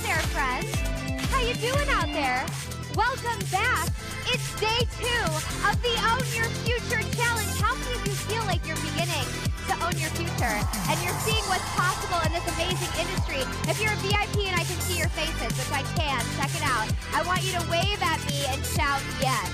there, friends. How you doing out there? Welcome back. It's day 2 of the Own Your Future Challenge. How many of you feel like you're beginning to own your future and you're seeing what's possible in this amazing industry? If you're a VIP and I can see your faces, which I can, check it out. I want you to wave at me and shout yes.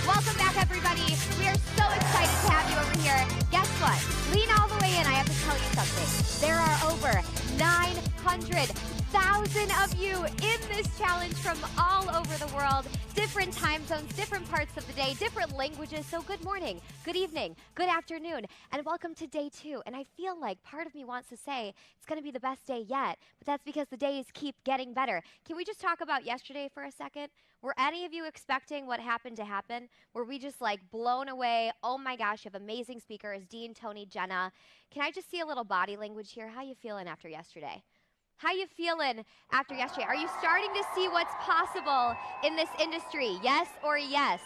Welcome back, everybody. We are so excited to have you over here. Guess what? Lean all the way in. I have to tell you something. There are over 900,000 of you in this challenge from all over the world, different time zones, different parts of the day, different languages. So good morning, good evening, good afternoon, and welcome to day 2. And I feel like part of me wants to say it's going to be the best day yet, but that's because the days keep getting better. Can we just talk about yesterday for a second? Were any of you expecting what happened to happen? Were we just like blown away? Oh my gosh, you have amazing speakers, Dean, Tony, Jenna. Can I just see a little body language here? How you feeling after yesterday? How you feeling after yesterday? Are you starting to see what's possible in this industry? Yes or yes?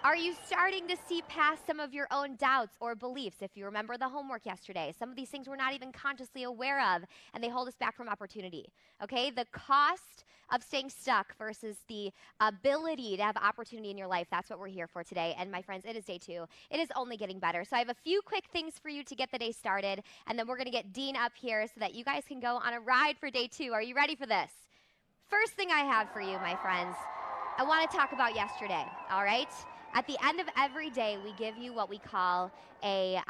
Are you starting to see past some of your own doubts or beliefs? If you remember the homework yesterday, some of these things we're not even consciously aware of, and they hold us back from opportunity, okay? The cost of staying stuck versus the ability to have opportunity in your life, that's what we're here for today. And my friends, it is day 2. It is only getting better. So I have a few quick things for you to get the day started, and then we're gonna get Dean up here so that you guys can go on a ride for day 2. Are you ready for this? First thing I have for you, my friends, I wanna talk about yesterday, all right? At the end of every day, we give you what we call a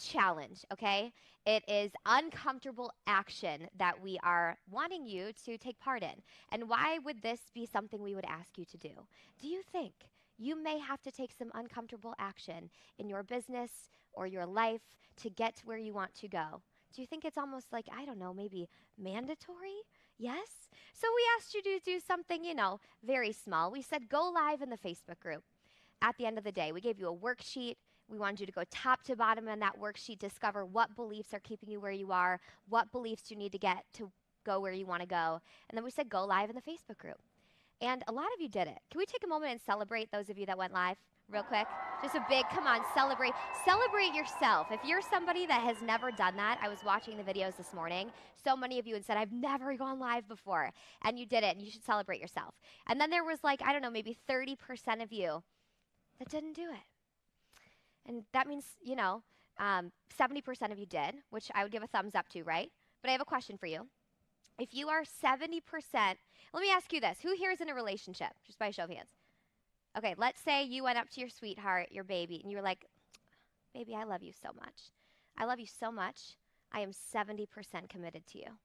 challenge, okay? It is uncomfortable action that we are wanting you to take part in. And why would this be something we would ask you to do? Do you think you may have to take some uncomfortable action in your business or your life to get to where you want to go? Do you think it's almost like, I don't know, maybe mandatory? Yes? So we asked you to do something, very small. We said go live in the Facebook group. At the end of the day, we gave you a worksheet. We wanted you to go top to bottom in that worksheet, discover what beliefs are keeping you where you are, what beliefs you need to get to go where you want to go. And then we said go live in the Facebook group. And a lot of you did it. Can we take a moment and celebrate those of you that went live real quick? Just a big, come on, celebrate. Celebrate yourself. If you're somebody that has never done that, I was watching the videos this morning. So many of you had said, I've never gone live before. And you did it, and you should celebrate yourself. And then there was like, I don't know, maybe 30% of you that didn't do it. And that means, 70% of you did, which I would give a thumbs up to, right? But I have a question for you. If you are 70%, let me ask you this. Who here is in a relationship? Just by a show of hands. Okay, let's say you went up to your sweetheart, your baby, and you were like, baby, I love you so much. I love you so much. I am 70% committed to you.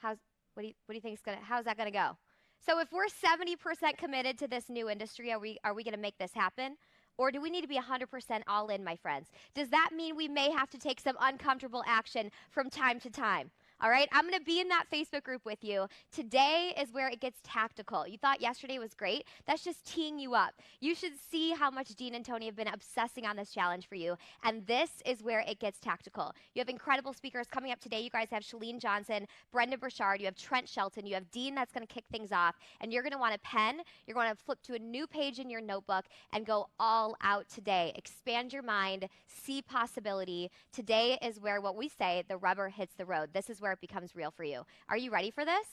What do you think how's that gonna go? So if we're 70% committed to this new industry, are we going to make this happen? Or do we need to be 100% all in, my friends? Does that mean we may have to take some uncomfortable action from time to time? All right, I'm going to be in that Facebook group with you. Today is where it gets tactical. You thought yesterday was great? That's just teeing you up. You should see how much Dean and Tony have been obsessing on this challenge for you. And this is where it gets tactical. You have incredible speakers coming up today. You guys have Chalene Johnson, Brendon Burchard, you have Trent Shelton, you have Dean that's going to kick things off. And you're going to want a pen. You're going to flip to a new page in your notebook and go all out today. Expand your mind, see possibility. Today is where what we say, the rubber hits the road. This is where it becomes real for you. Are you ready for this?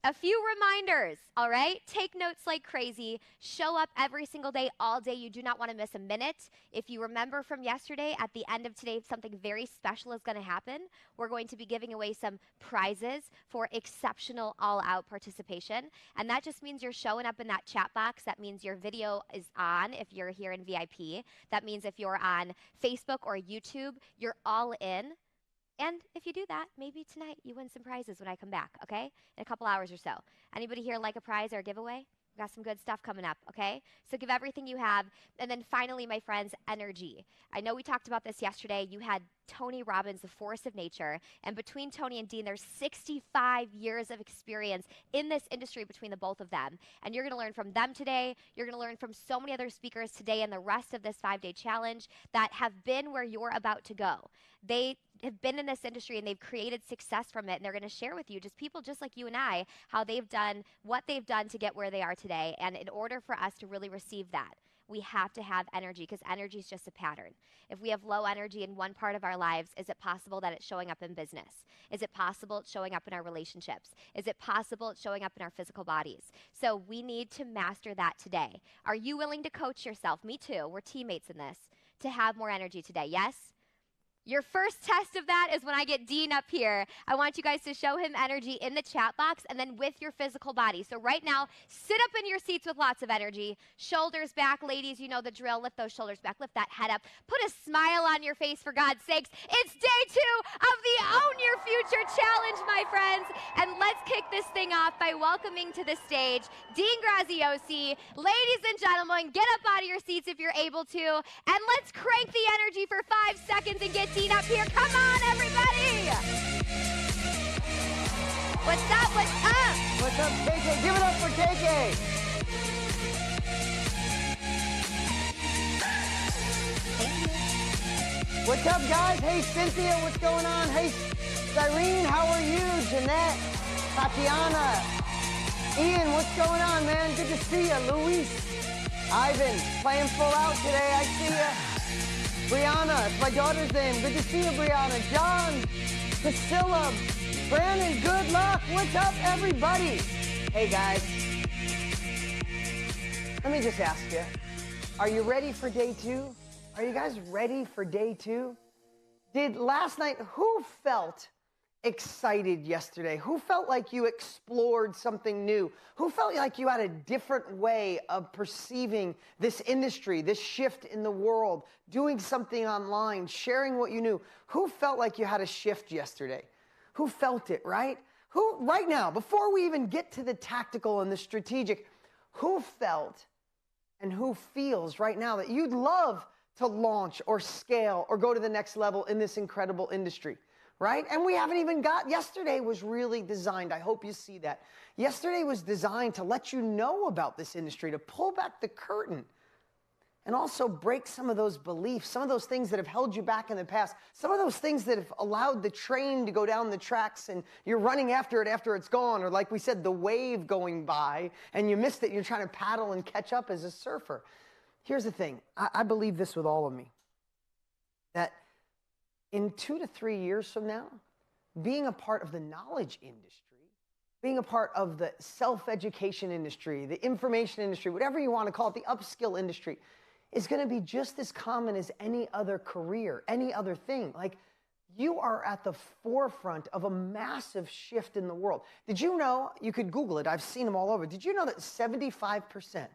A few reminders, all right? Take notes like crazy. Show up every single day, all day. You do not want to miss a minute. If you remember from yesterday, at the end of today, something very special is going to happen. We're going to be giving away some prizes for exceptional all-out participation. And that just means you're showing up in that chat box. That means your video is on if you're here in VIP. That means if you're on Facebook or YouTube, you're all in. And if you do that, maybe tonight you win some prizes when I come back, okay? In a couple hours or so. Anybody here like a prize or a giveaway? We've got some good stuff coming up, okay? So give everything you have. And then finally, my friends, energy. I know we talked about this yesterday. You had Tony Robbins, the force of nature. And between Tony and Dean, there's 65 years of experience in this industry between the both of them. And you're going to learn from them today. You're going to learn from so many other speakers today and the rest of this 5-day challenge that have been where you're about to go. They have been in this industry and they've created success from it, and they're going to share with you, just people just like you and I, how they've done what they've done to get where they are today. And in order for us to really receive that, We have to have energy because energy is just a pattern. If we have low energy in one part of our lives, is it possible that it's showing up in business? Is it possible it's showing up in our relationships? Is it possible it's showing up in our physical bodies? So we need to master that today. Are you willing to coach yourself? Me too. We're teammates in this. To have more energy today. Yes? Your first test of that is when I get Dean up here. I want you guys to show him energy in the chat box and then with your physical body. So right now, sit up in your seats with lots of energy. Shoulders back, ladies, you know the drill. Lift those shoulders back, lift that head up. Put a smile on your face, for God's sakes. It's day 2 of the Own Your Future Challenge, my friends. And let's kick this thing off by welcoming to the stage Dean Graziosi. Ladies and gentlemen, get up out of your seats if you're able to. And let's crank the energy for 5 seconds and get Dean up here. Come on, everybody. What's up? What's up? What's up, KK? Give it up for KK. Thank you. What's up, guys? Hey, Cynthia, what's going on? Hey, Cyrene, how are you? Jeanette, Tatiana, Ian, what's going on, man? Good to see you. Luis, Ivan, playing full out today. I see you. Brianna, it's my daughter's name. Good to see you, Brianna. John, Priscilla, Brandon, good luck. What's up, everybody? Hey, guys. Let me just ask you, are you ready for day 2? Are you guys ready for day 2? Did last night, who felt excited yesterday? Who felt like you explored something new? Who felt like you had a different way of perceiving this industry, this shift in the world, doing something online, sharing what you knew? Who felt like you had a shift yesterday? Who felt it, right? Who, right now, before we even get to the tactical and the strategic, who felt and who feels right now that you'd love to launch or scale or go to the next level in this incredible industry? Right? And we haven't even got, yesterday was really designed, I hope you see that. Yesterday was designed to let you know about this industry, to pull back the curtain and also break some of those beliefs, some of those things that have held you back in the past, some of those things that have allowed the train to go down the tracks and you're running after it after it's gone, or like we said, the wave going by and you missed it and you're trying to paddle and catch up as a surfer. Here's the thing, I believe this with all of me, that in 2 to 3 years from now, being a part of the knowledge industry, being a part of the self-education industry, the information industry, whatever you want to call it, the upskill industry, is going to be just as common as any other career, any other thing. Like, you are at the forefront of a massive shift in the world. Did you know, you could Google it, I've seen them all over. Did you know that 75%,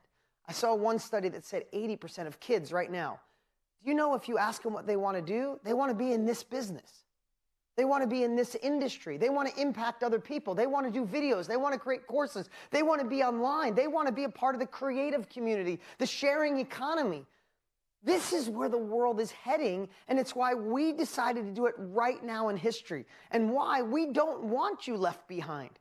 I saw one study that said 80% of kids right now, do you know if you ask them what they want to do, they want to be in this business. They want to be in this industry. They want to impact other people. They want to do videos. They want to create courses. They want to be online. They want to be a part of the creative community, the sharing economy. This is where the world is heading, and it's why we decided to do it right now in history, and why we don't want you left behind.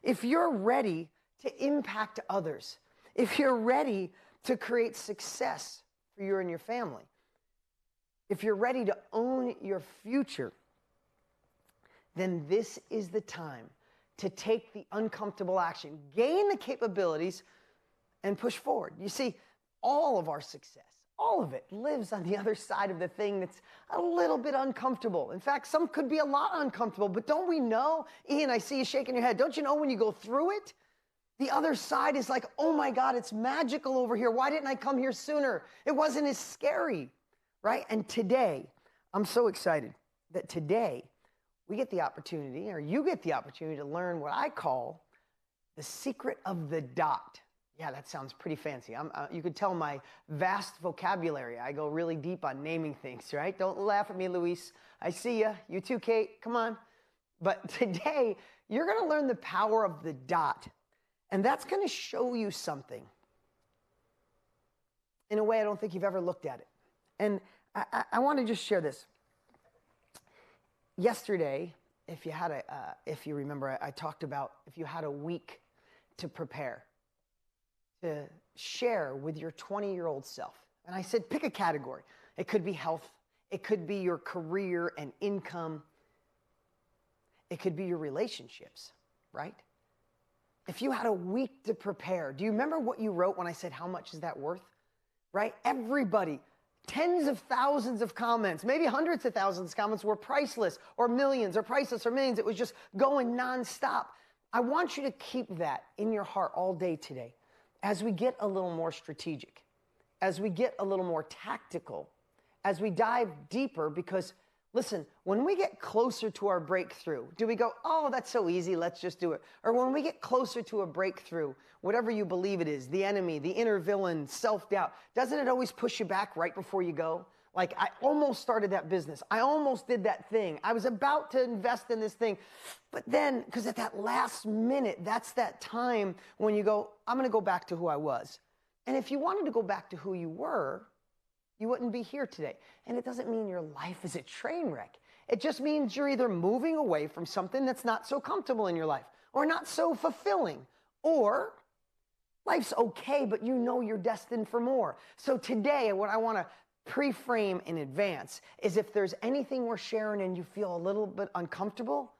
If you're ready to impact others, if you're ready to create success for you and your family, if you're ready to own your future, then this is the time to take the uncomfortable action, gain the capabilities, and push forward. You see, all of our success, all of it lives on the other side of the thing that's a little bit uncomfortable. In fact, some could be a lot uncomfortable, but don't we know, Ian, I see you shaking your head, don't you know when you go through it, the other side is like, oh my God, it's magical over here. Why didn't I come here sooner? It wasn't as scary. Right? And today, I'm so excited that today we get the opportunity, or you get the opportunity to learn what I call the secret of the dot. Yeah, that sounds pretty fancy. You could tell my vast vocabulary. I go really deep on naming things, right? Don't laugh at me, Luis. I see you. You too, Kate. Come on. But today, you're going to learn the power of the dot. And that's going to show you something in a way I don't think you've ever looked at it. And I want to just share this. Yesterday, if you remember, I talked about if you had a week to prepare, to share with your 20-year-old self. And I said, pick a category. It could be health. It could be your career and income. It could be your relationships, right? If you had a week to prepare, do you remember what you wrote when I said, how much is that worth? right? Everybody, tens of thousands of comments, maybe hundreds of thousands of comments were priceless or millions or priceless or millions. It was just going nonstop. I want you to keep that in your heart all day today as we get a little more strategic, as we get a little more tactical, as we dive deeper, because listen, when we get closer to our breakthrough, do we go, oh, that's so easy, let's just do it? Or when we get closer to a breakthrough, whatever you believe it is, the enemy, the inner villain, self-doubt, doesn't it always push you back right before you go? Like, I almost started that business. I almost did that thing. I was about to invest in this thing. But then, because at that last minute, that's that time when you go, I'm going to go back to who I was. And if you wanted to go back to who you were, you wouldn't be here today. And it doesn't mean your life is a train wreck. It just means you're either moving away from something that's not so comfortable in your life, or not so fulfilling, or life's okay, but you know you're destined for more. So today, what I want to pre-frame in advance is, if there's anything we're sharing and you feel a little bit uncomfortable,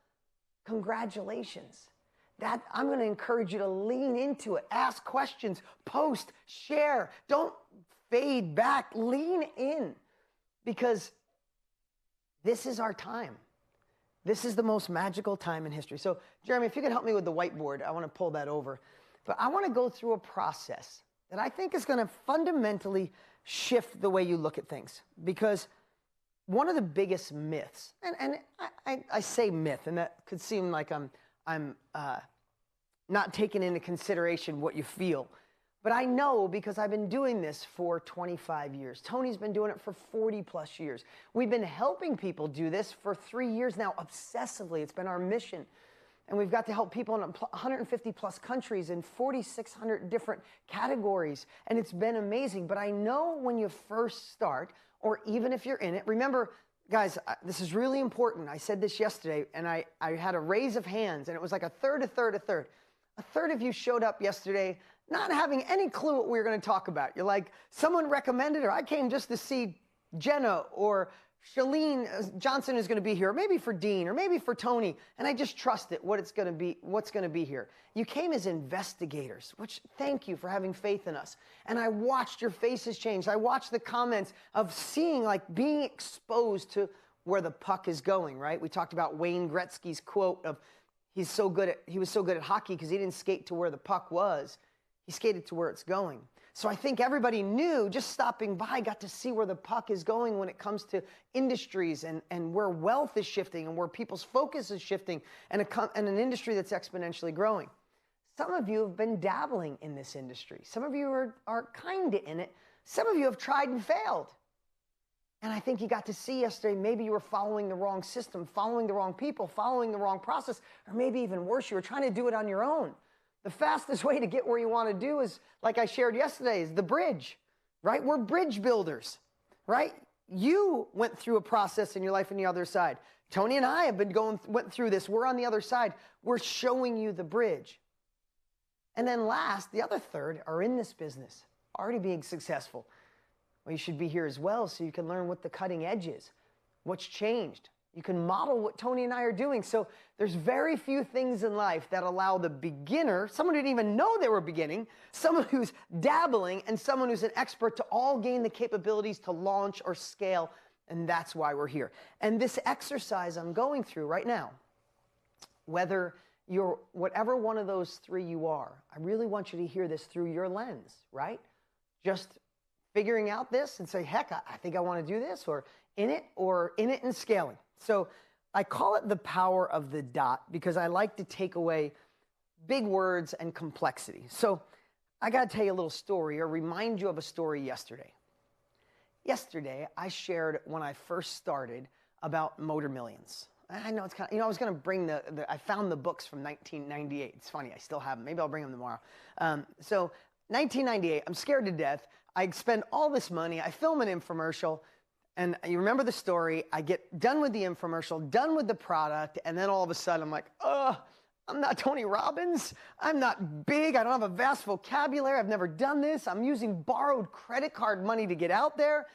congratulations. That I'm going to encourage you to lean into it. Ask questions, post, share. Don't fade back, lean in, because this is our time. This is the most magical time in history. So, Jeremy, if you could help me with the whiteboard, I want to pull that over. But I want to go through a process that I think is going to fundamentally shift the way you look at things. Because one of the biggest myths, and I say myth, and that could seem like I'm not taking into consideration what you feel. But I know, because I've been doing this for 25 years. Tony's been doing it for 40 plus years. We've been helping people do this for 3 years now, obsessively. It's been our mission. And we've got to help people in 150 plus countries in 4,600 different categories. And it's been amazing. But I know when you first start, or even if you're in it, remember, guys, this is really important. I said this yesterday, and I had a raise of hands, and it was like a third, a third, a third. A third of you showed up yesterday not having any clue what we were going to talk about. You're like, someone recommended, or I came just to see Jenna, or Shalene Johnson is going to be here, or maybe for Dean, or maybe for Tony, and I just trust it, what's going to be here. You came as investigators, which, thank you for having faith in us. And I watched your faces change. I watched the comments of seeing, like, being exposed to where the puck is going, right? We talked about Wayne Gretzky's quote of, he was so good at hockey because he didn't skate to where the puck was. He skated to where it's going. So I think everybody knew, just stopping by, got to see where the puck is going when it comes to industries, and where wealth is shifting, and where people's focus is shifting, and an industry that's exponentially growing. Some of you have been dabbling in this industry. Some of you are kind of in it. Some of you have tried and failed. And I think you got to see yesterday, maybe you were following the wrong system, following the wrong people, following the wrong process, or maybe even worse, you were trying to do it on your own. The fastest way to get where you want to do is, like I shared yesterday, is the bridge, right? We're bridge builders, right? You went through a process in your life on the other side. Tony and I have went through this. We're on the other side. We're showing you the bridge. And then last, the other third are in this business, already being successful. Well, you should be here as well, so you can learn what the cutting edge is, what's changed. You can model what Tony and I are doing. So there's very few things in life that allow the beginner, someone who didn't even know they were beginning, someone who's dabbling, and someone who's an expert to all gain the capabilities to launch or scale. And that's why we're here. And this exercise I'm going through right now, whether you're whatever one of those three you are, I really want you to hear this through your lens, right? Just figuring out this and say, heck, I think I want to do this, or in it and scaling. So I call it the power of the dot, because I like to take away big words and complexity. So I got to tell you a little story, or remind you of a story yesterday. Yesterday, I shared when I first started about Motor Millions. I know it's kind of, I was going to bring I found the books from 1998. It's funny, I still have them. Maybe I'll bring them tomorrow. So 1998, I'm scared to death. I spend all this money. I film an infomercial. And you remember the story. I get done with the infomercial, done with the product, and then all of a sudden I'm like, I'm not Tony Robbins. I'm not big. I don't have a vast vocabulary. I've never done this. I'm using borrowed credit card money to get out there.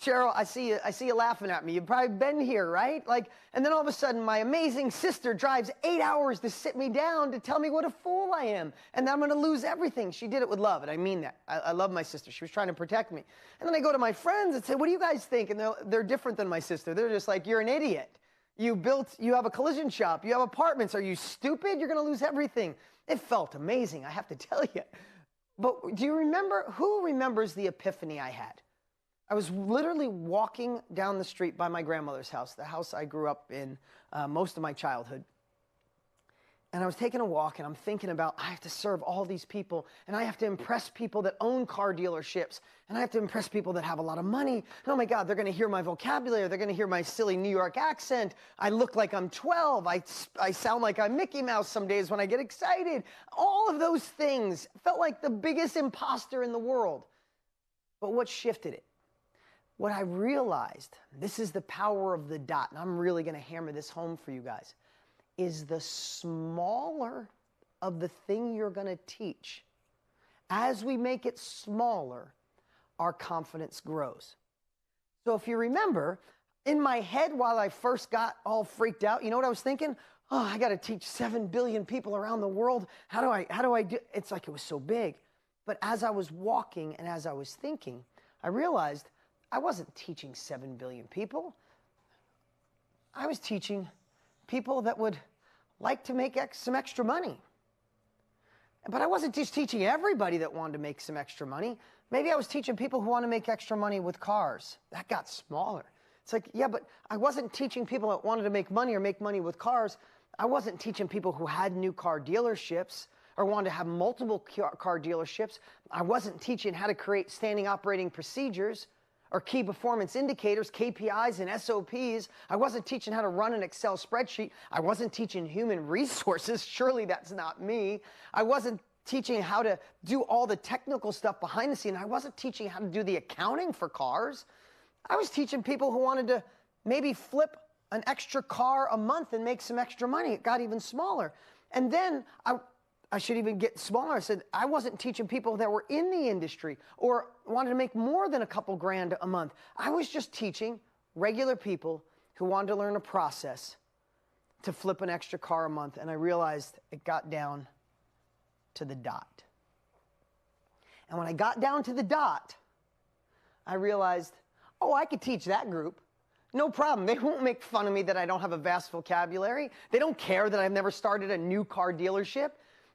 Cheryl, I see you laughing at me. You've probably been here, right? Like, and then all of a sudden, my amazing sister drives 8 hours to sit me down to tell me what a fool I am, and that I'm going to lose everything. She did it with love, and I mean that. I love my sister. She was trying to protect me. And then I go to my friends and say, what do you guys think? And they're different than my sister. They're just like, you're an idiot. You have a collision shop. You have apartments. Are you stupid? You're going to lose everything. It felt amazing, I have to tell you. But do you remember, who remembers the epiphany I had? I was literally walking down the street by my grandmother's house, the house I grew up in most of my childhood. And I was taking a walk, and I'm thinking about, I have to serve all these people, and I have to impress people that own car dealerships, and I have to impress people that have a lot of money. And oh my God, they're going to hear my vocabulary. They're going to hear my silly New York accent. I look like I'm 12. I sound like I'm Mickey Mouse some days when I get excited. All of those things felt like the biggest imposter in the world. But what shifted it? What I realized, this is the power of the dot, and I'm really going to hammer this home for you guys, is the smaller of the thing you're going to teach, as we make it smaller, our confidence grows. So if you remember, in my head while I first got all freaked out, you know what I was thinking? Oh, I got to teach 7 billion people around the world. How do I do? It's like it was so big. But as I was walking and as I was thinking, I realized I wasn't teaching 7 billion people. I was teaching people that would like to make some extra money. But I wasn't just teaching everybody that wanted to make some extra money. Maybe I was teaching people who want to make extra money with cars. That got smaller. It's like, yeah, but I wasn't teaching people that wanted to make money or make money with cars. I wasn't teaching people who had new car dealerships or wanted to have multiple car dealerships. I wasn't teaching how to create standing operating procedures or key performance indicators, KPIs and SOPs. I wasn't teaching how to run an Excel spreadsheet. I wasn't teaching human resources. Surely that's not me. I wasn't teaching how to do all the technical stuff behind the scene. I wasn't teaching how to do the accounting for cars. I was teaching people who wanted to maybe flip an extra car a month and make some extra money. It got even smaller. And then I should even get smaller. I said, I wasn't teaching people that were in the industry or wanted to make more than a couple grand a month. I was just teaching regular people who wanted to learn a process to flip an extra car a month. And I realized it got down to the dot. And when I got down to the dot, I realized, oh, I could teach that group. No problem. They won't make fun of me that I don't have a vast vocabulary. They don't care that I've never started a new car dealership.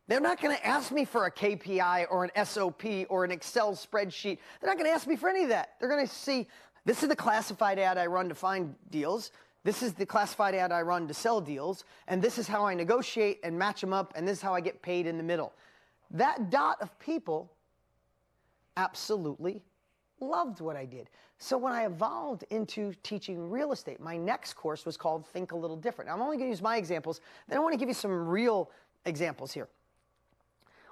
They're not going to ask me for a KPI or an SOP or an Excel spreadsheet. They're not going to ask me for any of that. They're going to see, this is the classified ad I run to find deals. This is the classified ad I run to sell deals. And this is how I negotiate and match them up. And this is how I get paid in the middle. That dot of people absolutely loved what I did. So when I evolved into teaching real estate, my next course was called Think a Little Different. I'm only going to use my examples. Then I want to give you some real examples here.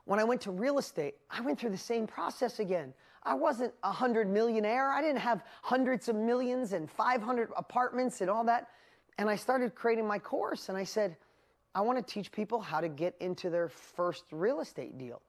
When I went to real estate, I went through the same process again. I wasn't a 100 millionaire. I didn't have hundreds of millions and 500 apartments and all that. And I started creating my course, and I said, I want to teach people how to get into their first real estate deal.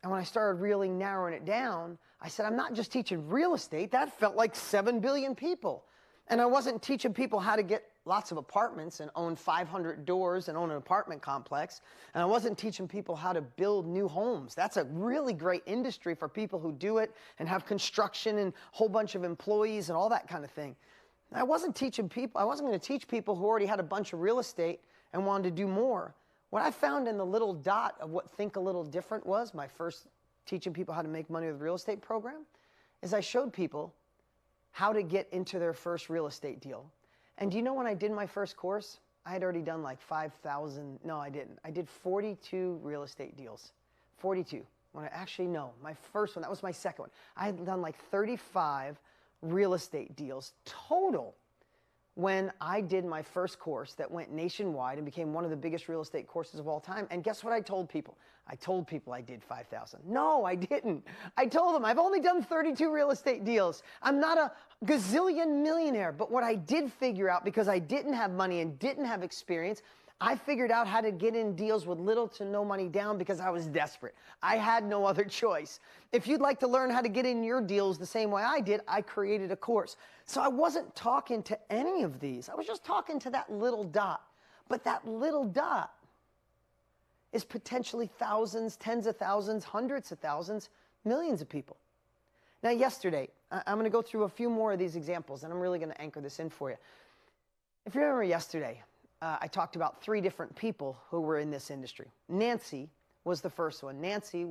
And when I started really narrowing it down, I said, I'm not just teaching real estate. That felt like 7 billion people. And I wasn't teaching people how to get lots of apartments and own 500 doors and own an apartment complex. And I wasn't teaching people how to build new homes. That's a really great industry for people who do it and have construction and a whole bunch of employees and all that kind of thing. I wasn't teaching people, I wasn't going to teach people who already had a bunch of real estate and wanted to do more. What I found in the little dot of what Think a Little Different was, my first teaching people how to make money with a real estate program, is I showed people how to get into their first real estate deal. And do you know when I did my first course, I had already done like 5,000, no, I didn't. I did 42 real estate deals, 42. My first one, that was my second one. I had done like 35 real estate deals total when I did my first course that went nationwide and became one of the biggest real estate courses of all time. And guess what I told people? I told people I did 5,000. No, I didn't. I told them I've only done 32 real estate deals. I'm not a gazillion millionaire. But what I did figure out, because I didn't have money and didn't have experience, I figured out how to get in deals with little to no money down because I was desperate. I had no other choice. If you'd like to learn how to get in your deals the same way I did, I created a course. So I wasn't talking to any of these. I was just talking to that little dot. But that little dot is potentially thousands, tens of thousands, hundreds of thousands, millions of people. Now, yesterday, I'm going to go through a few more of these examples, and I'm really going to anchor this in for you. If you remember yesterday, I talked about 3 different people who were in this industry. Nancy was the first one. Nancy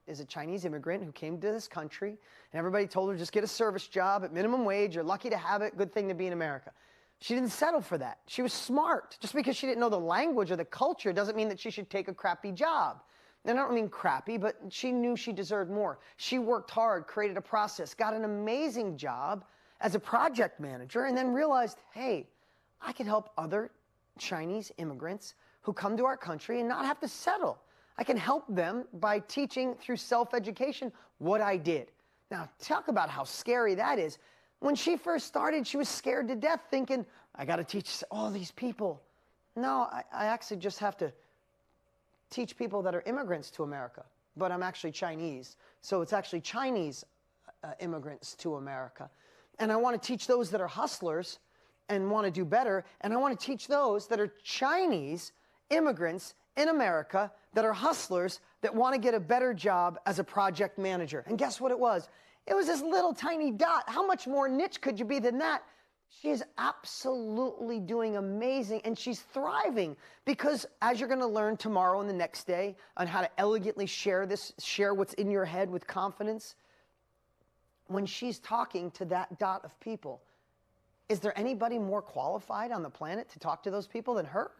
is a Chinese immigrant who came to this country, and everybody told her, just get a service job at minimum wage. You're lucky to have it. Good thing to be in America. She didn't settle for that. She was smart. Just because she didn't know the language or the culture doesn't mean that she should take a crappy job. And I don't mean crappy, but she knew she deserved more. She worked hard, created a process, got an amazing job as a project manager, and then realized, hey, I can help other Chinese immigrants who come to our country and not have to settle. I can help them by teaching through self-education what I did. Now, talk about how scary that is. When she first started, she was scared to death, thinking, I got to teach all these people. No, I actually just have to teach people that are immigrants to America. But I'm actually Chinese, so it's actually Chinese immigrants to America. And I want to teach those that are hustlers and want to do better, and I want to teach those that are Chinese immigrants in America that are hustlers that want to get a better job as a project manager. And guess what it was? It was this little tiny dot. How much more niche could you be than that? She is absolutely doing amazing, and she's thriving because, as you're going to learn tomorrow and the next day on how to elegantly share what's in your head with confidence, when she's talking to that dot of people, is there anybody more qualified on the planet to talk to those people than her?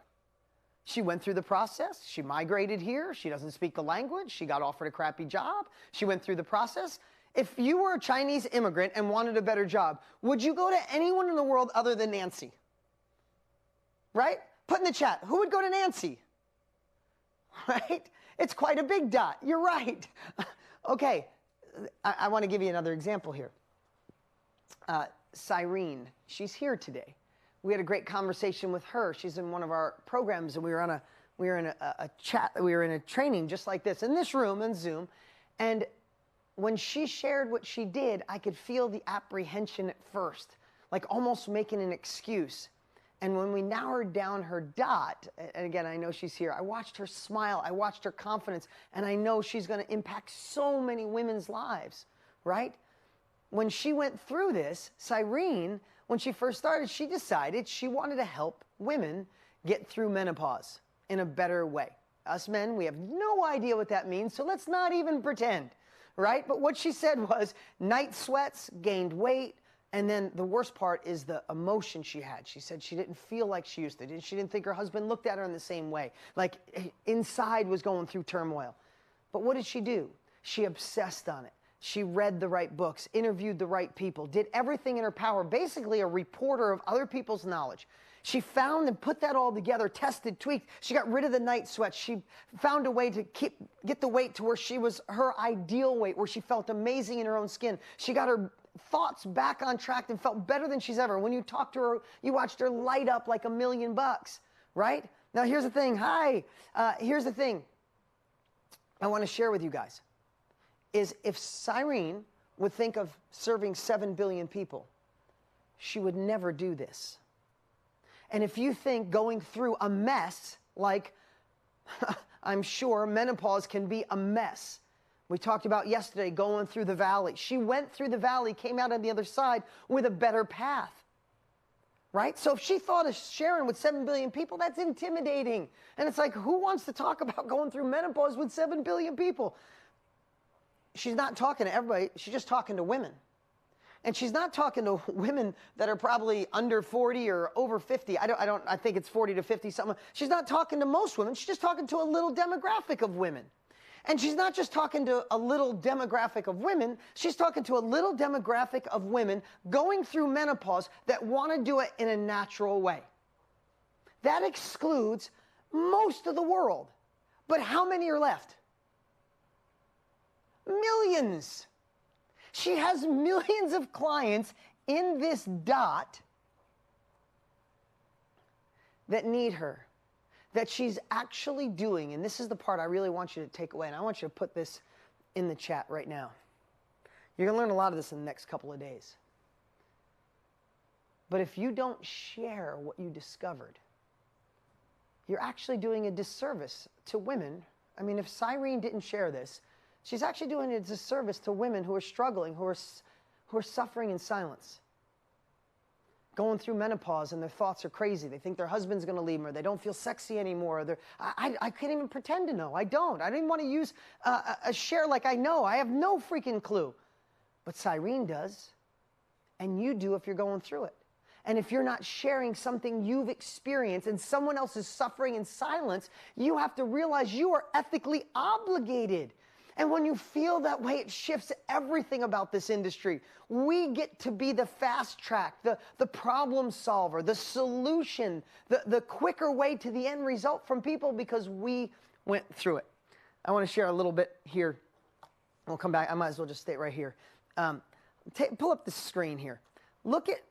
She went through the process. She migrated here. She doesn't speak the language. She got offered a crappy job. She went through the process. If you were a Chinese immigrant and wanted a better job, would you go to anyone in the world other than Nancy? Right? Put in the chat, who would go to Nancy? Right? It's quite a big dot. You're right. Okay, I want to give you another example here. Cyrene, she's here today. We had a great conversation with her. She's in one of our programs, and we were in a chat. We were in a training just like this in this room on Zoom, and when she shared what she did, I could feel the apprehension at first, like almost making an excuse. And when we narrowed down her dot, and again, I know she's here, I watched her smile, I watched her confidence, and I know she's going to impact so many women's lives, right? When she went through this, Cyrene, when she first started, she decided she wanted to help women get through menopause in a better way. Us men, we have no idea what that means, so let's not even pretend. Right? But what she said was night sweats, gained weight, and then the worst part is the emotion she had. She said she didn't feel like she used to. She didn't think her husband looked at her in the same way. Like inside was going through turmoil. But what did she do? She obsessed on it. She read the right books, interviewed the right people, did everything in her power, basically a reporter of other people's knowledge. She found and put that all together, tested, tweaked. She got rid of the night sweats. She found a way to get the weight to where she was her ideal weight, where she felt amazing in her own skin. She got her thoughts back on track and felt better than she's ever. When you talked to her, you watched her light up like $1 million, right? Now, here's the thing. Here's the thing I want to share with you guys is if Cyrene would think of serving 7 billion people, she would never do this. And if you think going through a mess, like I'm sure menopause can be a mess. We talked about yesterday going through the valley. She went through the valley, came out on the other side with a better path. Right? So if she thought of sharing with 7 billion people, that's intimidating. And it's like, who wants to talk about going through menopause with 7 billion people? She's not talking to everybody. She's just talking to women. And she's not talking to women that are probably under 40 or over 50. I think it's 40 to 50 something. She's not talking to most women. She's just talking to a little demographic of women. And she's not just talking to a little demographic of women. She's talking to a little demographic of women going through menopause that want to do it in a natural way. That excludes most of the world. But how many are left? Millions. She has millions of clients in this dot that need her. that she's actually doing, and this is the part I really want you to take away, and I want you to put this in the chat right now. You're going to learn a lot of this in the next couple of days. But if you don't share what you discovered, you're actually doing a disservice to women. I mean, if Cyrene didn't share this, she's actually doing a disservice to women who are struggling, who are suffering in silence, going through menopause, and their thoughts are crazy. They think their husband's going to leave them, or they don't feel sexy anymore. I can't even pretend to know. I don't. I didn't want to use a share like I know. I have no freaking clue. But Cyrene does, and you do if you're going through it. And if you're not sharing something you've experienced and someone else is suffering in silence, you have to realize you are ethically obligated. And when you feel that way, it shifts everything about this industry. We get to be the fast track, the problem solver, the solution, the quicker way to the end result from people because we went through it. I want to share a little bit here. We'll come back. I might as well just stay right here. Pull up the screen here. Look at,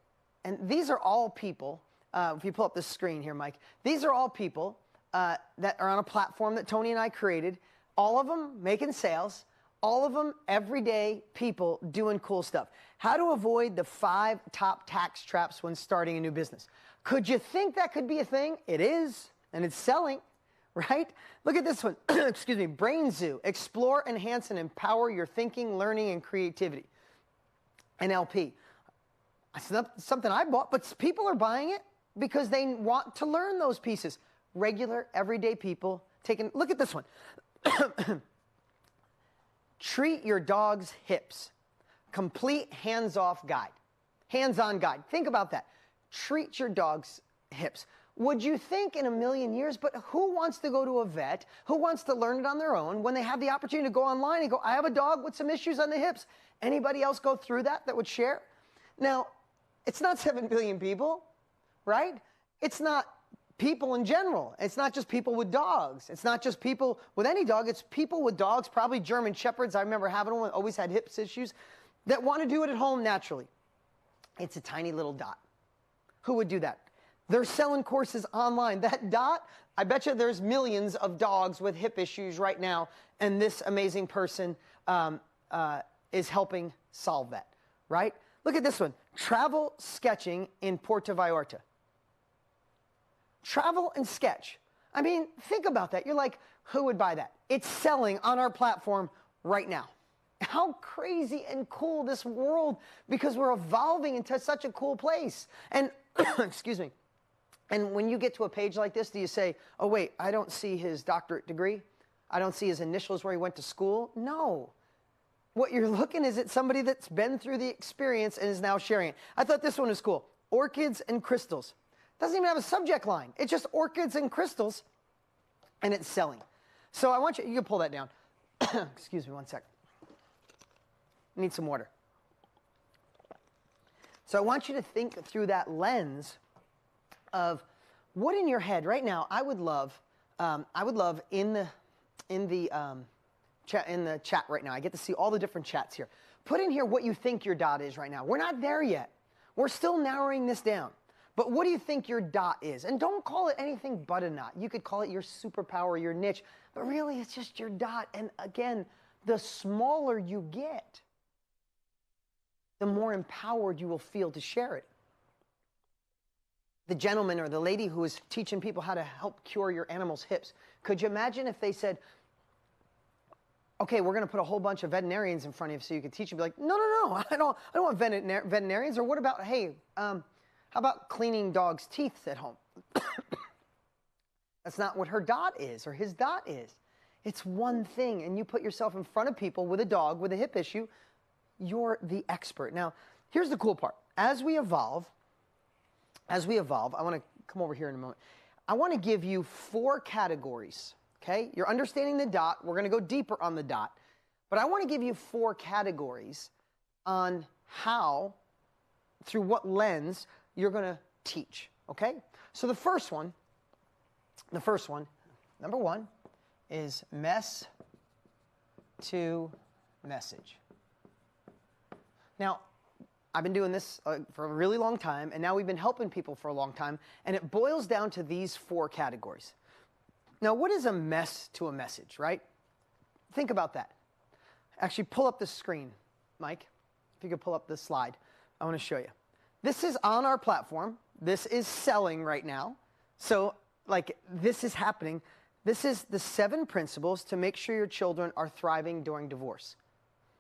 and these are all people, if you pull up the screen here, Mike, these are all people that are on a platform that Tony and I created. All of them making sales, all of them everyday people doing cool stuff. How to avoid the 5 top tax traps when starting a new business. Could you think that could be a thing? It is, and it's selling, right? Look at this one. Excuse me. Brain Zoo. Explore, enhance, and empower your thinking, learning, and creativity. NLP. It's not something I bought, but people are buying it because they want to learn those pieces. Regular, everyday people taking, look at this one. Treat your dog's hips. Complete hands-off guide. Hands-on guide. Think about that. Treat your dog's hips. Would you think in a million years, but who wants to go to a vet? Who wants to learn it on their own when they have the opportunity to go online and go, I have a dog with some issues on the hips. Anybody else go through that would share? Now, it's not 7 billion people, right? It's not people in general. It's not just people with dogs. It's not just people with any dog. It's people with dogs, probably German Shepherds. I remember having one, always had hips issues, that want to do it at home naturally. It's a tiny little dot. Who would do that? They're selling courses online. That dot, I bet you there's millions of dogs with hip issues right now, and this amazing person is helping solve that, right? Look at this one. Travel sketching in Puerto Vallarta. Travel and sketch. I mean, think about that. You're like, who would buy that? It's selling on our platform right now. How crazy and cool this world, because we're evolving into such a cool place. And, excuse me, and when you get to a page like this, do you say, oh, wait, I don't see his doctorate degree. I don't see his initials where he went to school. No. What you're looking is at somebody that's been through the experience and is now sharing it. I thought this one was cool. Orchids and crystals. Doesn't even have a subject line. It's just orchids and crystals, and it's selling. So I want you can pull that down. Excuse me one sec. I need some water. So I want you to think through that lens of what in your head right now. I would love in the chat right now. I get to see all the different chats here. Put in here what you think your dot is right now. We're not there yet. We're still narrowing this down. But what do you think your dot is? And don't call it anything but a dot. You could call it your superpower, your niche, but really it's just your dot. And again, the smaller you get, the more empowered you will feel to share it. The gentleman or the lady who is teaching people how to help cure your animal's hips, could you imagine if they said, okay, we're going to put a whole bunch of veterinarians in front of you so you can teach them? Be like, no, I don't want veterinarians. Or what about, hey, how about cleaning dogs' teeth at home? That's not what her dot is or his dot is. It's one thing, and you put yourself in front of people with a dog with a hip issue, you're the expert. Now, here's the cool part. As we evolve, I want to come over here in a moment. I want to give you 4 categories, okay? You're understanding the dot. We're going to go deeper on the dot. But I want to give you 4 categories on how, through what lens, you're going to teach, okay? So the first one, number 1, is mess to message. Now, I've been doing this for a really long time, and now we've been helping people for a long time, and it boils down to these 4 categories. Now, what is a mess to a message, right? Think about that. Actually, pull up the screen, Mike. If you could pull up the slide, I want to show you. This is on our platform. This is selling right now. So, like, this is happening. This is the 7 principles to make sure your children are thriving during divorce.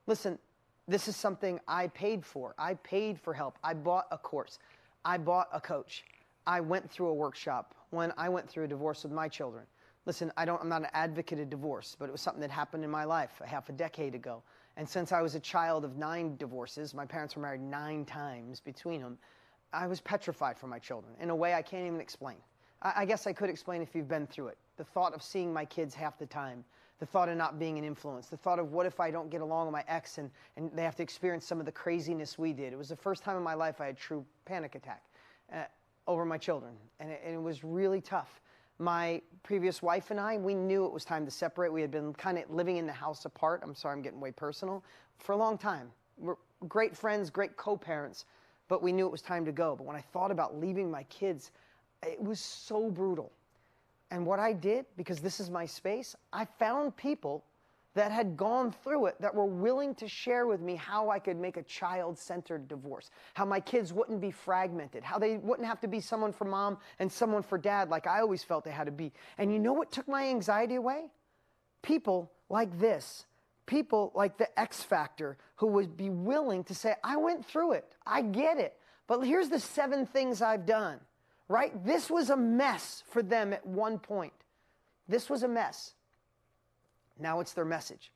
Listen, this is something I paid for. I paid for help. I bought a course. I bought a coach. I went through a workshop when I went through a divorce with my children. Listen, I'm not an advocate of divorce, but it was something that happened in my life half a decade ago. And since I was a child of 9 divorces, my parents were married 9 times between them, I was petrified for my children in a way I can't even explain. I guess I could explain if you've been through it. The thought of seeing my kids half the time, the thought of not being an influence, the thought of what if I don't get along with my ex and they have to experience some of the craziness we did. It was the first time in my life I had true panic attack over my children, and it was really tough. My previous wife and I, we knew it was time to separate. We had been kind of living in the house apart. I'm sorry, I'm getting way personal. For a long time. We're great friends, great co-parents, but we knew it was time to go. But when I thought about leaving my kids, it was so brutal. And what I did, because this is my space, I found people that had gone through it that were willing to share with me how I could make a child-centered divorce, how my kids wouldn't be fragmented, how they wouldn't have to be someone for mom and someone for dad like I always felt they had to be. And you know what took my anxiety away? People like this, people like the X Factor who would be willing to say, I went through it, I get it, but here's the 7 things I've done, right? This was a mess for them at one point. This was a mess. Now it's their message.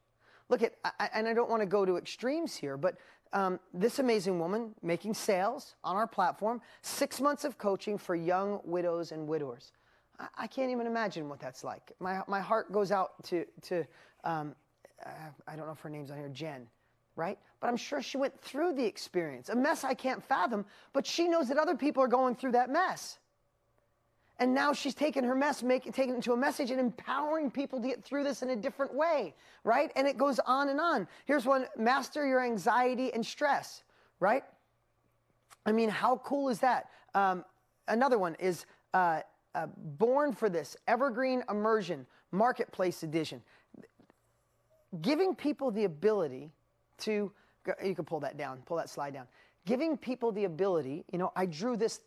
Look at, and I don't want to go to extremes here, but this amazing woman making sales on our platform, 6 months of coaching for young widows and widowers. I can't even imagine what that's like. My heart goes out to I don't know if her name's on here, Jen, right? But I'm sure she went through the experience. A mess I can't fathom, but she knows that other people are going through that mess. And now she's taking her mess, taking it into a message and empowering people to get through this in a different way, right? And it goes on and on. Here's one, master your anxiety and stress, right? I mean, how cool is that? Another one is Born for This, Evergreen Immersion, Marketplace Edition. Giving people the ability to, you can pull that down, pull that slide down. Giving people the ability, you know, I drew this,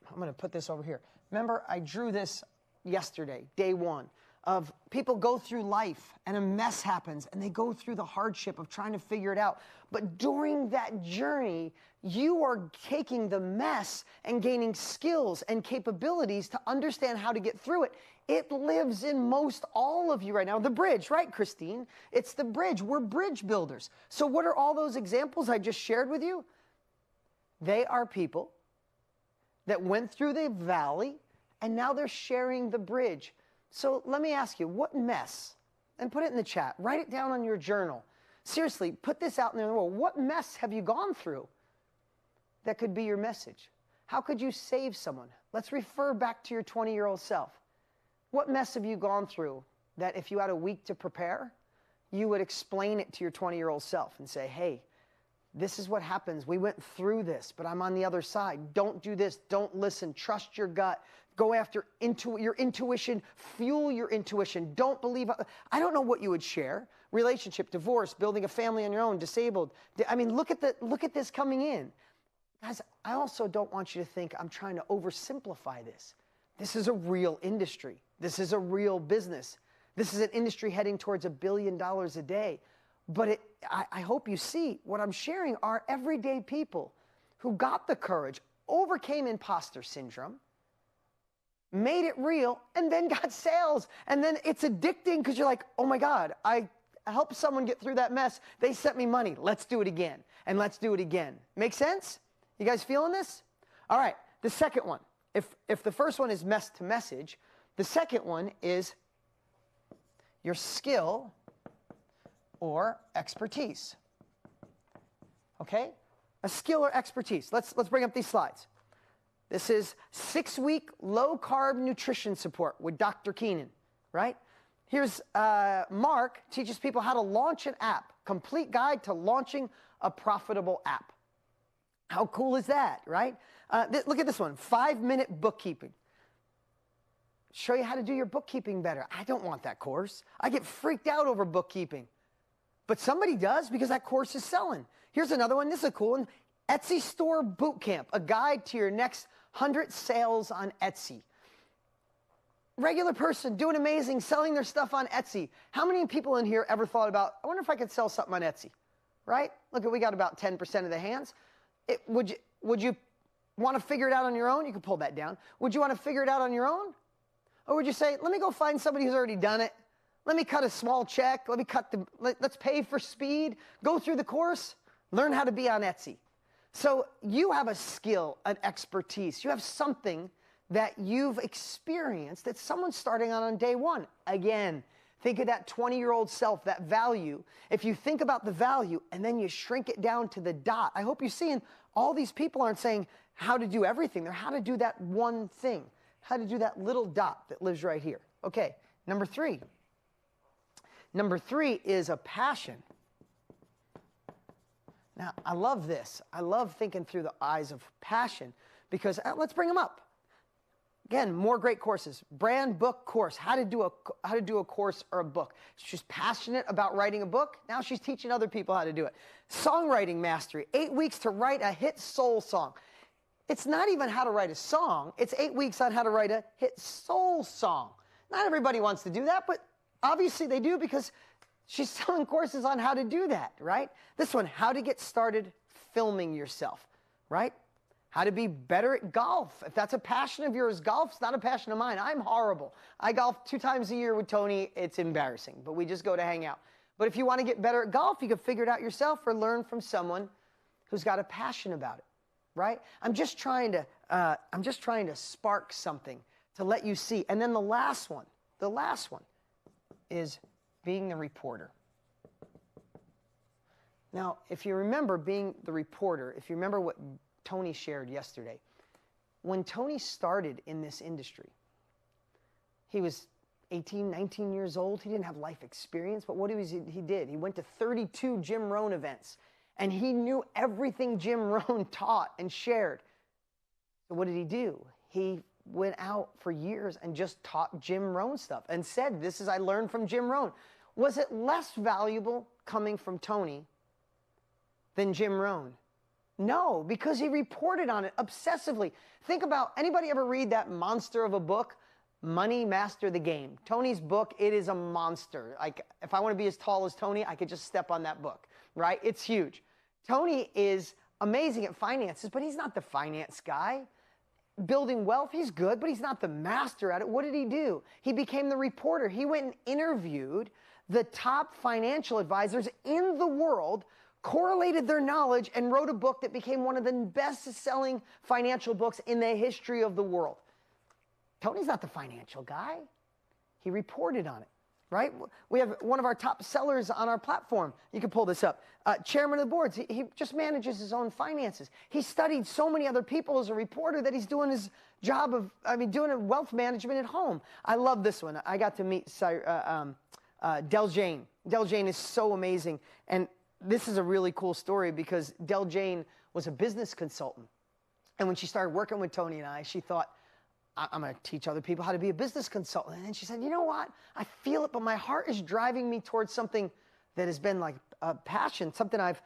I'm going to put this over here. Remember, I drew this yesterday, day 1, of people go through life and a mess happens and they go through the hardship of trying to figure it out. But during that journey, you are taking the mess and gaining skills and capabilities to understand how to get through it. It lives in most all of you right now. The bridge, right, Christine? It's the bridge. We're bridge builders. So what are all those examples I just shared with you? They are people that went through the valley, and now they're sharing the bridge. So let me ask you, what mess? And put it in the chat. Write it down on your journal. Seriously, put this out in the world. What mess have you gone through that could be your message? How could you save someone? Let's refer back to your 20-year-old self. What mess have you gone through that if you had a week to prepare, you would explain it to your 20-year-old self and say, hey, this is what happens. We went through this, but I'm on the other side. Don't do this. Don't listen. Trust your gut. Go after your intuition. Fuel your intuition. Don't believe. I don't know what you would share. Relationship, divorce, building a family on your own, disabled. I mean, look at this coming in. Guys, I also don't want you to think I'm trying to oversimplify this. This is a real industry. This is a real business. This is an industry heading towards $1 billion a day. But I hope you see what I'm sharing are everyday people who got the courage, overcame imposter syndrome, made it real, and then got sales. And then it's addicting because you're like, oh my God, I helped someone get through that mess. They sent me money. Let's do it again. And let's do it again. Make sense? You guys feeling this? All right, the second one. If the first one is mess to message, the second one is your skill or expertise. Okay? A skill or expertise. Let's bring up these slides. This is 6-week low-carb nutrition support with Dr. Keenan, right? Here's Mark teaches people how to launch an app. Complete guide to launching a profitable app. How cool is that, right? Look at this one, 5-minute bookkeeping. show you how to do your bookkeeping better. I don't want that course. I get freaked out over bookkeeping. But somebody does because that course is selling. Here's another one. This is a cool one. Etsy Store Bootcamp, a guide to your next 100 sales on Etsy. Regular person doing amazing, selling their stuff on Etsy. How many people in here ever thought about, I wonder if I could sell something on Etsy, right? Look, we got about 10% of the hands. Would you want to figure it out on your own? You can pull that down. Would you want to figure it out on your own? Or would you say, let me go find somebody who's already done it. Let me cut a small check. Let's pay for speed. Go through the course. Learn how to be on Etsy. So you have a skill, an expertise. You have something that you've experienced that someone's starting on day one. Again, think of that 20-year-old self, that value. If you think about the value and then you shrink it down to the dot, I hope you're seeing all these people aren't saying how to do everything. They're how to do that one thing, how to do that little dot that lives right here. Okay, number three. Number three is a passion. Now, I love this. I love thinking through the eyes of passion because let's bring them up. Again, more great courses. Brand book course, how to do a course or a book. She's passionate about writing a book. Now she's teaching other people how to do it. Songwriting mastery, 8 weeks to write a hit soul song. It's not even how to write a song. It's 8 weeks on how to write a hit soul song. Not everybody wants to do that, but obviously they do because she's selling courses on how to do that, right? This one, how to get started filming yourself, right? How to be better at golf. If that's a passion of yours, golf's not a passion of mine. I'm horrible. I golf 2 times a year with Tony. It's embarrassing, but we just go to hang out. But if you want to get better at golf, you can figure it out yourself or learn from someone who's got a passion about it, right? I'm just trying to spark something to let you see. And then the last one is being the reporter. Now, if you remember being the reporter, if you remember what Tony shared yesterday, when Tony started in this industry, he was 18, 19 years old. He didn't have life experience, but he did. He went to 32 Jim Rohn events, and he knew everything Jim Rohn taught and shared. So what did he do? He went out for years and just taught Jim Rohn stuff and said, this is I learned from Jim Rohn. Was it less valuable coming from Tony than Jim Rohn? No, because he reported on it obsessively. Think about, anybody ever read that monster of a book, Money Master the Game? Tony's book, it is a monster. Like, if I want to be as tall as Tony, I could just step on that book, right? It's huge. Tony is amazing at finances, but he's not the finance guy. Building wealth, he's good, but he's not the master at it. What did he do? He became the reporter. He went and interviewed the top financial advisors in the world, correlated their knowledge, and wrote a book that became one of the best-selling financial books in the history of the world. Tony's not the financial guy. He reported on it, right? We have one of our top sellers on our platform. You can pull this up. Chairman of the boards. He just manages his own finances. He studied so many other people as a reporter that he's doing his job of, doing a wealth management at home. I love this one. I got to meet Del Jane. Del Jane is so amazing. And this is a really cool story because Del Jane was a business consultant. And when she started working with Tony and I, she thought, I'm going to teach other people how to be a business consultant. And then she said, you know what? I feel it, but my heart is driving me towards something that has been like a passion, something I've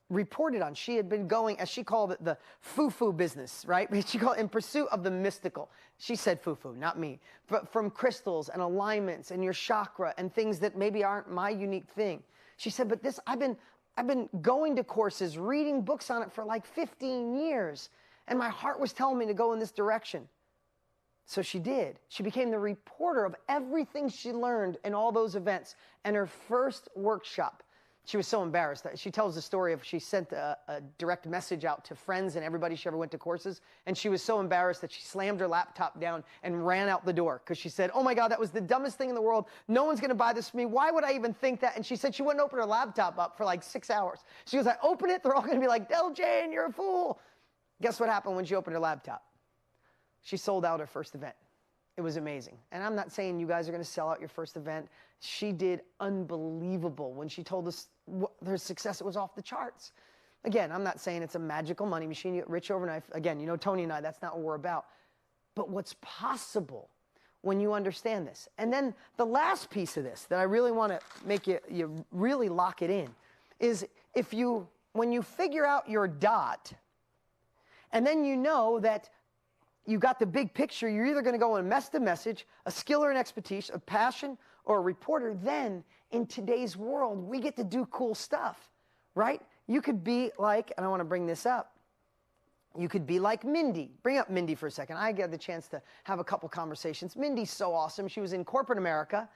reported on. She had been going, as she called it, the foo-foo business, right? She called it in pursuit of the mystical. She said foo-foo, not me. But from crystals and alignments and your chakra and things that maybe aren't my unique thing. She said, but this, I've been going to courses, reading books on it for like 15 years, and my heart was telling me to go in this direction. So she did. She became the reporter of everything she learned in all those events. And her first workshop, she was so embarrassed that she tells the story of she sent a direct message out to friends and everybody she ever went to courses. And she was so embarrassed that she slammed her laptop down and ran out the door because she said, oh my God, that was the dumbest thing in the world. No one's going to buy this from me. Why would I even think that? And she said she wouldn't open her laptop up for like 6 hours. She goes, I open it, they're all going to be like, Del Jane, you're a fool. Guess what happened when she opened her laptop? She sold out her first event. It was amazing. And I'm not saying you guys are going to sell out your first event. She did unbelievable. When she told us her success, it was off the charts. Again, I'm not saying it's a magical money machine. You get rich overnight. Again, you know Tony and I, that's not what we're about. But what's possible when you understand this. And then the last piece of this that I really want to make you really lock it in is when you figure out your dot, and then you know that you got the big picture, you're either going to go in message, a skill or an expertise, a passion or a reporter, then in today's world, we get to do cool stuff, right? You could be like, and I want to bring this up, you could be like Mindy. Bring up Mindy for a second. I got the chance to have a couple conversations. Mindy's so awesome. She was in corporate America,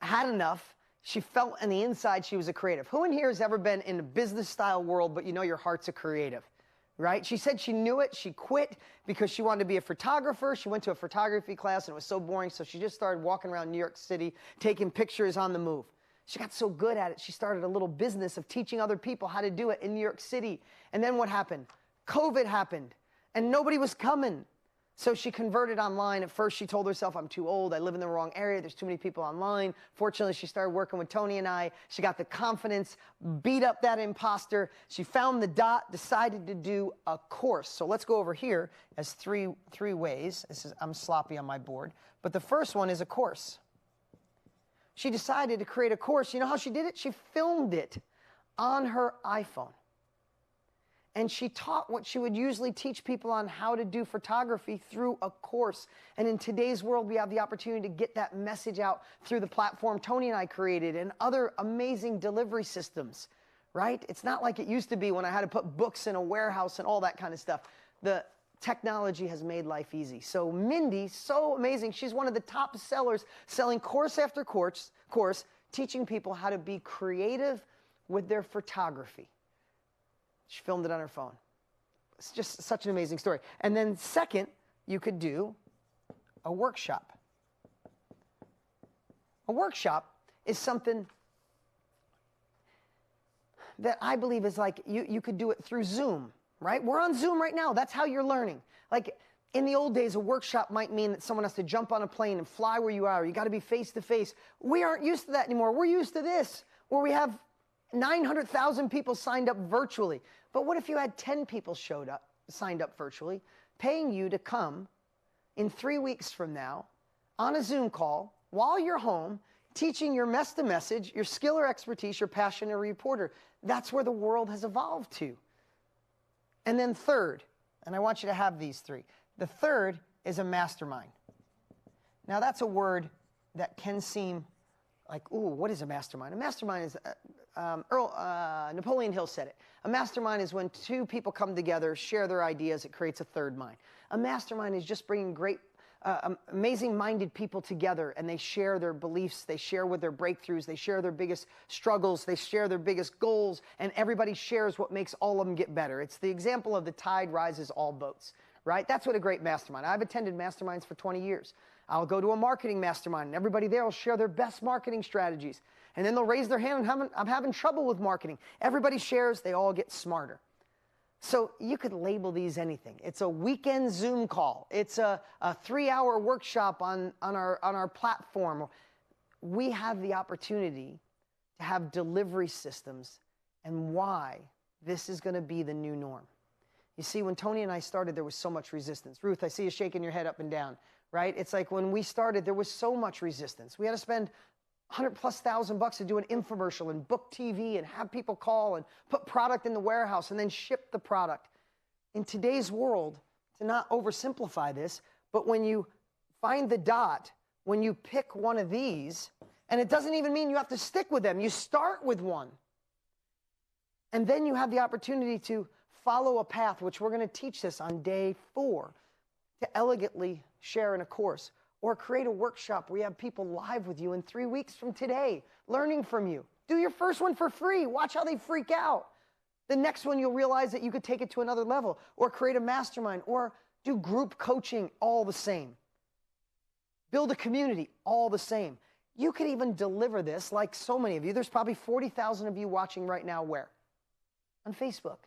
had enough. She felt on the inside she was a creative. Who in here has ever been in a business style world, but you know your heart's a creative, right? She said she knew it. She quit because she wanted to be a photographer. She went to a photography class and it was so boring. So she just started walking around New York City, taking pictures on the move. She got so good at it, she started a little business of teaching other people how to do it in New York City. And then what happened? COVID happened and nobody was coming. So she converted online. At first she told herself, I'm too old, I live in the wrong area, there's too many people online. Fortunately, she started working with Tony and I. She got the confidence, beat up that imposter. She found the dot, decided to do a course. So let's go over here as three ways. I'm sloppy on my board. But the first one is a course. She decided to create a course. You know how she did it? She filmed it on her iPhone. And she taught what she would usually teach people on how to do photography through a course. And in today's world, we have the opportunity to get that message out through the platform Tony and I created and other amazing delivery systems, right? It's not like it used to be when I had to put books in a warehouse and all that kind of stuff. The technology has made life easy. So Mindy, so amazing. She's one of the top sellers, selling course after course, teaching people how to be creative with their photography. She filmed it on her phone. It's just such an amazing story. And then second, you could do a workshop. A workshop is something that I believe is like, you could do it through Zoom, right? We're on Zoom right now. That's how you're learning. Like in the old days, a workshop might mean that someone has to jump on a plane and fly where you are. You got to be face to face. We aren't used to that anymore. We're used to this, where we have 900,000 people signed up virtually. But what if you had 10 people signed up virtually, paying you to come in 3 weeks from now on a Zoom call while you're home, teaching your message, your skill or expertise, your passion or reporter? That's where the world has evolved to. And then third, and I want you to have these three. The third is a mastermind. Now that's a word that can seem like, ooh, what is a mastermind? A mastermind is, Napoleon Hill said it. A mastermind is when two people come together, share their ideas, it creates a third mind. A mastermind is just bringing great, amazing-minded people together, and they share their beliefs, they share with their breakthroughs, they share their biggest struggles, they share their biggest goals, and everybody shares what makes all of them get better. It's the example of the tide rises all boats, right? That's what a great mastermind. I've attended masterminds for 20 years. I'll go to a marketing mastermind, and everybody there will share their best marketing strategies. And then they'll raise their hand and I'm having trouble with marketing. Everybody shares, they all get smarter. So you could label these anything. It's a weekend Zoom call. It's a 3-hour workshop on our platform. We have the opportunity to have delivery systems, and why this is going to be the new norm. You see, when Tony and I started, there was so much resistance. Ruth, I see you shaking your head up and down, right? It's like when we started, there was so much resistance. We had to spend $100,000+ to do an infomercial and book TV and have people call and put product in the warehouse and then ship the product. In today's world, to not oversimplify this, but when you find the dot, when you pick one of these, and it doesn't even mean you have to stick with them. You start with one. And then you have the opportunity to follow a path, which we're going to teach this on day 4, to elegantly share in a course. Or create a workshop where you have people live with you in 3 weeks from today, learning from you. Do your first one for free. Watch how they freak out. The next one, you'll realize that you could take it to another level, or create a mastermind, or do group coaching, all the same. Build a community, all the same. You could even deliver this like so many of you. There's probably 40,000 of you watching right now. Where? On Facebook.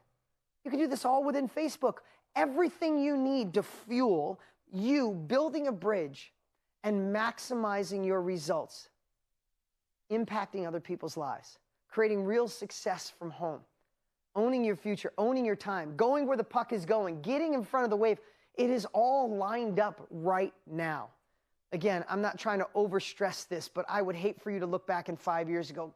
You can do this all within Facebook. Everything you need to fuel you building a bridge and maximizing your results, impacting other people's lives, creating real success from home, owning your future, owning your time, going where the puck is going, getting in front of the wave. It is all lined up right now. Again, I'm not trying to overstress this, but I would hate for you to look back in 5 years and go,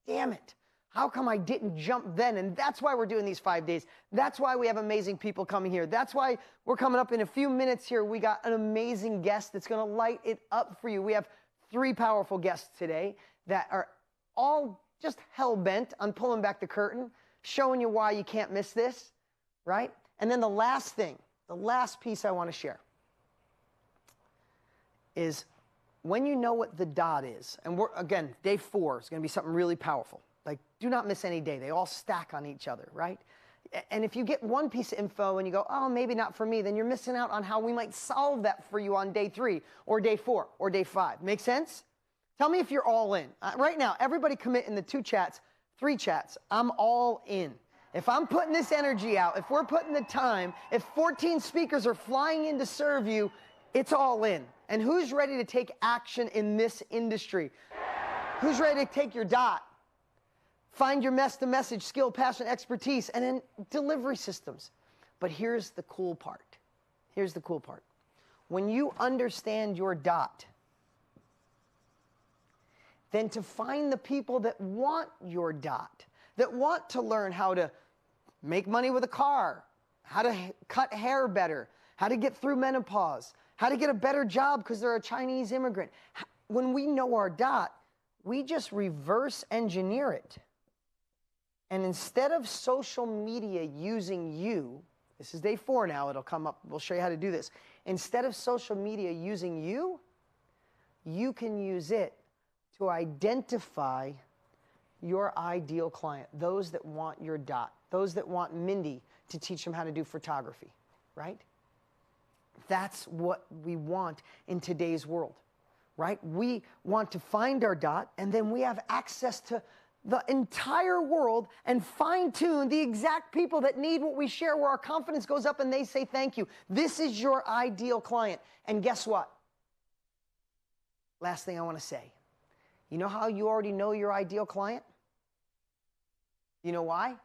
damn it, how come I didn't jump then? And that's why we're doing these 5 days. That's why we have amazing people coming here. That's why we're coming up in a few minutes here. We got an amazing guest that's going to light it up for you. We have 3 powerful guests today that are all just hell-bent on pulling back the curtain, showing you why you can't miss this, right? And then the last thing, the last piece I want to share is when you know what the dot is, and we're, again, day 4 is going to be something really powerful. Like, do not miss any day. They all stack on each other, right? And if you get one piece of info and you go, oh, maybe not for me, then you're missing out on how we might solve that for you on day 3 or day 4 or day 5. Make sense? Tell me if you're all in. Right now, everybody commit in the 2 chats, 3 chats. I'm all in. If I'm putting this energy out, if we're putting the time, if 14 speakers are flying in to serve you, it's all in. And who's ready to take action in this industry? Who's ready to take your dot? Find your message, skill, passion, expertise, and then delivery systems. But here's the cool part. Here's the cool part. When you understand your dot, then to find the people that want your dot, that want to learn how to make money with a car, how to cut hair better, how to get through menopause, how to get a better job because they're a Chinese immigrant. When we know our dot, we just reverse engineer it. And instead of social media using you, this is day 4 now, it'll come up, we'll show you how to do this. Instead of social media using you, you can use it to identify your ideal client, those that want your dot, those that want Mindy to teach them how to do photography, right? That's what we want in today's world, right? We want to find our dot, and then we have access to the entire world and fine-tune the exact people that need what we share, where our confidence goes up and they say thank you. This is your ideal client. And guess what? Last thing I want to say. You know how you already know your ideal client? You know why?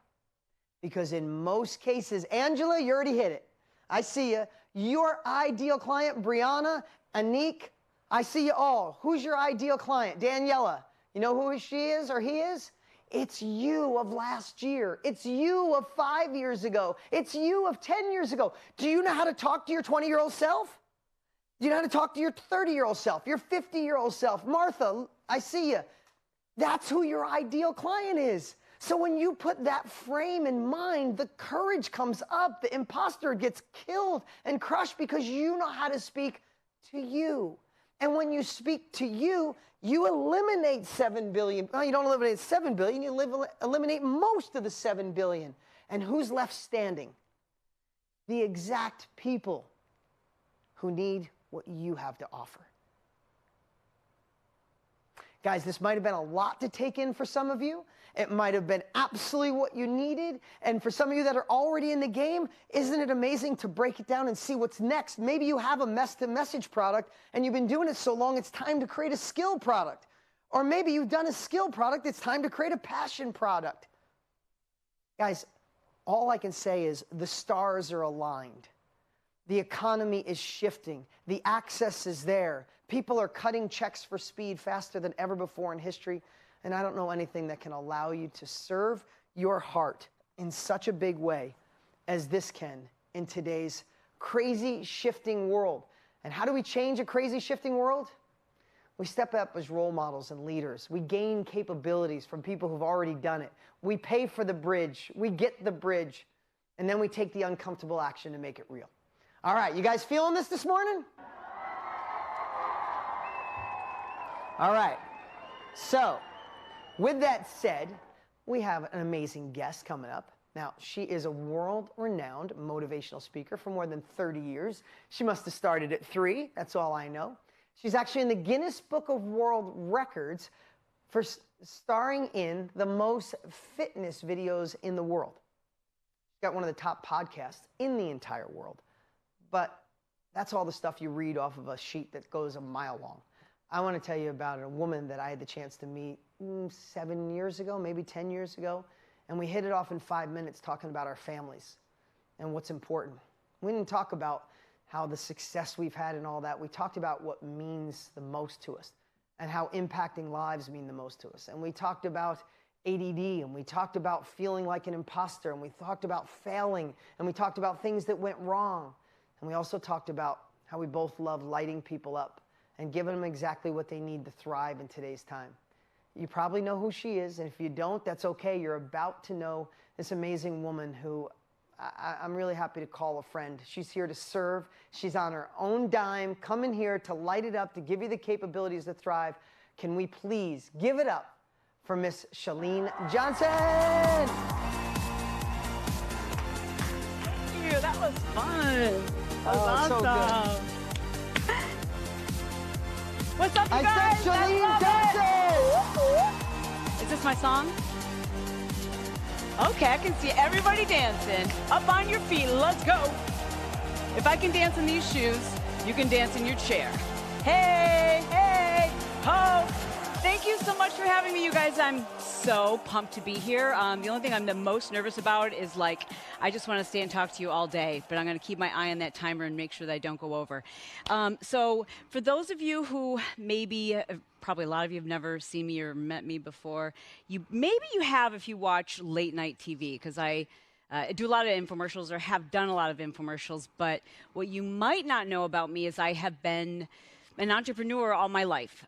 Because in most cases, Angela, you already hit it. I see you. Your ideal client, Brianna, Anik, I see you all. Who's your ideal client? Daniela. You know who she is or he is? It's you of last year. It's you of 5 years ago. It's you of 10 years ago. Do you know how to talk to your 20-year-old self? Do you know how to talk to your 30-year-old self, your 50-year-old self? Martha, I see you. That's who your ideal client is. So when you put that frame in mind, the courage comes up. The imposter gets killed and crushed because you know how to speak to you. And when you speak to you, you eliminate 7 billion. Well, you don't eliminate 7 billion, you eliminate most of the 7 billion. And who's left standing? The exact people who need what you have to offer. Guys, this might have been a lot to take in for some of you. It might have been absolutely what you needed. And for some of you that are already in the game, isn't it amazing to break it down and see what's next? Maybe you have a mess-to-message product and you've been doing it so long, it's time to create a skill product. Or maybe you've done a skill product, it's time to create a passion product. Guys, all I can say is the stars are aligned. The economy is shifting. The access is there. People are cutting checks for speed faster than ever before in history. And I don't know anything that can allow you to serve your heart in such a big way as this can in today's crazy shifting world. And how do we change a crazy shifting world? We step up as role models and leaders. We gain capabilities from people who've already done it. We pay for the bridge. We get the bridge. And then we take the uncomfortable action to make it real. All right, you guys feeling this morning? All right. So, with that said, we have an amazing guest coming up. Now, she is a world-renowned motivational speaker for more than 30 years. She must have started at 3. That's all I know. She's actually in the Guinness Book of World Records for starring in the most fitness videos in the world. She's got one of the top podcasts in the entire world. But that's all the stuff you read off of a sheet that goes a mile long. I want to tell you about a woman that I had the chance to meet 7 years ago, maybe 10 years ago. And we hit it off in 5 minutes talking about our families and what's important. We didn't talk about how the success we've had and all that. We talked about what means the most to us and how impacting lives mean the most to us. And we talked about ADD, and we talked about feeling like an imposter, and we talked about failing, and we talked about things that went wrong. And we also talked about how we both love lighting people up and giving them exactly what they need to thrive in today's time. You probably know who she is, and if you don't, that's okay. You're about to know this amazing woman who I'm really happy to call a friend. She's here to serve. She's on her own dime, coming here to light it up, to give you the capabilities to thrive. Can we please give it up for Miss Chalene Johnson? Thank you. That was fun. That was awesome. So good. What's up, you I guys? said Chalene Johnson! Is this my song? Okay, I can see everybody dancing. Up on your feet, let's go. If I can dance in these shoes, you can dance in your chair. Hey, hey, ho. Thank you so much for having me, you guys. I'm so pumped to be here. The only thing I'm the most nervous about is I just want to stay and talk to you all day, but I'm going to keep my eye on that timer and make sure that I don't go over. So for those of you who maybe, probably a lot of you have never seen me or met me before, maybe you have if you watch late night TV, because I do a lot of infomercials or have done a lot of infomercials, but what you might not know about me is I have been an entrepreneur all my life.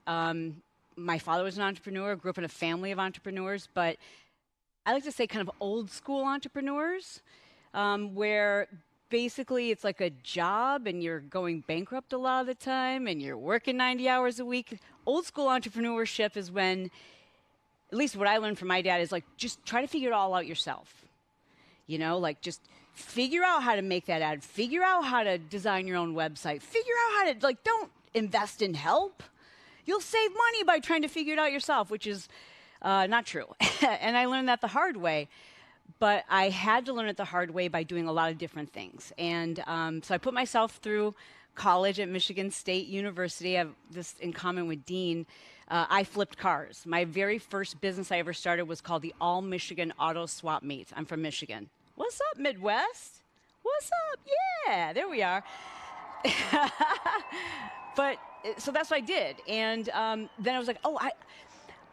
My father was an entrepreneur, grew up in a family of entrepreneurs, but I like to say kind of old school entrepreneurs, where basically it's like a job and you're going bankrupt a lot of the time and you're working 90 hours a week. Old school entrepreneurship is when, at least what I learned from my dad is just try to figure it all out yourself. You know, just figure out how to make that ad, figure out how to design your own website, figure out how to, don't invest in help. You'll save money by trying to figure it out yourself, which is not true. And I learned that the hard way. But I had to learn it the hard way by doing a lot of different things. And so I put myself through college at Michigan State University. I have this in common with Dean. I flipped cars. My very first business I ever started was called the All Michigan Auto Swap Meet. I'm from Michigan. What's up, Midwest? What's up? Yeah, there we are. But so that's what I did. And then I was like, oh,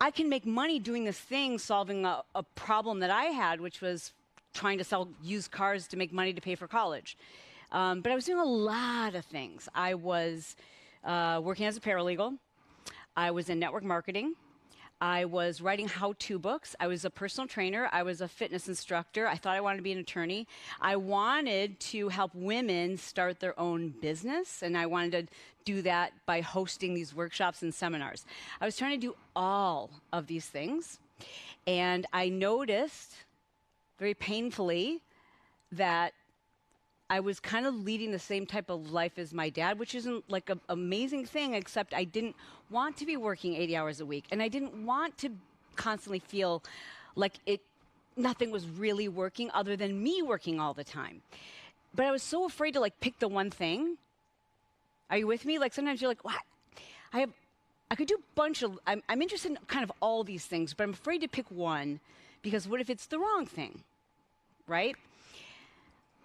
I can make money doing this thing, solving a problem that I had, which was trying to sell used cars to make money to pay for college. But I was doing a lot of things. I was working as a paralegal. I was in network marketing. I was writing how-to books. I was a personal trainer. I was a fitness instructor. I thought I wanted to be an attorney. I wanted to help women start their own business, and I wanted to do that by hosting these workshops and seminars. I was trying to do all of these things, and I noticed very painfully that I was kind of leading the same type of life as my dad, which isn't an amazing thing, except I didn't want to be working 80 hours a week. And I didn't want to constantly feel like nothing was really working other than me working all the time. But I was so afraid to pick the one thing. Are you with me? Sometimes you're like, what? I could do a bunch of, I'm interested in kind of all these things, but I'm afraid to pick one because what if it's the wrong thing, right?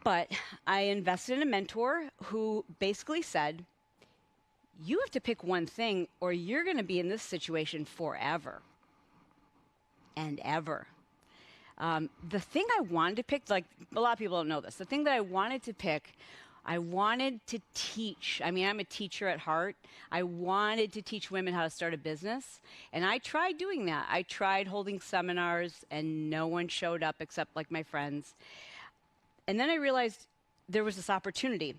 But I invested in a mentor who basically said, you have to pick one thing or you're going to be in this situation forever and ever. The thing I wanted to pick, a lot of people don't know this, the thing that I wanted to pick, I wanted to teach. I mean, I'm a teacher at heart. I wanted to teach women how to start a business. And I tried doing that. I tried holding seminars and no one showed up except my friends. And then I realized there was this opportunity,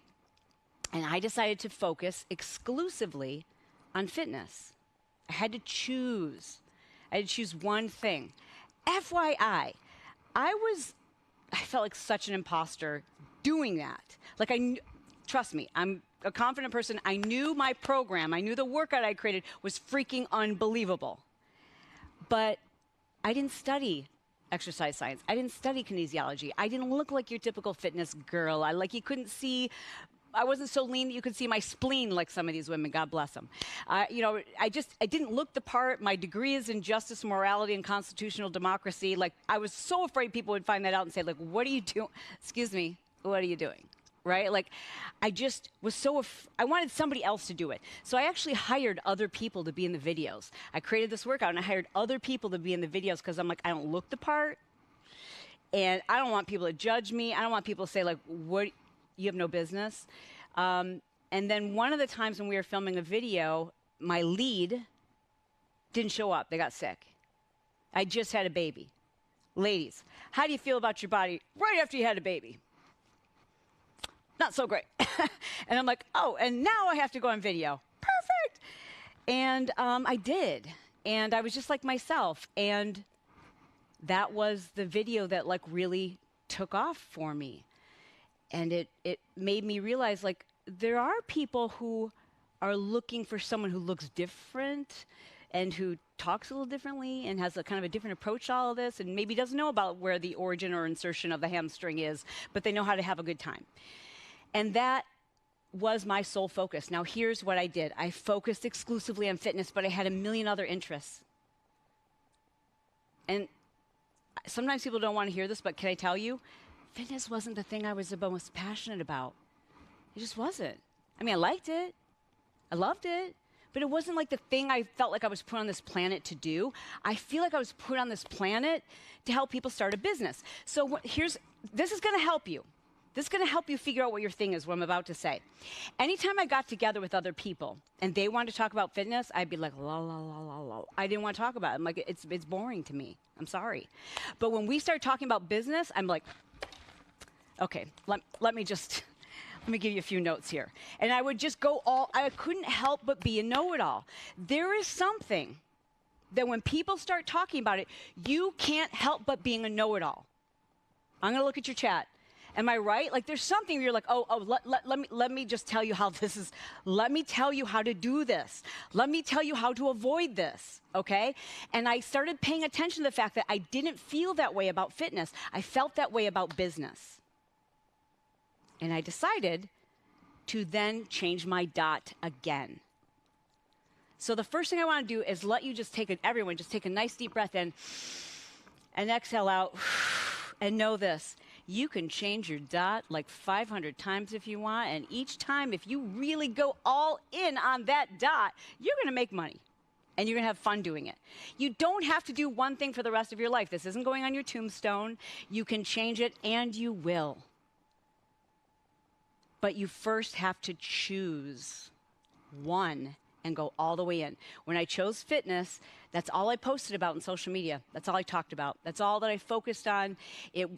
and I decided to focus exclusively on fitness. I had to choose. I had to choose one thing. FYI, I felt like such an imposter doing that. Trust me, I'm a confident person. I knew my program, I knew the workout I created was freaking unbelievable. But I didn't study exercise science. I didn't study kinesiology. I didn't look like your typical fitness girl. You couldn't see, I wasn't so lean that you could see my spleen like some of these women, God bless them. I didn't look the part. My degree is in justice, morality, and constitutional democracy. I was so afraid people would find that out and say, what are you doing? Excuse me, what are you doing? right? Like, I just was so, I wanted somebody else to do it. So I actually hired other people to be in the videos. I created this workout and I hired other people to be in the videos because I'm like, I don't look the part. And I don't want people to judge me. I don't want people to say, like, what, you have no business. And then one of the times when we were filming a video, my lead didn't show up. They got sick. I just had a baby. Ladies, how do you feel about your body right after you had a baby? Not so great. And I'm like, oh, and now I have to go on video. Perfect. And I did. And I was just like myself. And that was the video that like really took off for me. And it made me realize, like, there are people who are looking for someone who looks different and who talks a little differently and has a kind of a different approach to all of this and maybe doesn't know about where the origin or insertion of the hamstring is, but they know how to have a good time. And that was my sole focus. Now, here's what I did. I focused exclusively on fitness, but I had a million other interests. And sometimes people don't want to hear this, but can I tell you, fitness wasn't the thing I was the most passionate about. It just wasn't. I mean, I liked it. I loved it. But it wasn't like the thing I felt like I was put on this planet to do. I feel like I was put on this planet to help people start a business. So this is going to help you. This is going to help you figure out what your thing is, what I'm about to say. Anytime I got together with other people and they wanted to talk about fitness, I'd be like, la, la, la, la, la. I didn't want to talk about it. I'm like, it's boring to me. I'm sorry. But when we start talking about business, I'm like, okay, let me give you a few notes here. And I would just I couldn't help but be a know-it-all. There is something that when people start talking about it, you can't help but being a know-it-all. I'm going to look at your chat. Am I right? Like, there's something where you're like, let me just tell you how this is. Let me tell you how to do this. Let me tell you how to avoid this, okay? And I started paying attention to the fact that I didn't feel that way about fitness. I felt that way about business. And I decided to then change my dot again. So the first thing I want to do is let you everyone just take a nice deep breath in and exhale out and know this. You can change your dot like 500 times if you want, and each time, if you really go all in on that dot, you're going to make money, and you're going to have fun doing it. You don't have to do one thing for the rest of your life. This isn't going on your tombstone. You can change it, and you will. But you first have to choose one and go all the way in. When I chose fitness, that's all I posted about in social media. That's all I talked about. That's all that I focused on.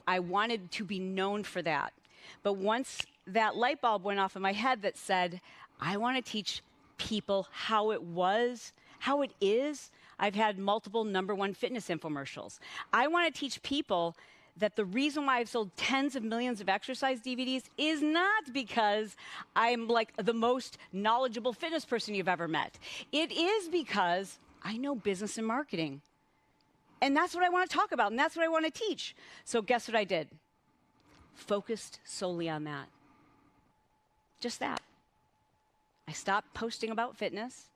I wanted to be known for that. But once that light bulb went off in my head that said, I want to teach people how it is. I've had multiple #1 fitness infomercials. I want to teach people that the reason why I've sold tens of millions of exercise DVDs is not because I'm like the most knowledgeable fitness person you've ever met. It is because I know business and marketing. And that's what I want to talk about, and that's what I want to teach. So guess what I did? Focused solely on that. Just that. I stopped posting about fitness.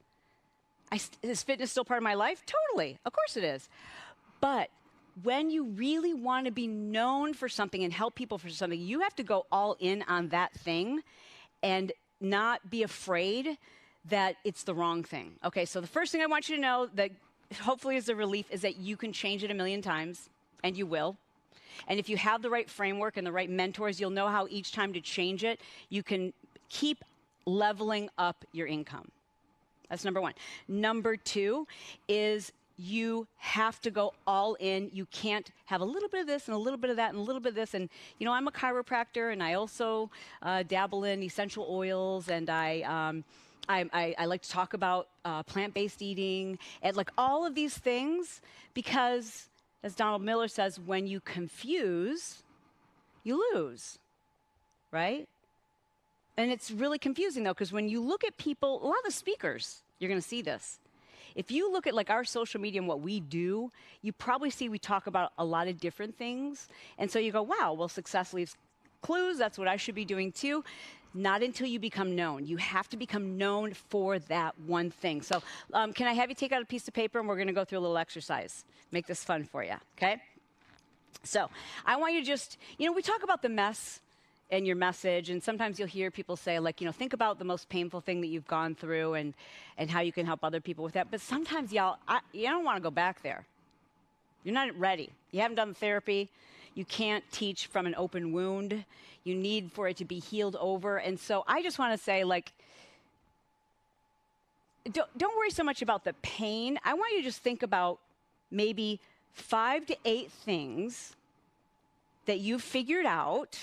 Is fitness still part of my life? Totally. Of course it is. But when you really want to be known for something and help people for something, you have to go all in on that thing and not be afraid that it's the wrong thing. Okay, so the first thing I want you to know that hopefully is a relief is that you can change it a million times, and you will. And if you have the right framework and the right mentors, you'll know how each time to change it, you can keep leveling up your income. That's #1. #2 is you have to go all in. You can't have a little bit of this and a little bit of that and a little bit of this. And, you know, I'm a chiropractor, and I also dabble in essential oils, and I like to talk about plant-based eating and like all of these things because, as Donald Miller says, when you confuse, you lose, right? And it's really confusing, though, because when you look at people, a lot of the speakers, you're going to see this. If you look at like our social media and what we do, you probably see we talk about a lot of different things. And so you go, wow, well, success leaves clues. That's what I should be doing too. Not until you become known. You have to become known for that one thing. So can I have you take out a piece of paper, and we're going to go through a little exercise. Make this fun for you, okay? So I want you to just, you know, we talk about the mess in your message, and sometimes you'll hear people say, like, think about the most painful thing that you've gone through and how you can help other people with that. But sometimes, y'all, you don't want to go back there. You're not ready. You haven't done the therapy. You can't teach from an open wound. You need for it to be healed over. And so I just want to say, like, don't worry so much about the pain. I want you to just think about maybe 5 to 8 things that you've figured out,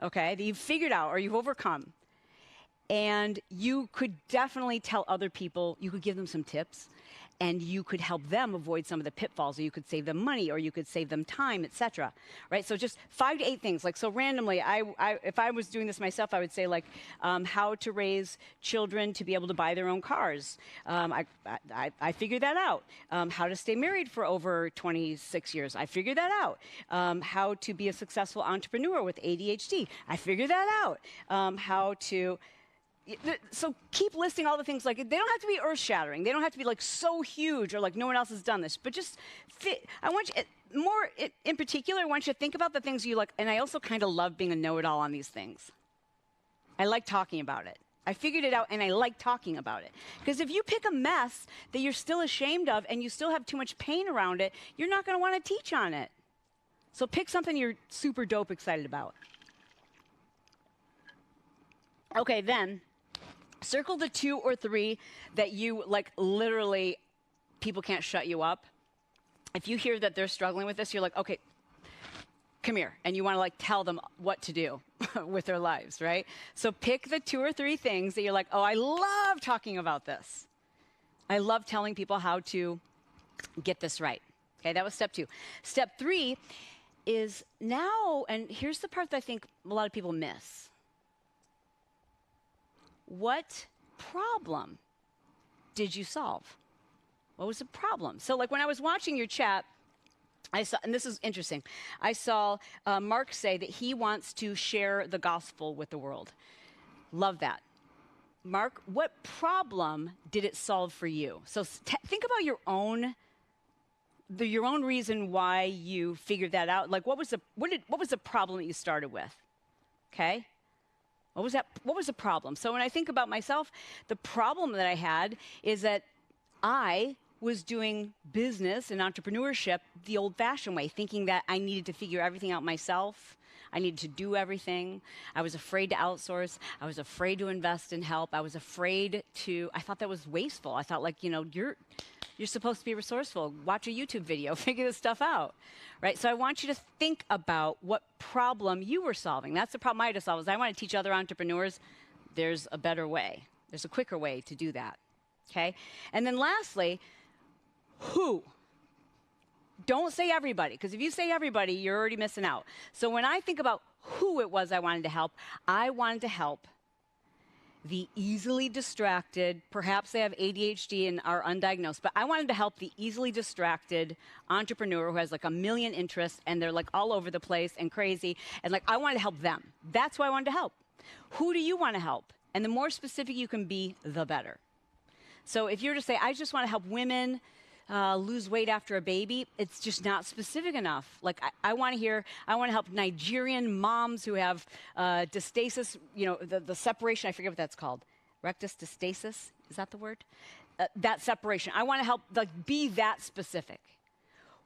okay, that you've figured out or you've overcome. And you could definitely tell other people, you could give them some tips, and you could help them avoid some of the pitfalls, or you could save them money, or you could save them time, etc. Right? So just 5 to 8 things. Like, so randomly, if I was doing this myself, I would say, like, how to raise children to be able to buy their own cars. I figured that out. How to stay married for over 26 years. I figured that out. How to be a successful entrepreneur with ADHD. I figured that out. So keep listing all the things. Like, they don't have to be earth-shattering. They don't have to be like so huge or like no one else has done this. But just I want you more in particular. I want you to think about the things you like. And I also kind of love being a know-it-all on these things. I like talking about it. I figured it out, and I like talking about it. Because if you pick a mess that you're still ashamed of and you still have too much pain around it, you're not going to want to teach on it. So pick something you're super dope excited about. Okay, then. Circle the 2 or 3 that you, like, literally, people can't shut you up. If you hear that they're struggling with this, you're like, okay, come here. And you want to, like, tell them what to do with their lives, right? So pick the 2 or 3 things that you're like, oh, I love talking about this. I love telling people how to get this right. Okay, that was step 2. Step 3 is now, and here's the part that I think a lot of people miss. What problem did you solve? What was the problem? So, like, when I was watching your chat, I saw, and this is interesting, I saw Mark say that he wants to share the gospel with the world. Love that. Mark, what problem did it solve for you? So think about your own reason why you figured that out. Like, what was the problem that you started with? Okay? What was the problem? So when I think about myself, the problem that I had is that I was doing business and entrepreneurship the old-fashioned way, thinking that I needed to figure everything out myself. I needed to do everything. I was afraid to outsource. I was afraid to invest in help. I thought that was wasteful. I thought, like, you're supposed to be resourceful. Watch a YouTube video, figure this stuff out, right? So I want you to think about what problem you were solving. That's the problem I had to solve. Is I want to teach other entrepreneurs there's a better way. There's a quicker way to do that, okay? And then lastly, who? Don't say everybody, because if you say everybody, you're already missing out. So when I think about who it was I wanted to help the easily distracted, perhaps they have ADHD and are undiagnosed, but I wanted to help the easily distracted entrepreneur who has like a million interests and they're like all over the place and crazy, and like I wanted to help them. That's who I wanted to help. Who do you want to help? And the more specific you can be, the better. So if you're to say, I just want to help women lose weight after a baby, it's just not specific enough. Like, I want to help Nigerian moms who have dystasis, the separation, I forget what that's called. Rectus dystasis, is that the word? That separation. I want to help, like, be that specific.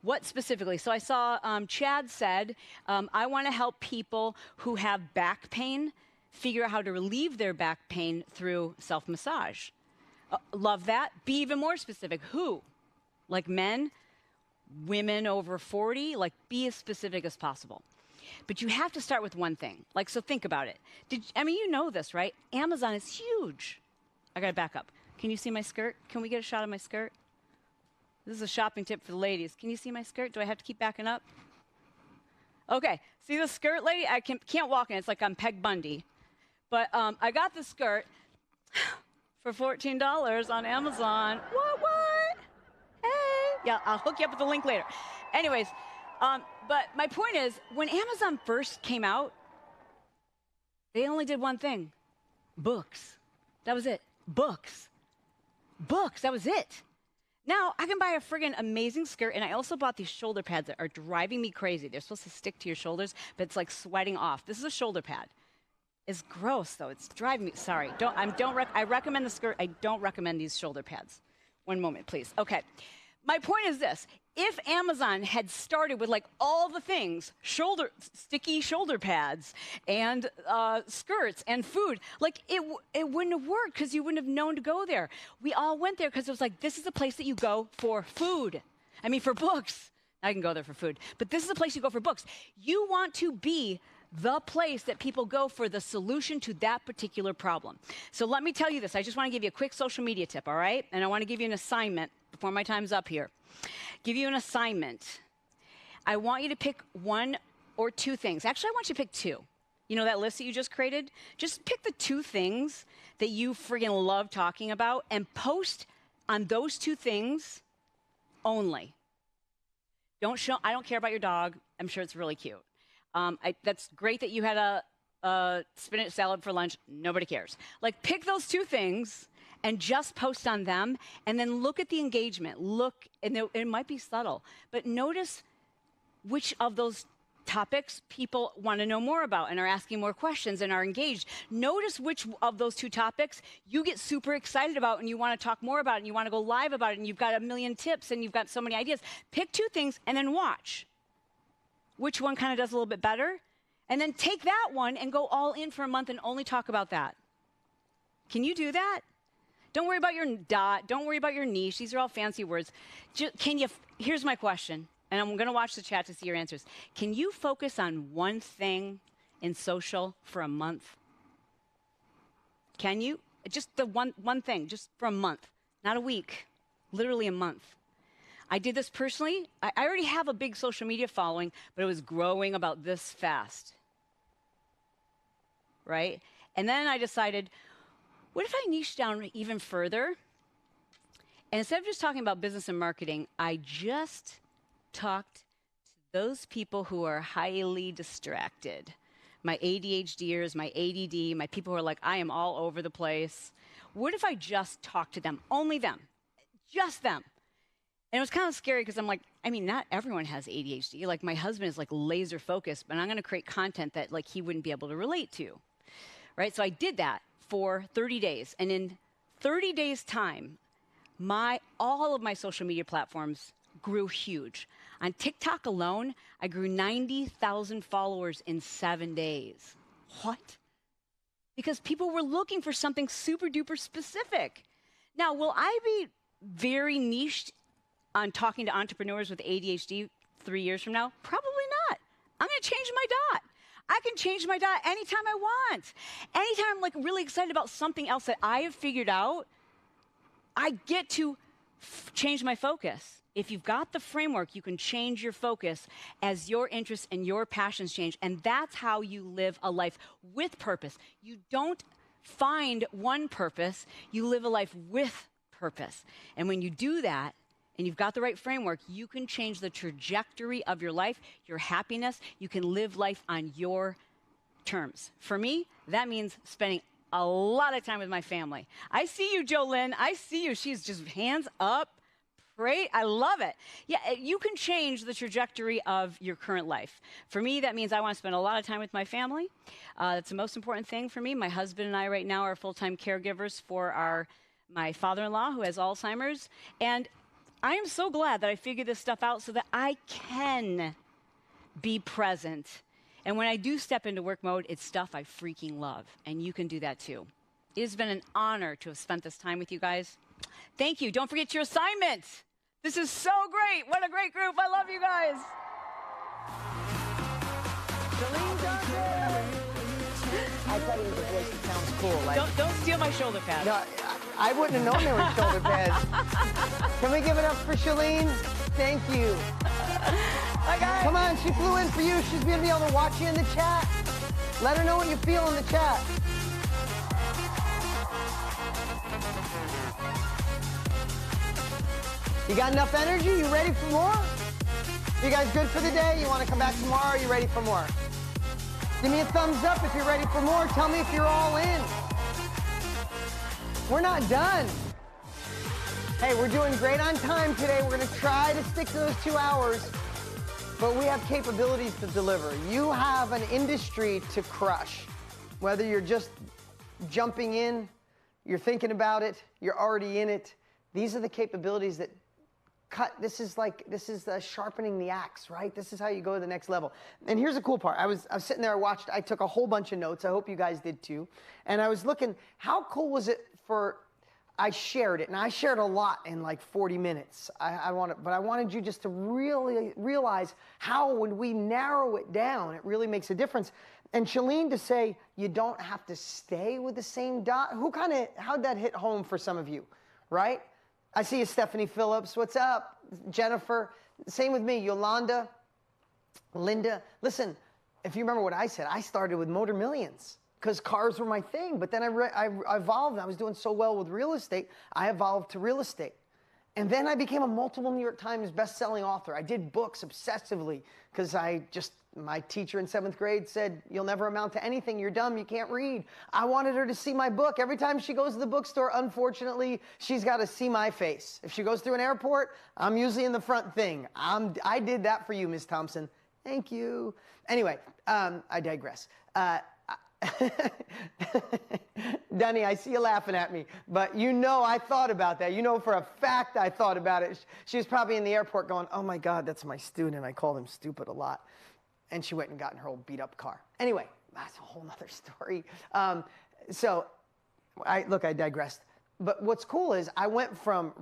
What specifically? So I saw Chad said, I want to help people who have back pain figure out how to relieve their back pain through self-massage. Love that. Be even more specific. Who? Like men, women over 40, like be as specific as possible. But you have to start with one thing. Like, so think about it. You know this, right? Amazon is huge. I gotta back up. Can you see my skirt? Can we get a shot of my skirt? This is a shopping tip for the ladies. Can you see my skirt? Do I have to keep backing up? Okay, see the skirt, lady? I can't walk in. It's like I'm Peg Bundy. But I got the skirt for $14 on Amazon. What? Yeah, I'll hook you up with the link later. Anyways, but my point is, when Amazon first came out, they only did one thing. Books. That was it. Books. That was it. Now, I can buy a friggin' amazing skirt, and I also bought these shoulder pads that are driving me crazy. They're supposed to stick to your shoulders, but it's like sweating off. This is a shoulder pad. is gross, though. It's driving me. Sorry. I recommend the skirt. I don't recommend these shoulder pads. One moment, please. Okay. My point is this. If Amazon had started with like all the things, sticky shoulder pads and skirts and food, like it wouldn't have worked because you wouldn't have known to go there. We all went there because it was like, this is the place that you go for food. I mean, for books. I can go there for food. But this is the place you go for books. You want to be the place that people go for the solution to that particular problem. So let me tell you this. I just want to give you a quick social media tip, all right? And I want to give you an assignment before my time's up here. Give you an assignment. I want you to pick one or two things. Actually, I want you to pick two. You know that list that you just created? Just pick the two things that you friggin' love talking about and post on those two things only. I don't care about your dog. I'm sure it's really cute. That's great that you had a spinach salad for lunch. Nobody cares. Like, pick those two things and just post on them, and then look at the engagement. Look, and it might be subtle, but notice which of those topics people want to know more about and are asking more questions and are engaged. Notice which of those two topics you get super excited about and you want to talk more about it and you want to go live about it and you've got a million tips and you've got so many ideas. Pick two things and then watch which one kind of does a little bit better, and then take that one and go all in for a month and only talk about that. Can you do that? Don't worry about your dot. Don't worry about your niche. These are all fancy words. Here's my question, and I'm going to watch the chat to see your answers. Can you focus on one thing in social for a month? Can you? Just the one thing, just for a month, not a week, literally a month. I did this personally. I already have a big social media following, but it was growing about this fast, right? And then I decided, what if I niche down even further? And instead of just talking about business and marketing, I just talked to those people who are highly distracted. My ADHDers, my ADD, my people who are like, I am all over the place. What if I just talked to them, only them, just them? And it was kind of scary because I'm like, I mean, not everyone has ADHD. Like, my husband is like laser focused, but I'm going to create content that like he wouldn't be able to relate to, right? So I did that for 30 days. And in 30 days time, all of my social media platforms grew huge. On TikTok alone, I grew 90,000 followers in 7 days. What? Because people were looking for something super duper specific. Now, will I be very niched on talking to entrepreneurs with ADHD 3 years from now? Probably not. I'm going to change my dot. I can change my dot anytime I want. Anytime I'm like really excited about something else that I have figured out, I get to change my focus. If you've got the framework, you can change your focus as your interests and your passions change. And that's how you live a life with purpose. You don't find one purpose, you live a life with purpose. And when you do that, and you've got the right framework, you can change the trajectory of your life, your happiness. You can live life on your terms. For me, that means spending a lot of time with my family. I see you, Jolynn. I see you. She's just hands up. Great. I love it. Yeah, you can change the trajectory of your current life. For me, that means I want to spend a lot of time with my family. That's the most important thing for me. My husband and I right now are full-time caregivers for my father-in-law who has Alzheimer's. And I am so glad that I figured this stuff out so that I can be present. And when I do step into work mode, it's stuff I freaking love. And you can do that too. It has been an honor to have spent this time with you guys. Thank you. Don't forget your assignment. This is so great. What a great group. I love you guys. I thought it was a voice that sounds cool. Like, Don't steal my shoulder pads. no, I wouldn't have known there were shoulder pads. Can we give it up for Shalene? Thank you. Okay. Come on, she flew in for you. She's going to be able to watch you in the chat. Let her know what you feel in the chat. You got enough energy? You ready for more? You guys good for the day? You want to come back tomorrow? Are you ready for more? Give me a thumbs up if you're ready for more. Tell me if you're all in. We're not done. Hey, we're doing great on time today. We're going to try to stick to those 2 hours, but we have capabilities to deliver. You have an industry to crush. Whether you're just jumping in, you're thinking about it, you're already in it, these are the capabilities that this is sharpening the axe, right? This is how you go to the next level. And here's the cool part. I was sitting there, I took a whole bunch of notes. I hope you guys did too. And I was looking, how cool was it I shared it, and I shared a lot in like 40 minutes. But I wanted you just to really realize how when we narrow it down, it really makes a difference. And Chalene, to say you don't have to stay with the same dot, how'd that hit home for some of you, right? I see you, Stephanie Phillips. What's up? Jennifer. Same with me, Yolanda, Linda. Listen, if you remember what I said, I started with Motor Millions because cars were my thing. But then I evolved. I was doing so well with real estate, I evolved to real estate. And then I became a multiple New York Times best-selling author. I did books obsessively because my teacher in 7th grade said, you'll never amount to anything. You're dumb. You can't read. I wanted her to see my book. Every time she goes to the bookstore, unfortunately, she's got to see my face. If she goes through an airport, I'm usually in the front thing. I did that for you, Ms. Thompson. Thank you. Anyway, I digress. Dunny, I see you laughing at me, but you know I thought about that. You know for a fact I thought about it. She was probably in the airport going, oh my God, that's my student. I called him stupid a lot. And she went and got in her old beat up car. Anyway, that's a whole nother story. I digressed. But what's cool is I went from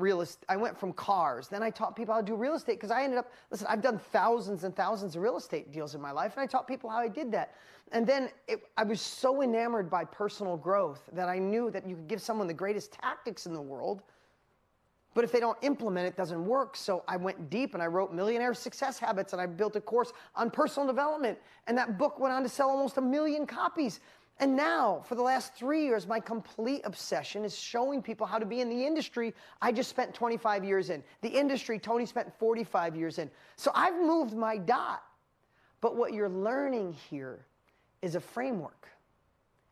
cars, then I taught people how to do real estate because I've done thousands and thousands of real estate deals in my life, and I taught people how I did that. And then I was so enamored by personal growth that I knew that you could give someone the greatest tactics in the world, but if they don't implement it, it doesn't work. So I went deep and I wrote Millionaire Success Habits, and I built a course on personal development. And that book went on to sell almost 1 million copies. And now, for the last 3 years, my complete obsession is showing people how to be in the industry I just spent 25 years in. The industry Tony spent 45 years in. So I've moved my dot. But what you're learning here is a framework.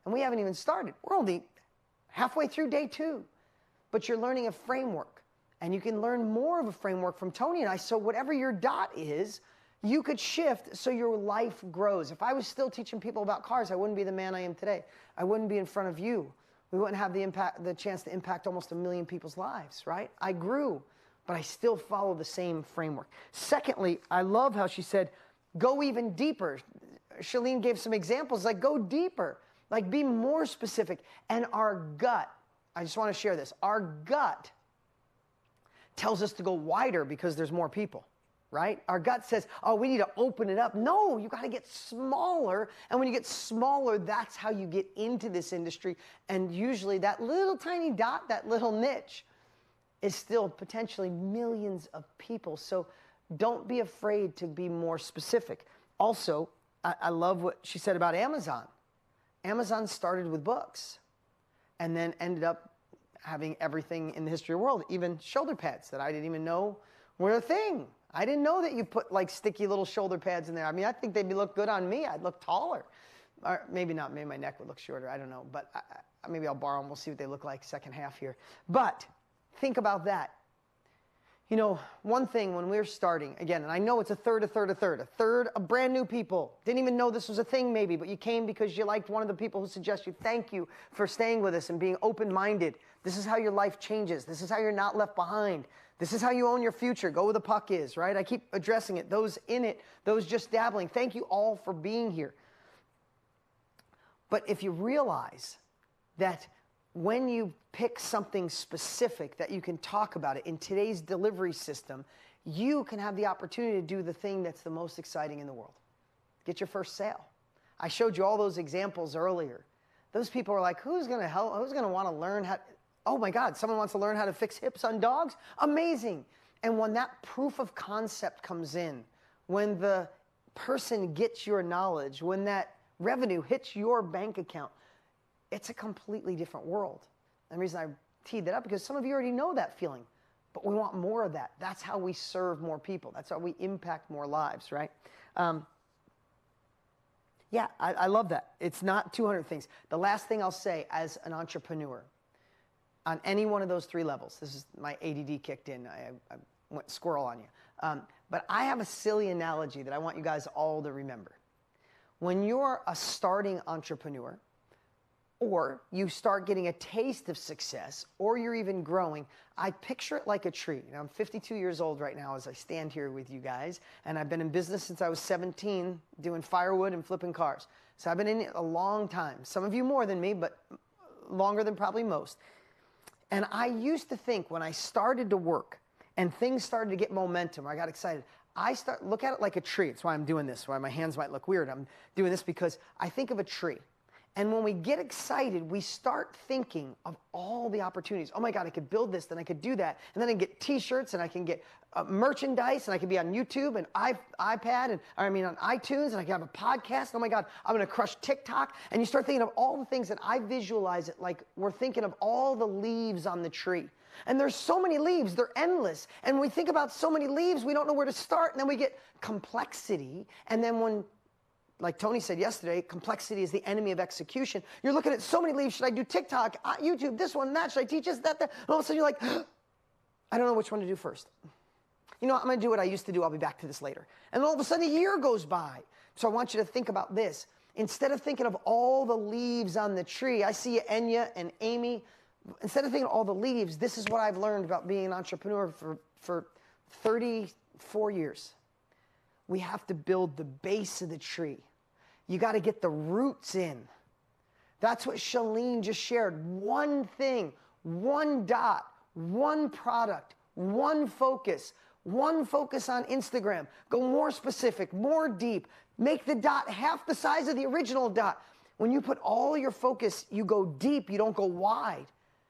And we haven't even started. We're only halfway through day 2. But you're learning a framework. And you can learn more of a framework from Tony and I. So whatever your dot is, you could shift so your life grows. If I was still teaching people about cars, I wouldn't be the man I am today. I wouldn't be in front of you. We wouldn't have the chance to impact almost 1 million people's lives, right? I grew, but I still follow the same framework. Secondly, I love how she said, go even deeper. Chalene gave some examples, like go deeper, like be more specific. And our gut, I just want to share this, our gut tells us to go wider because there's more people. Right? Our gut says, oh, we need to open it up. No, you got to get smaller. And when you get smaller, that's how you get into this industry. And usually that little tiny dot, that little niche, is still potentially millions of people. So don't be afraid to be more specific. Also, I love what she said about Amazon. Amazon started with books and then ended up having everything in the history of the world, even shoulder pads that I didn't even know were a thing. I didn't know that you put like sticky little shoulder pads in there. I mean, I think they'd look good on me. I'd look taller. Or maybe not. Maybe my neck would look shorter. I don't know. But maybe I'll borrow them. We'll see what they look like second half here. But think about that. You know, one thing when we're starting, again, and I know it's a third of brand new people. Didn't even know this was a thing maybe, but you came because you liked one of the people who suggested you. Thank you for staying with us and being open-minded. This is how your life changes. This is how you're not left behind. This is how you own your future. Go where the puck is, right? I keep addressing it. Those in it, those just dabbling. Thank you all for being here. But if you realize that when you pick something specific that you can talk about it in today's delivery system, you can have the opportunity to do the thing that's the most exciting in the world. Get your first sale. I showed you all those examples earlier. Those people are like, who's going to help? Who's going to want to learn how? Oh my God, someone wants to learn how to fix hips on dogs? Amazing. And when that proof of concept comes in, when the person gets your knowledge, when that revenue hits your bank account, it's a completely different world. And the reason I teed that up, because some of you already know that feeling, but we want more of that. That's how we serve more people. That's how we impact more lives, right? Yeah, I love that. It's not 200 things. The last thing I'll say as an entrepreneur, on any one of those 3 levels, this is my ADD kicked in, I went squirrel on you. But I have a silly analogy that I want you guys all to remember. When you're a starting entrepreneur, or you start getting a taste of success, or you're even growing, I picture it like a tree. Now, I'm 52 years old right now as I stand here with you guys, and I've been in business since I was 17, doing firewood and flipping cars. So I've been in it a long time. Some of you more than me, but longer than probably most. And I used to think when I started to work and things started to get momentum, I got excited. Look at it like a tree. That's why I'm doing this, why my hands might look weird. I'm doing this because I think of a tree. And when we get excited, we start thinking of all the opportunities. Oh my God, I could build this, then I could do that. And then I can get t-shirts, and I can get merchandise, and I can be on YouTube and iPad, and on iTunes, and I can have a podcast. Oh my God, I'm gonna crush TikTok. And you start thinking of all the things that I visualize it like we're thinking of all the leaves on the tree. And there's so many leaves, they're endless. And when we think about so many leaves, we don't know where to start. And then we get complexity. And then when, like Tony said yesterday, complexity is the enemy of execution. You're looking at so many leaves. Should I do TikTok, YouTube, this one, that? Should I teach this, that? And all of a sudden you're like, I don't know which one to do first. You know what, I'm gonna do what I used to do. I'll be back to this later. And all of a sudden a year goes by. So I want you to think about this. Instead of thinking of all the leaves on the tree, I see Enya and Amy. Instead of thinking of all the leaves, this is what I've learned about being an entrepreneur for 34 years. We have to build the base of the tree. You got to get the roots in. That's what Chalene just shared. One thing, one dot, one product, one focus on Instagram. Go more specific, more deep. Make the dot half the size of the original dot. When you put all your focus, you go deep, you don't go wide.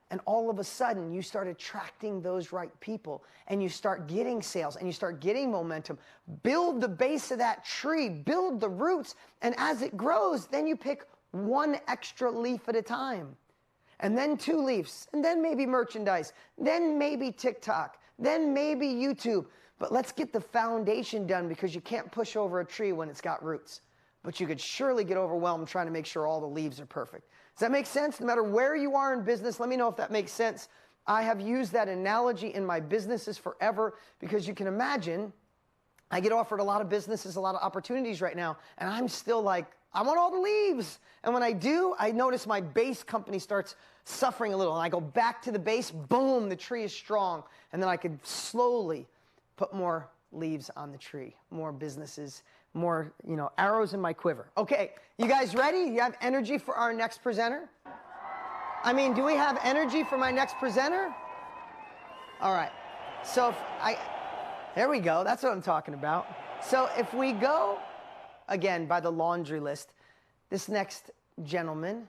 And all of a sudden, you start attracting those right people, and you start getting sales, and you start getting momentum. Build the base of that tree, build the roots, and as it grows, then you pick one extra leaf at a time. And then 2 leaves, and then maybe merchandise, then maybe TikTok, then maybe YouTube. But let's get the foundation done, because you can't push over a tree when it's got roots. But you could surely get overwhelmed trying to make sure all the leaves are perfect. Does that make sense? No matter where you are in business, let me know if that makes sense. I have used that analogy in my businesses forever, because you can imagine, I get offered a lot of businesses, a lot of opportunities right now, and I'm still like, I want all the leaves. And when I do, I notice my base company starts suffering a little, and I go back to the base, boom, the tree is strong. And then I could slowly put more leaves on the tree, more businesses, more, arrows in my quiver. Okay, you guys ready? You have energy for our next presenter? Do we have energy for my next presenter? All right. So there we go. That's what I'm talking about. So if we go, again, by the laundry list, this next gentleman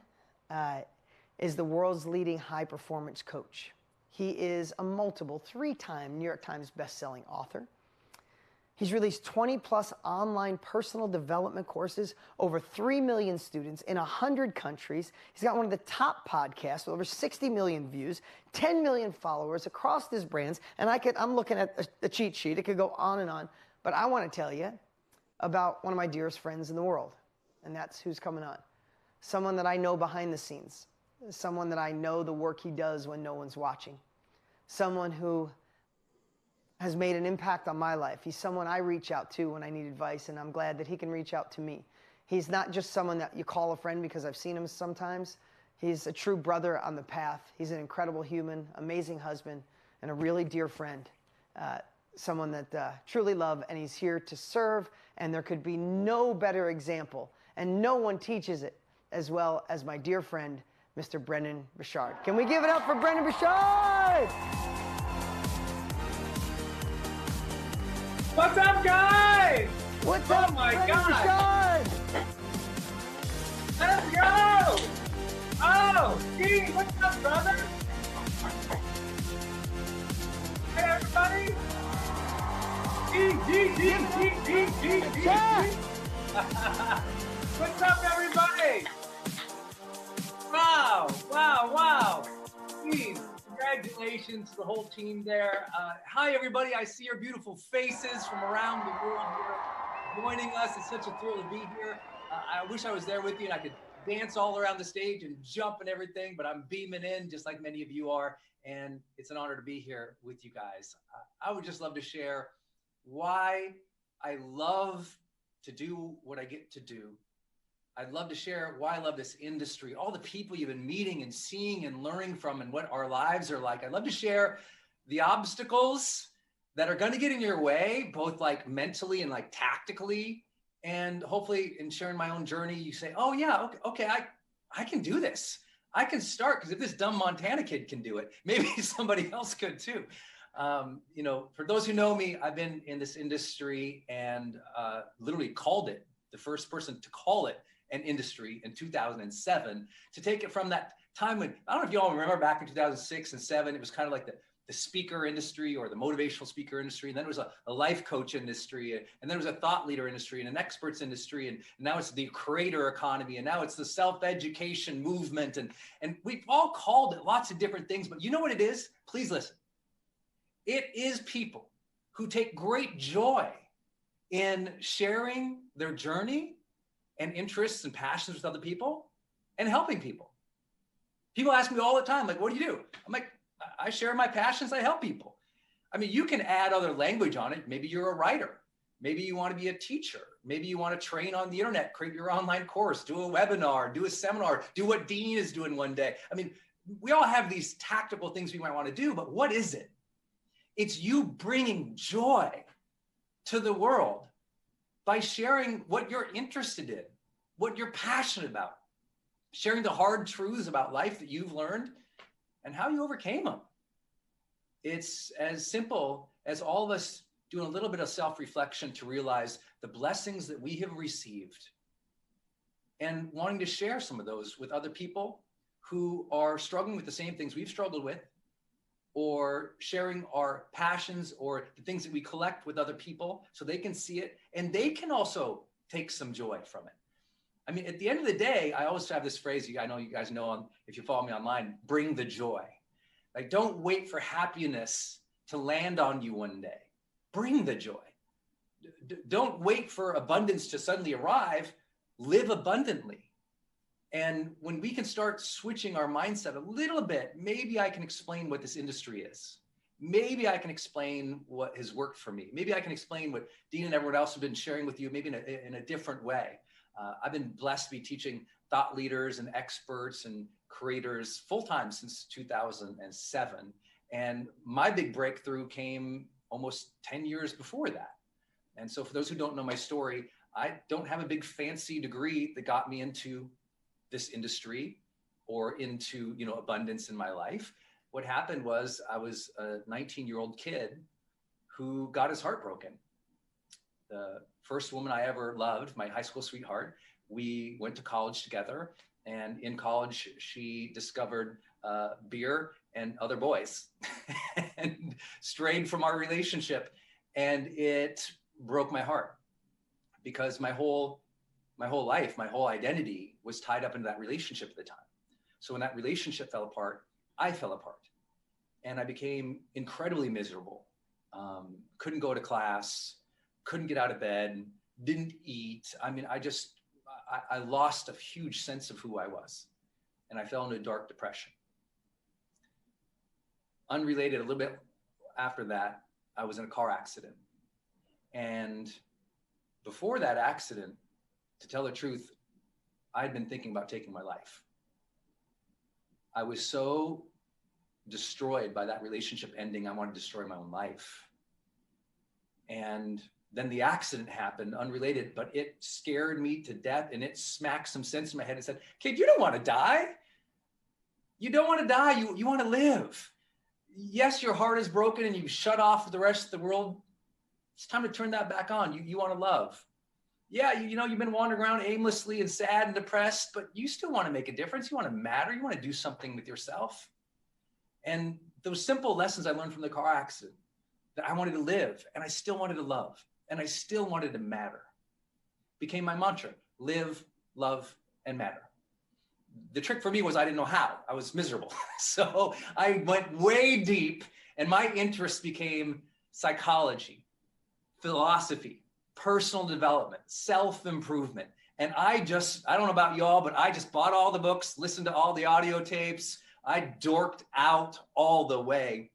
is the world's leading high-performance coach. He is a multiple 3-time New York Times best-selling author. He's released 20+ online personal development courses, over 3 million students in 100 countries. He's got one of the top podcasts with over 60 million views, 10 million followers across his brands. And I'm looking at a cheat sheet. It could go on and on. But I want to tell you about one of my dearest friends in the world. And that's who's coming on. Someone that I know behind the scenes. Someone that I know the work he does when no one's watching. Someone who has made an impact on my life. He's someone I reach out to when I need advice, and I'm glad that he can reach out to me. He's not just someone that you call a friend because I've seen him sometimes. He's a true brother on the path. He's an incredible human, amazing husband, and a really dear friend. Someone that truly love, and he's here to serve, and there could be no better example, and no one teaches it as well as my dear friend, Mr. Brendon Burchard. Can we give it up for Brendon Burchard? What's up, guys? What's up, Brendon Burchard? Let's go! Oh, Steve, what's up, brother? Hey, everybody! Yeah. What's up, everybody? Wow. Steve, congratulations to the whole team there. Hi, everybody. I see your beautiful faces from around the world here joining us. It's such a thrill to be here. I wish I was there with you and I could dance all around the stage and jump and everything, but I'm beaming in just like many of you are. And it's an honor to be here with you guys. I would just love to share why I love to do what I get to do. I'd love to share why I love this industry, all the people you've been meeting and seeing and learning from, and what our lives are like. I'd love to share the obstacles that are going to get in your way, both like mentally and like tactically. And hopefully in sharing my own journey, you say, oh yeah, okay, I can do this. I can start, because if this dumb Montana kid can do it, maybe somebody else could too. You know, for those who know me, I've been in this industry and literally called it, the first person to call it an industry in 2007, to take it from that time when, I don't know if you all remember back in 2006 and 7, it was kind of like the speaker industry or the motivational speaker industry. And then there was a life coach industry, and then there was a thought leader industry and an experts industry. And now it's the creator economy. And now it's the self-education movement. And we've all called it lots of different things, but you know what it is? Please listen. It is people who take great joy in sharing their journey and interests and passions with other people and helping people. People ask me all the time, like, what do you do? I'm like, I share my passions, I help people. I mean, you can add other language on it. Maybe you're a writer. Maybe you want to be a teacher. Maybe you want to train on the internet, create your online course, do a webinar, do a seminar, do what Dean is doing one day. I mean, we all have these tactical things we might want to do, but what is it? It's you bringing joy to the world by sharing what you're interested in, what you're passionate about, sharing the hard truths about life that you've learned and how you overcame them. It's as simple as all of us doing a little bit of self-reflection to realize the blessings that we have received and wanting to share some of those with other people who are struggling with the same things we've struggled with, or sharing our passions or the things that we collect with other people so they can see it and they can also take some joy from it. I mean, at the end of the day, I always have this phrase, I know you guys know if you follow me online, bring the joy. Like, don't wait for happiness to land on you one day. Bring the joy. Don't wait for abundance to suddenly arrive. Live abundantly. And when we can start switching our mindset a little bit, maybe I can explain what this industry is. Maybe I can explain what has worked for me. Maybe I can explain what Dean and everyone else have been sharing with you, maybe in a different way. I've been blessed to be teaching thought leaders and experts and creators full-time since 2007. And my big breakthrough came almost 10 years before that. And so for those who don't know my story, I don't have a big fancy degree that got me into this industry or into, you know, abundance in my life. What happened was I was a 19-year-old kid who got his heart broken. The first woman I ever loved, my high school sweetheart, we went to college together. And in college, she discovered beer and other boys and strayed from our relationship. And it broke my heart because my whole life, my whole identity was tied up into that relationship at the time. So when that relationship fell apart, I fell apart and I became incredibly miserable. Couldn't go to class, couldn't get out of bed, didn't eat. I mean, I lost a huge sense of who I was and I fell into a dark depression. Unrelated, a little bit after that, I was in a car accident. And before that accident, to tell the truth, I'd been thinking about taking my life. I was so destroyed by that relationship ending, I wanted to destroy my own life. And then the accident happened, unrelated, but it scared me to death and it smacked some sense in my head and said, kid, you don't want to die. You don't want to die, you want to live. Yes, your heart is broken and you've shut off the rest of the world. It's time to turn that back on. You want to love. Yeah, you know, you've been wandering around aimlessly and sad and depressed, but you still want to make a difference. You want to matter. You want to do something with yourself. And those simple lessons I learned from the car accident, that I wanted to live and I still wanted to love and I still wanted to matter, became my mantra: live, love, and matter. The trick for me was I didn't know how. I was miserable. So I went way deep and my interest became psychology, philosophy, personal development, self-improvement. And I don't know about y'all, but I just bought all the books, listened to all the audio tapes. I dorked out all the way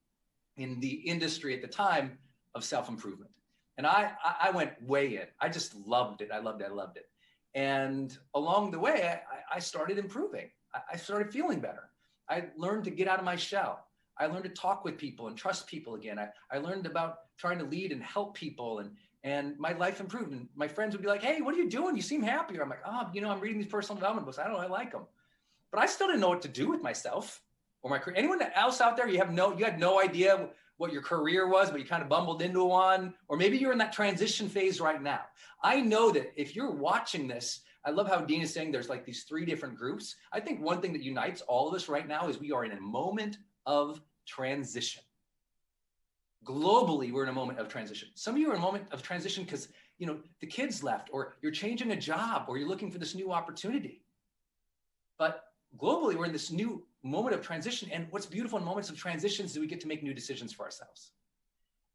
in the industry at the time of self-improvement. And I went way in. I just loved it. I loved it. And along the way, I started improving. I started feeling better. I learned to get out of my shell. I learned to talk with people and trust people again. I learned about trying to lead and help people, and my life improved. And my friends would be like, hey, what are you doing? You seem happier. I'm like, oh, you know, I'm reading these personal development books. I don't know, I like them. But I still didn't know what to do with myself or my career. Anyone else out there, you had no idea what your career was, but you kind of bumbled into one, or maybe you're in that transition phase right now. I know that if you're watching this, I love how Dean is saying there's like these 3 different groups. I think one thing that unites all of us right now is we are in a moment of transition. Globally, we're in a moment of transition. Some of you are in a moment of transition because, you know, the kids left, or you're changing a job, or you're looking for this new opportunity. But globally, we're in this new moment of transition. And what's beautiful in moments of transition is we get to make new decisions for ourselves.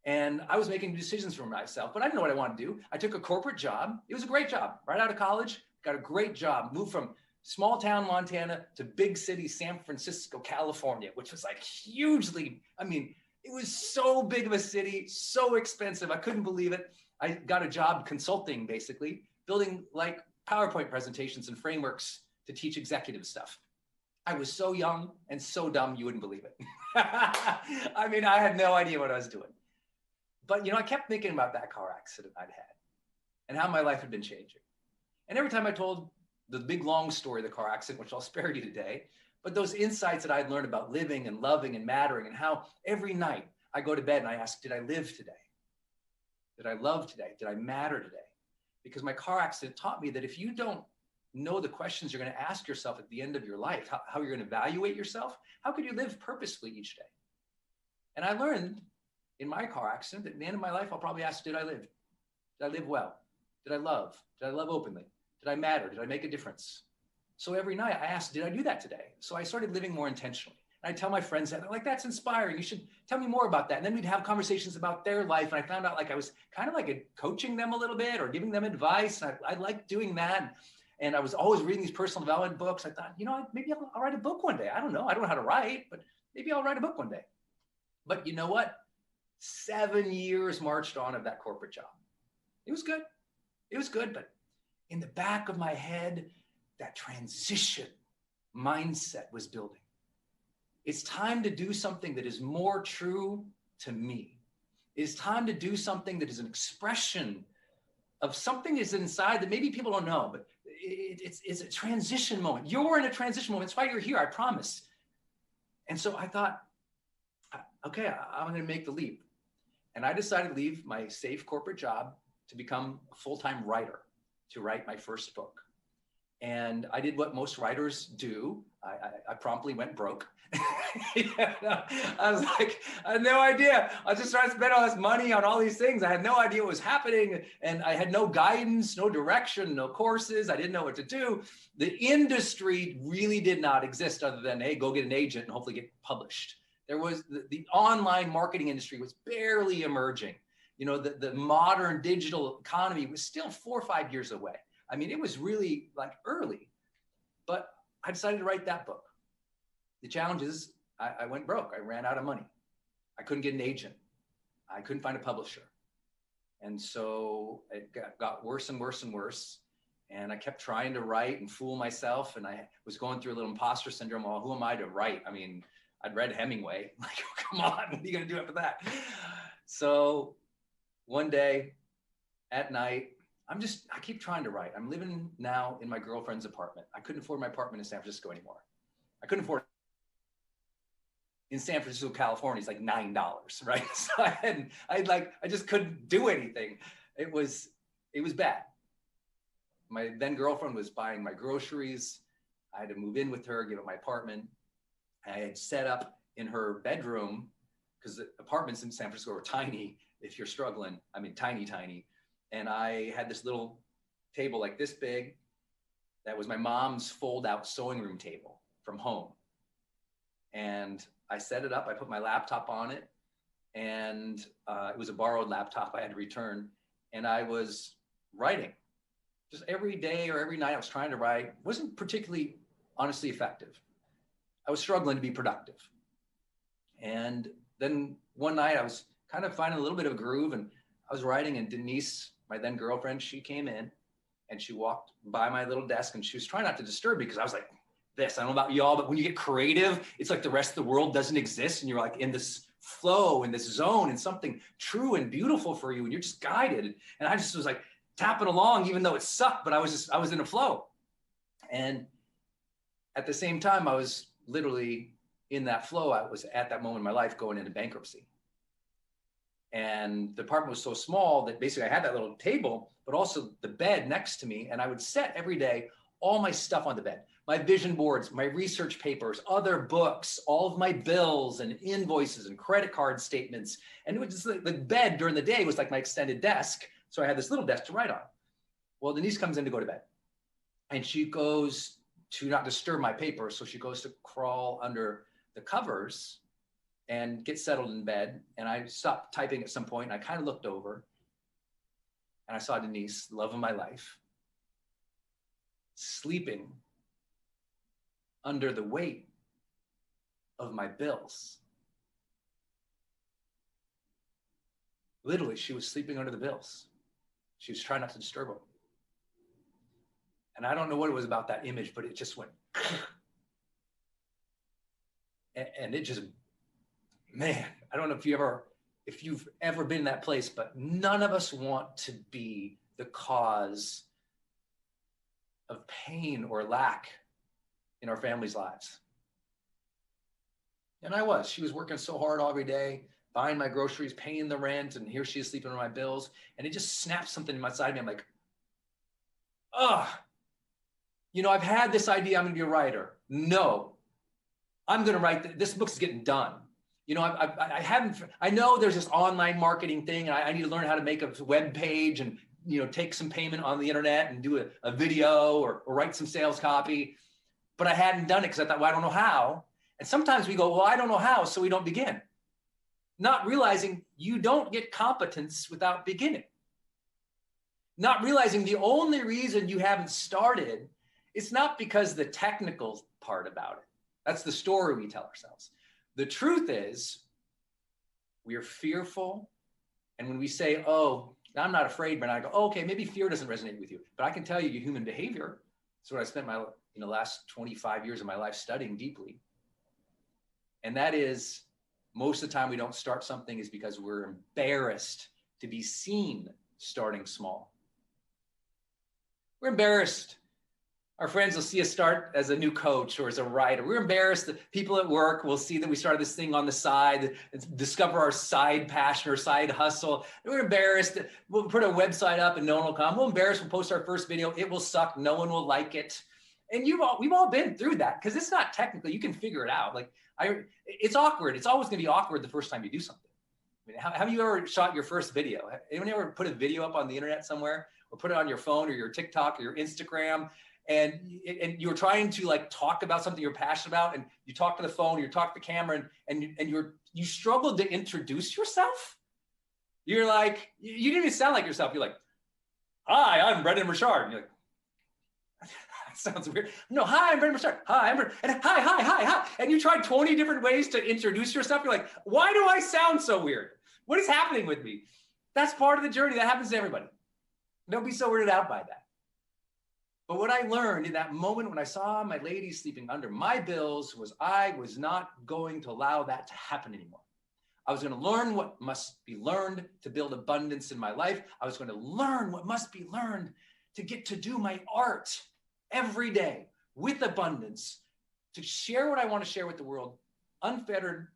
And I was making decisions for myself, but I didn't know what I wanted to do. I took a corporate job. It was a great job. Right out of college, got a great job, moved from small town Montana to big city San Francisco, California, which was like hugely, I mean, it was so big of a city, so expensive. I couldn't believe it. I got a job consulting, basically, building like PowerPoint presentations and frameworks to teach executive stuff. I was so young and so dumb, you wouldn't believe it. I mean, I had no idea what I was doing. But, you know, I kept thinking about that car accident I'd had and how my life had been changing. And every time I told the big, long story of the car accident, which I'll spare you today, but those insights that I'd learned about living and loving and mattering, and how every night I go to bed and I ask, did I live today? Did I love today? Did I matter today? Because my car accident taught me that if you don't know the questions you're going to ask yourself at the end of your life, how you're going to evaluate yourself, how could you live purposefully each day? And I learned in my car accident that at the end of my life, I'll probably ask, did I live? Did I live well? Did I love? Did I love openly? Did I matter? Did I make a difference? So every night I asked, did I do that today? So I started living more intentionally. And I tell my friends that, they're like, that's inspiring. You should tell me more about that. And then we'd have conversations about their life. And I found out like I was kind of like coaching them a little bit or giving them advice. And I liked doing that. And I was always reading these personal development books. I thought, you know, maybe I'll write a book one day. I don't know. I don't know how to write, but maybe I'll write a book one day. But you know what? 7 years marched on of that corporate job. It was good. It was good. But in the back of my head, that transition mindset was building. It's time to do something that is more true to me. It's time to do something that is an expression of something that's inside that maybe people don't know, but it's a transition moment. You're in a transition moment. That's why you're here, I promise. And so I thought, okay, I'm going to make the leap. And I decided to leave my safe corporate job to become a full-time writer, to write my first book. And I did what most writers do. I promptly went broke. I was like, I had no idea. I was just trying to spend all this money on all these things. I had no idea what was happening. And I had no guidance, no direction, no courses. I didn't know what to do. The industry really did not exist other than, hey, go get an agent and hopefully get published. There was the online marketing industry was barely emerging. You know, the modern digital economy was still 4 or 5 years away. I mean, it was really like early, but I decided to write that book. The challenge is I went broke. I ran out of money. I couldn't get an agent. I couldn't find a publisher. And so it got worse and worse and worse. And I kept trying to write and fool myself. And I was going through a little imposter syndrome. Well, who am I to write? I mean, I'd read Hemingway. Like, come on, what are you going to do after that? So one day at night, I keep trying to write. I'm living now in my girlfriend's apartment. I couldn't afford my apartment in San Francisco anymore. I couldn't afford in San Francisco, California, it's like $9, right? So I just couldn't do anything. It was bad. My then girlfriend was buying my groceries. I had to move in with her, give up my apartment. I had set up in her bedroom, because the apartments in San Francisco are tiny. If you're struggling, I mean, tiny, tiny. And I had this little table like this big that was my mom's fold-out sewing room table from home. And I set it up. I put my laptop on it. And it was a borrowed laptop I had to return. And I was writing. Just every day or every night I was trying to write. It wasn't particularly, honestly, effective. I was struggling to be productive. And then one night I was kind of finding a little bit of a groove, and I was writing, and Denise, my then girlfriend, she came in And she walked by my little desk and she was trying not to disturb me because I was like this. I don't know about y'all, but when you get creative, it's like the rest of the world doesn't exist and you're like in this flow, in this zone, and something true and beautiful for you, and you're just guided. And I just was like tapping along, even though it sucked, but I was in a flow. And at the same time, I was literally in that flow. I was at that moment in my life going into bankruptcy. And the apartment was so small that basically I had that little table, but also the bed next to me. And I would set every day all my stuff on the bed, my vision boards, my research papers, other books, all of my bills and invoices and credit card statements. And it was just like the bed during the day was like my extended desk. So I had this little desk to write on. Well, Denise comes in to go to bed and she goes to not disturb my papers. So she goes to crawl under the covers and get settled in bed. And I stopped typing at some point. And I kind of looked over and I saw Denise, love of my life, sleeping under the weight of my bills. Literally, she was sleeping under the bills. She was trying not to disturb them. And I don't know what it was about that image, but it just went, and it just, man, I don't know if you've ever been in that place, but none of us want to be the cause of pain or lack in our families' lives. And she was working so hard every day, buying my groceries, paying the rent, and here she is sleeping on my bills. And it just snapped something inside me. I'm like, I've had this idea I'm going to be a writer. No, I'm going to write, this book's getting done. I know there's this online marketing thing and I need to learn how to make a web page and, take some payment on the internet and do a video or write some sales copy. But I hadn't done it because I thought, well, I don't know how. And sometimes we go, well, I don't know how, so we don't begin. Not realizing you don't get competence without beginning. Not realizing the only reason you haven't started, it's not because the technical part about it. That's the story we tell ourselves. The truth is, we are fearful. And when we say, oh, I'm not afraid, but I go, oh, okay, maybe fear doesn't resonate with you. But I can tell you, your human behavior. That's what I spent my last 25 years of my life studying deeply. And that is, most of the time we don't start something is because we're embarrassed to be seen starting small. We're embarrassed. Our friends will see us start as a new coach or as a writer. We're embarrassed that people at work will see that we started this thing on the side, discover our side passion or side hustle. And we're embarrassed that we'll put a website up and no one will come. We're embarrassed we'll post our first video. It will suck. No one will like it. And we've all been through that because it's not technical. You can figure it out. It's awkward. It's always going to be awkward the first time you do something. I mean, have you ever shot your first video? Anyone ever put a video up on the internet somewhere or put it on your phone or your TikTok or your Instagram? And you're trying to talk about something you're passionate about, and you talk to the phone, you talk to the camera, and you struggled to introduce yourself. You're like, you didn't even sound like yourself. You're like, hi, I'm Brendon Burchard. And you're like, that sounds weird. No, hi, I'm Brendon Burchard. Hi, I'm Brendon. And hi. And you tried 20 different ways to introduce yourself. You're like, why do I sound so weird? What is happening with me? That's part of the journey. That happens to everybody. Don't be so weirded out by that. But what I learned in that moment when I saw my lady sleeping under my bills was I was not going to allow that to happen anymore. I was going to learn what must be learned to build abundance in my life. I was going to learn what must be learned to get to do my art every day with abundance, to share what I want to share with the world, unfettered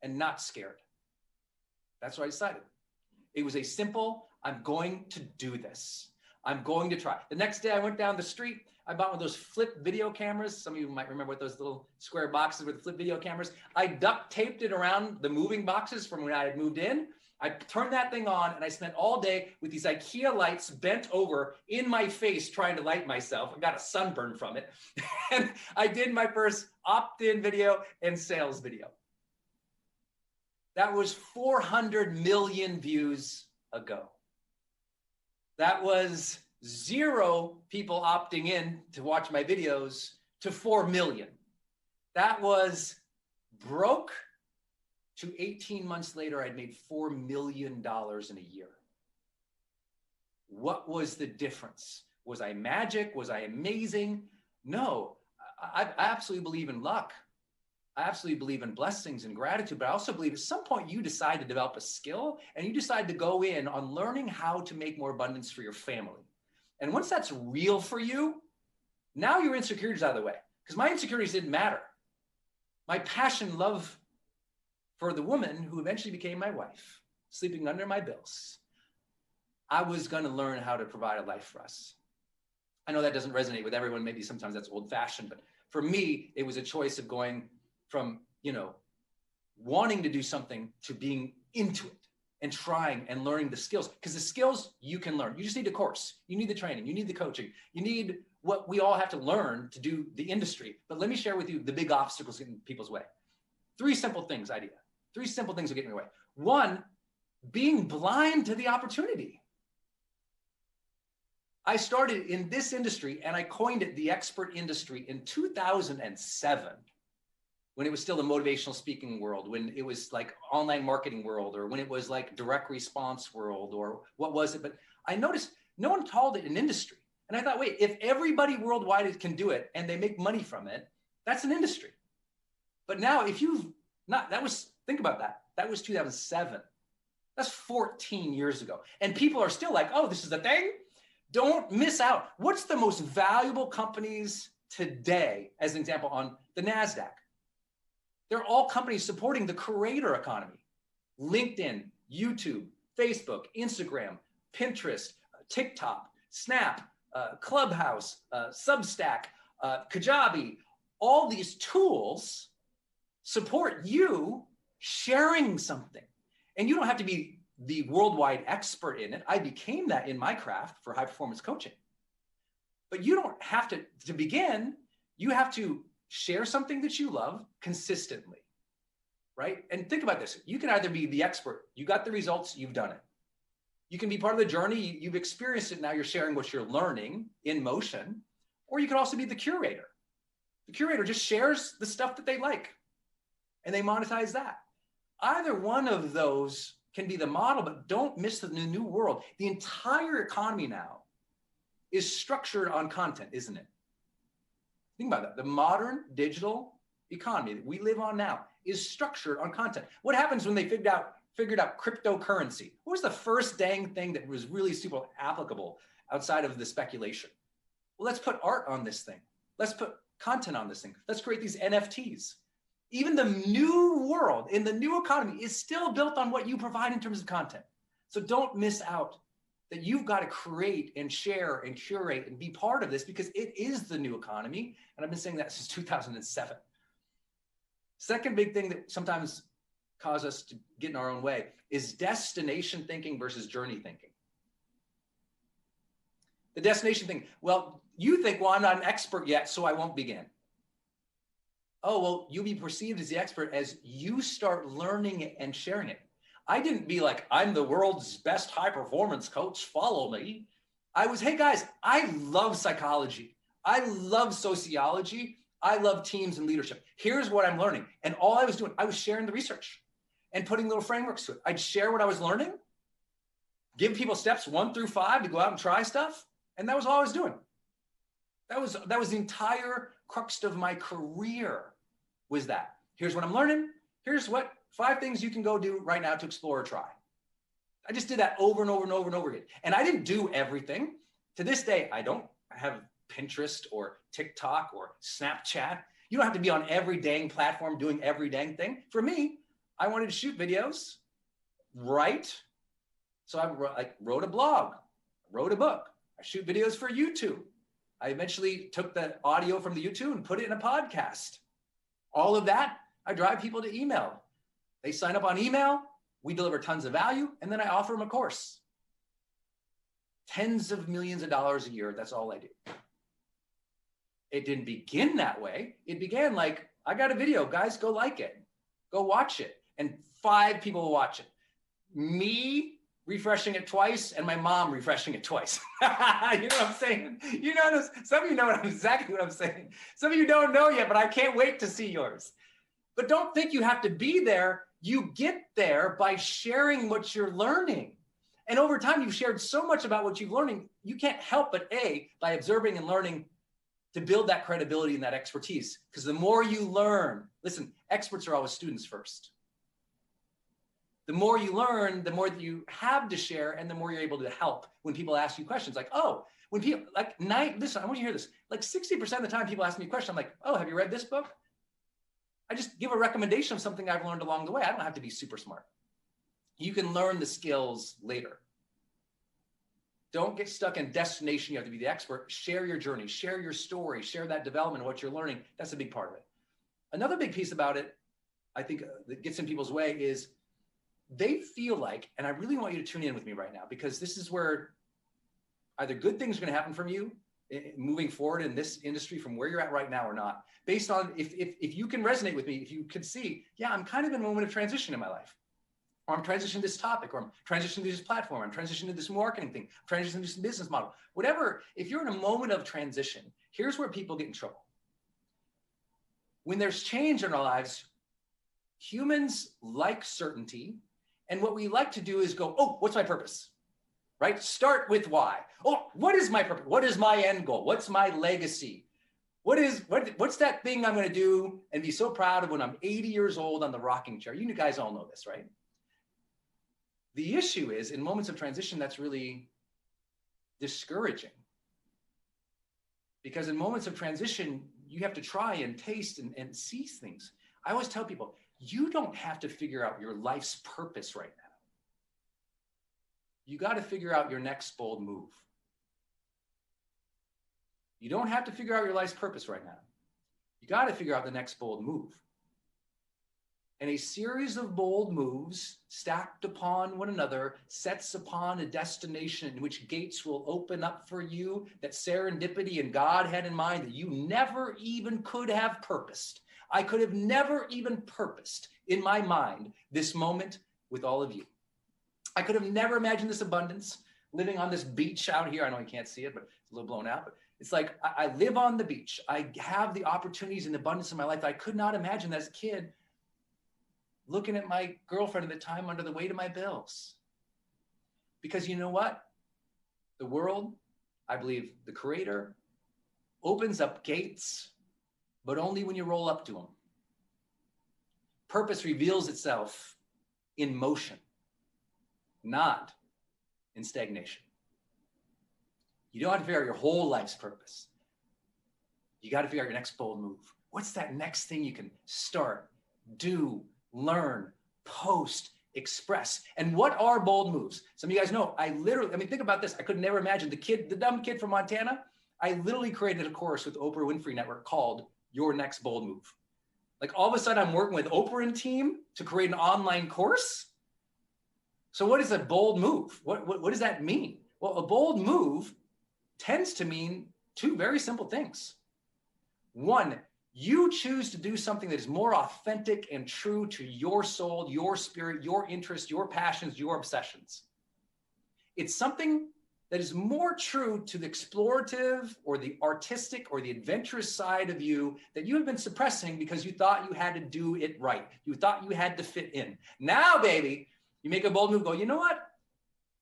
and not scared. That's what I decided. It was a simple, I'm going to do this. I'm going to try. The next day I went down the street. I bought one of those flip video cameras. Some of you might remember what those little square boxes with flip video cameras. I duct taped it around the moving boxes from when I had moved in. I turned that thing on and I spent all day with these IKEA lights bent over in my face trying to light myself. I got a sunburn from it. And I did my first opt-in video and sales video. That was 400 million views ago. That was 0 people opting in to watch my videos to 4 million. That was broke to 18 months later, I'd made $4 million in a year. What was the difference? Was I magic? Was I amazing? No, I absolutely believe in luck. I absolutely believe in blessings and gratitude, but I also believe at some point you decide to develop a skill and you decide to go in on learning how to make more abundance for your family. And once that's real for you, now your insecurities out of the way. Because my insecurities didn't matter. My passion, love for the woman who eventually became my wife, sleeping under my bills, I was going to learn how to provide a life for us. I know that doesn't resonate with everyone. Maybe sometimes that's old fashioned, but for me, it was a choice of going from, wanting to do something to being into it and trying and learning the skills. Because the skills you can learn. You just need a course. You need the training. You need the coaching. You need what we all have to learn to do the industry. But let me share with you the big obstacles getting people's way. 3 simple things, idea. 3 simple things will get in your way. 1, being blind to the opportunity. I started in this industry and I coined it the expert industry in 2007, when it was still the motivational speaking world, when it was like online marketing world, or when it was like direct response world, or what was it? But I noticed no one called it an industry. And I thought, wait, if everybody worldwide can do it and they make money from it, that's an industry. But now if you've not, think about that. That was 2007. That's 14 years ago. And people are still like, oh, this is the thing. Don't miss out. What's the most valuable companies today, as an example, on the NASDAQ? They're all companies supporting the creator economy. LinkedIn, YouTube, Facebook, Instagram, Pinterest, TikTok, Snap, Clubhouse, Substack, Kajabi. All these tools support you sharing something. And you don't have to be the worldwide expert in it. I became that in my craft for high performance coaching. But you don't have to begin, you have to share something that you love consistently, right? And think about this. You can either be the expert, you got the results, you've done it. You can be part of the journey, you've experienced it, now you're sharing what you're learning in motion. Or you could also be the curator. The curator just shares the stuff that they like and they monetize that. Either one of those can be the model, but don't miss the new world. The entire economy now is structured on content, isn't it? Think about that. The modern digital economy that we live on now is structured on content. What happens when they figured out cryptocurrency? What was the first dang thing that was really super applicable outside of the speculation? Well, let's put art on this thing. Let's put content on this thing. Let's create these NFTs. Even the new world in the new economy is still built on what you provide in terms of content. So don't miss out that you've got to create and share and curate and be part of this, because it is the new economy. And I've been saying that since 2007. Second big thing that sometimes causes us to get in our own way is destination thinking versus journey thinking. The destination thing, well, you think, well, I'm not an expert yet, so I won't begin. Oh, well, you'll be perceived as the expert as you start learning it and sharing it. I didn't be like, I'm the world's best high performance coach, follow me. I was, hey guys, I love psychology. I love sociology. I love teams and leadership. Here's what I'm learning. And all I was doing, I was sharing the research and putting little frameworks to it. I'd share what I was learning, give people steps 1 through 5 to go out and try stuff. And that was all I was doing. That was the entire crux of my career, was that. Here's what I'm learning. Here's what 5 things you can go do right now to explore or try. I just did that over and over and over and over again. And I didn't do everything. To this day, I don't have Pinterest or TikTok or Snapchat. You don't have to be on every dang platform doing every dang thing. For me, I wanted to shoot videos, write. So I wrote a blog, wrote a book. I shoot videos for YouTube. I eventually took the audio from the YouTube and put it in a podcast. All of that, I drive people to email. They sign up on email, we deliver tons of value, and then I offer them a course. Tens of millions of dollars a year, that's all I do. It didn't begin that way. It began like, I got a video, guys, go like it. Go watch it. And 5 people will watch it. Me refreshing it twice, and my mom refreshing it twice. You know what I'm saying? You know, some of you know exactly what I'm saying. Some of you don't know yet, but I can't wait to see yours. But don't think you have to be there. You get there by sharing what you're learning. And over time, you've shared so much about what you've learning, you can't help but by observing and learning, to build that credibility and that expertise. Because the more you learn, listen, experts are always students first. The more you learn, the more that you have to share, and the more you're able to help when people ask you questions. Like, oh, when people, listen, I want you to hear this. Like 60% of the time people ask me a question, I'm like, oh, have you read this book? I just give a recommendation of something I've learned along the way. I don't have to be super smart. You can learn the skills later. Don't get stuck in destination. You have to be the expert. Share your journey, share your story, share that development, what you're learning. That's a big part of it. Another big piece about it, I think that gets in people's way is they feel like, and I really want you to tune in with me right now, because this is where either good things are going to happen from you moving forward in this industry from where you're at right now or not, based on if you can resonate with me, if you can see, yeah, I'm kind of in a moment of transition in my life. Or I'm transitioning to this topic, or I'm transitioning to this platform, I'm transitioning to this marketing thing, I'm transitioning to this business model, whatever. If you're in a moment of transition, here's where people get in trouble. When there's change in our lives, humans like certainty. And what we like to do is go, oh, what's my purpose? Right? Start with why. Oh, what is my purpose? What is my end goal? What's my legacy? What's that thing I'm going to do and be so proud of when I'm 80 years old on the rocking chair? You guys all know this, right? The issue is in moments of transition, that's really discouraging. Because in moments of transition, you have to try and taste and see things. I always tell people, you don't have to figure out your life's purpose right now. You got to figure out your next bold move. You don't have to figure out your life's purpose right now. You got to figure out the next bold move. And a series of bold moves stacked upon one another sets upon a destination in which gates will open up for you that serendipity and God had in mind that you never even could have purposed. I could have never even purposed in my mind this moment with all of you. I could have never imagined this abundance, living on this beach out here. I know you can't see it, but it's a little blown out. But it's like I live on the beach. I have the opportunities and abundance in my life that I could not imagine as a kid, looking at my girlfriend at the time under the weight of my bills. Because you know what? The world, I believe the Creator, opens up gates, but only when you roll up to them. Purpose reveals itself in motion, not in stagnation. You don't have to figure out your whole life's purpose. You got to figure out your next bold move. What's that next thing you can start, do, learn, post, express? And what are bold moves? Some of you guys know, think about this. I could never imagine the dumb kid from Montana. I literally created a course with Oprah Winfrey Network called Your Next Bold Move. Like all of a sudden I'm working with Oprah and team to create an online course. So what is a bold move? What does that mean? Well, a bold move tends to mean two very simple things. One, you choose to do something that is more authentic and true to your soul, your spirit, your interests, your passions, your obsessions. It's something that is more true to the explorative or the artistic or the adventurous side of you that you have been suppressing because you thought you had to do it right. You thought you had to fit in. Now, baby, you make a bold move, go, you know what?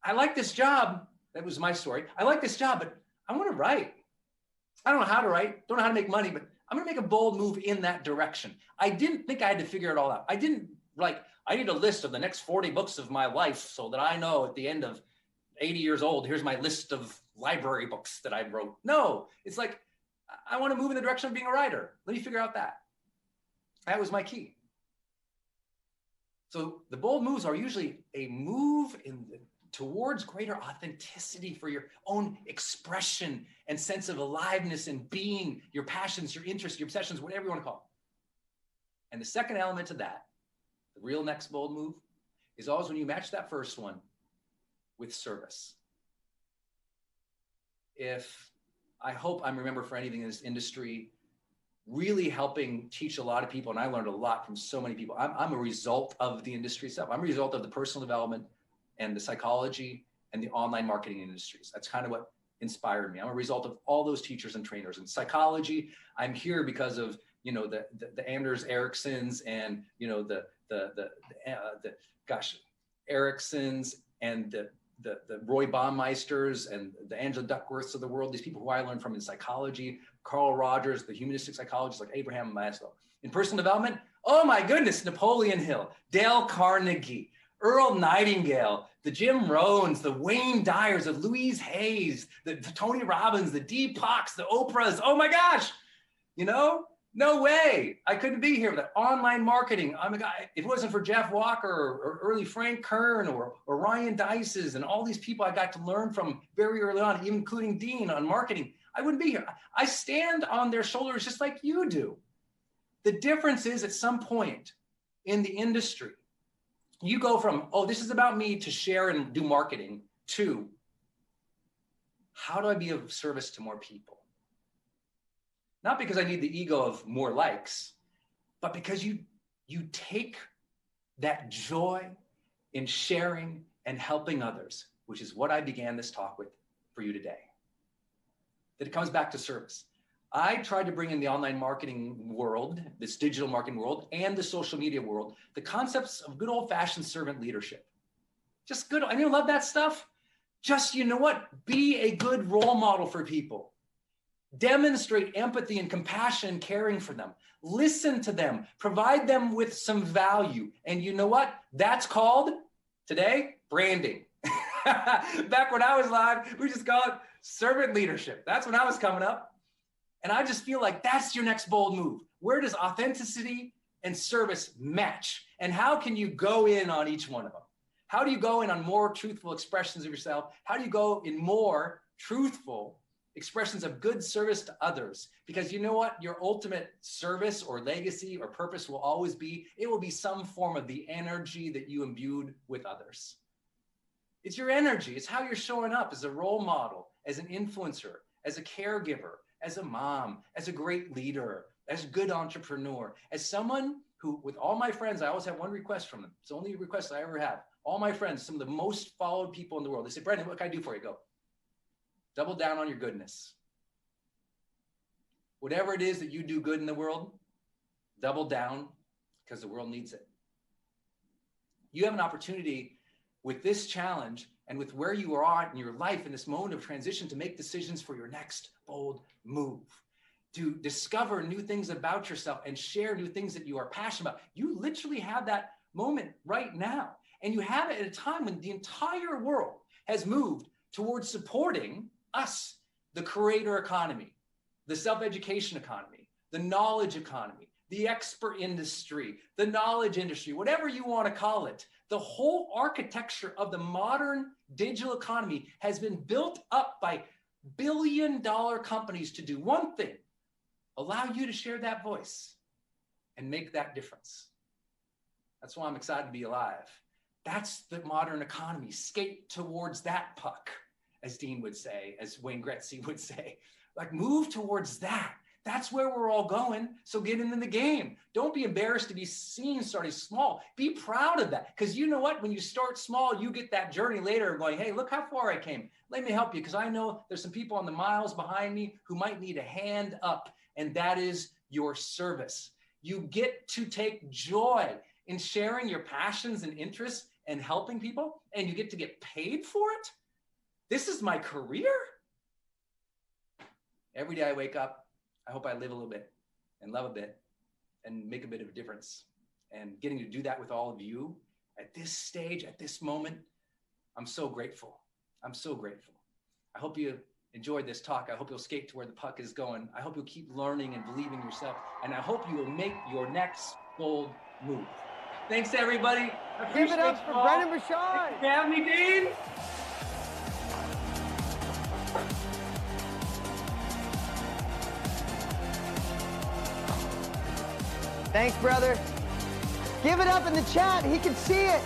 I like this job. That was my story. I like this job, but I want to write. I don't know how to write, don't know how to make money, but I'm going to make a bold move in that direction. I didn't think I had to figure it all out. I need a list of the next 40 books of my life so that I know at the end of 80 years old, here's my list of library books that I wrote. No, it's like, I want to move in the direction of being a writer. Let me figure out that. That was my key. So the bold moves are usually a move towards greater authenticity for your own expression and sense of aliveness and being, your passions, your interests, your obsessions, whatever you want to call it. And the second element to that, the real next bold move, is always when you match that first one with service. I hope I'm remembered for anything in this industry, really helping teach a lot of people, and I learned a lot from so many people. I'm a result of the industry itself. I'm a result of the personal development and the psychology and the online marketing industries. That's kind of what inspired me. I'm a result of all those teachers and trainers. In psychology, I'm here because of, the Anders Ericssons and, Ericssons and the the Roy Baummeisters and the Angela Duckworths of the world, these people who I learned from in psychology, Carl Rogers, the humanistic psychologists like Abraham Maslow. In personal development, oh my goodness, Napoleon Hill, Dale Carnegie, Earl Nightingale, the Jim Rohns, the Wayne Dyers, the Louise Hayes, the Tony Robbins, the Deepoks, the Oprahs. Oh my gosh, you know, no way. I couldn't be here with that online marketing. Oh my God, if it wasn't for Jeff Walker or early Frank Kern or Ryan Dices and all these people I got to learn from very early on, even including Dean on marketing, I wouldn't be here. I stand on their shoulders just like you do. The difference is at some point in the industry, you go from, oh, this is about me to share and do marketing to how do I be of service to more people? Not because I need the ego of more likes, but because you take that joy in sharing and helping others, which is what I began this talk with for you today. That it comes back to service. I tried to bring in the online marketing world, this digital marketing world, and the social media world, the concepts of good old-fashioned servant leadership. Just good, anyone love that stuff? Just, you know what? Be a good role model for people. Demonstrate empathy and compassion and caring for them. Listen to them. Provide them with some value. And you know what? That's called, today, branding. Back when I was live, we just called it servant leadership. That's when I was coming up. And I just feel like that's your next bold move. Where does authenticity and service match? And how can you go in on each one of them? How do you go in on more truthful expressions of yourself? How do you go in more truthful expressions of good service to others? Because you know what? Your ultimate service or legacy or purpose will always be, it will be some form of the energy that you imbued with others. It's your energy. It's how you're showing up as a role model, as an influencer, as a caregiver, as a mom, as a great leader, as a good entrepreneur, as someone who, with all my friends, I always have one request from them. It's the only request I ever have. All my friends, some of the most followed people in the world, they say, Brendan, what can I do for you? Go. Double down on your goodness. Whatever it is that you do good in the world, double down because the world needs it. You have an opportunity with this challenge and with where you are in your life in this moment of transition to make decisions for your next bold move, to discover new things about yourself and share new things that you are passionate about. You literally have that moment right now. And you have it at a time when the entire world has moved towards supporting us, the creator economy, the self-education economy, the knowledge economy, the expert industry, the knowledge industry, whatever you want to call it. The whole architecture of the modern digital economy has been built up by billion-dollar companies to do one thing: allow you to share that voice and make that difference. That's why I'm excited to be alive. That's the modern economy. Skate towards that puck, as Dean would say, as Wayne Gretzky would say. Like, move towards that. That's where we're all going. So get into the game. Don't be embarrassed to be seen starting small. Be proud of that. Because you know what? When you start small, you get that journey later going, hey, look how far I came. Let me help you. Because I know there's some people on the miles behind me who might need a hand up. And that is your service. You get to take joy in sharing your passions and interests and helping people. And you get to get paid for it. This is my career. Every day I wake up, I hope I live a little bit and love a bit and make a bit of a difference. And getting to do that with all of you at this stage, at this moment, I'm so grateful. I'm so grateful. I hope you enjoyed this talk. I hope you'll skate to where the puck is going. I hope you'll keep learning and believing in yourself. And I hope you will make your next bold move. Thanks, everybody. Give it up for Brendan Burchard. Thanks for having me, Dean. Thanks, brother. Give it up in the chat. He can see it.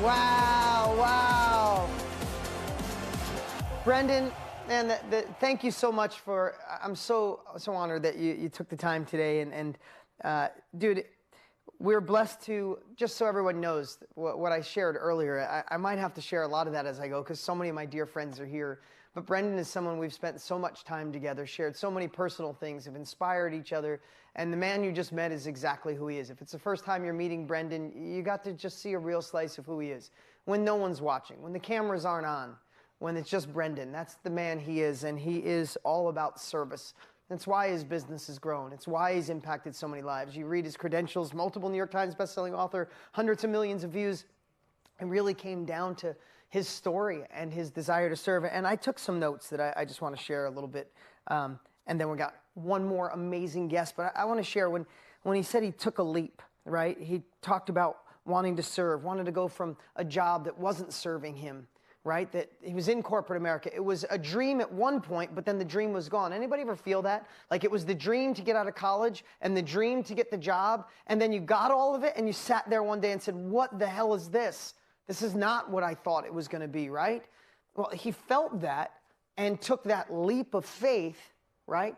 Wow, wow. Brendan, man, thank you so much for, I'm so honored that you took the time today. And dude, we're blessed to, just so everyone knows what I shared earlier, I might have to share a lot of that as I go because so many of my dear friends are here. but Brendan is someone we've spent so much time together, shared so many personal things, have inspired each other, and the man you just met is exactly who he is. If it's the first time you're meeting Brendan, you got to just see a real slice of who he is. When no one's watching, when the cameras aren't on, when it's just Brendan, that's the man he is, and he is all about service. That's why his business has grown. It's why he's impacted so many lives. You read his credentials, multiple New York Times bestselling author, hundreds of millions of views. It really came down to his story and his desire to serve. And I took some notes that I just want to share a little bit. And then we got one more amazing guest. But I want to share when he said he took a leap, right? He talked about wanting to serve, wanted to go from a job that wasn't serving him, right? That he was in corporate America. It was a dream at one point, but then the dream was gone. Anybody ever feel that? Like it was the dream to get out of college and the dream to get the job, and then you got all of it and you sat there one day and said, what the hell is this? This is not what I thought it was going to be, right? Well, he felt that and took that leap of faith, right?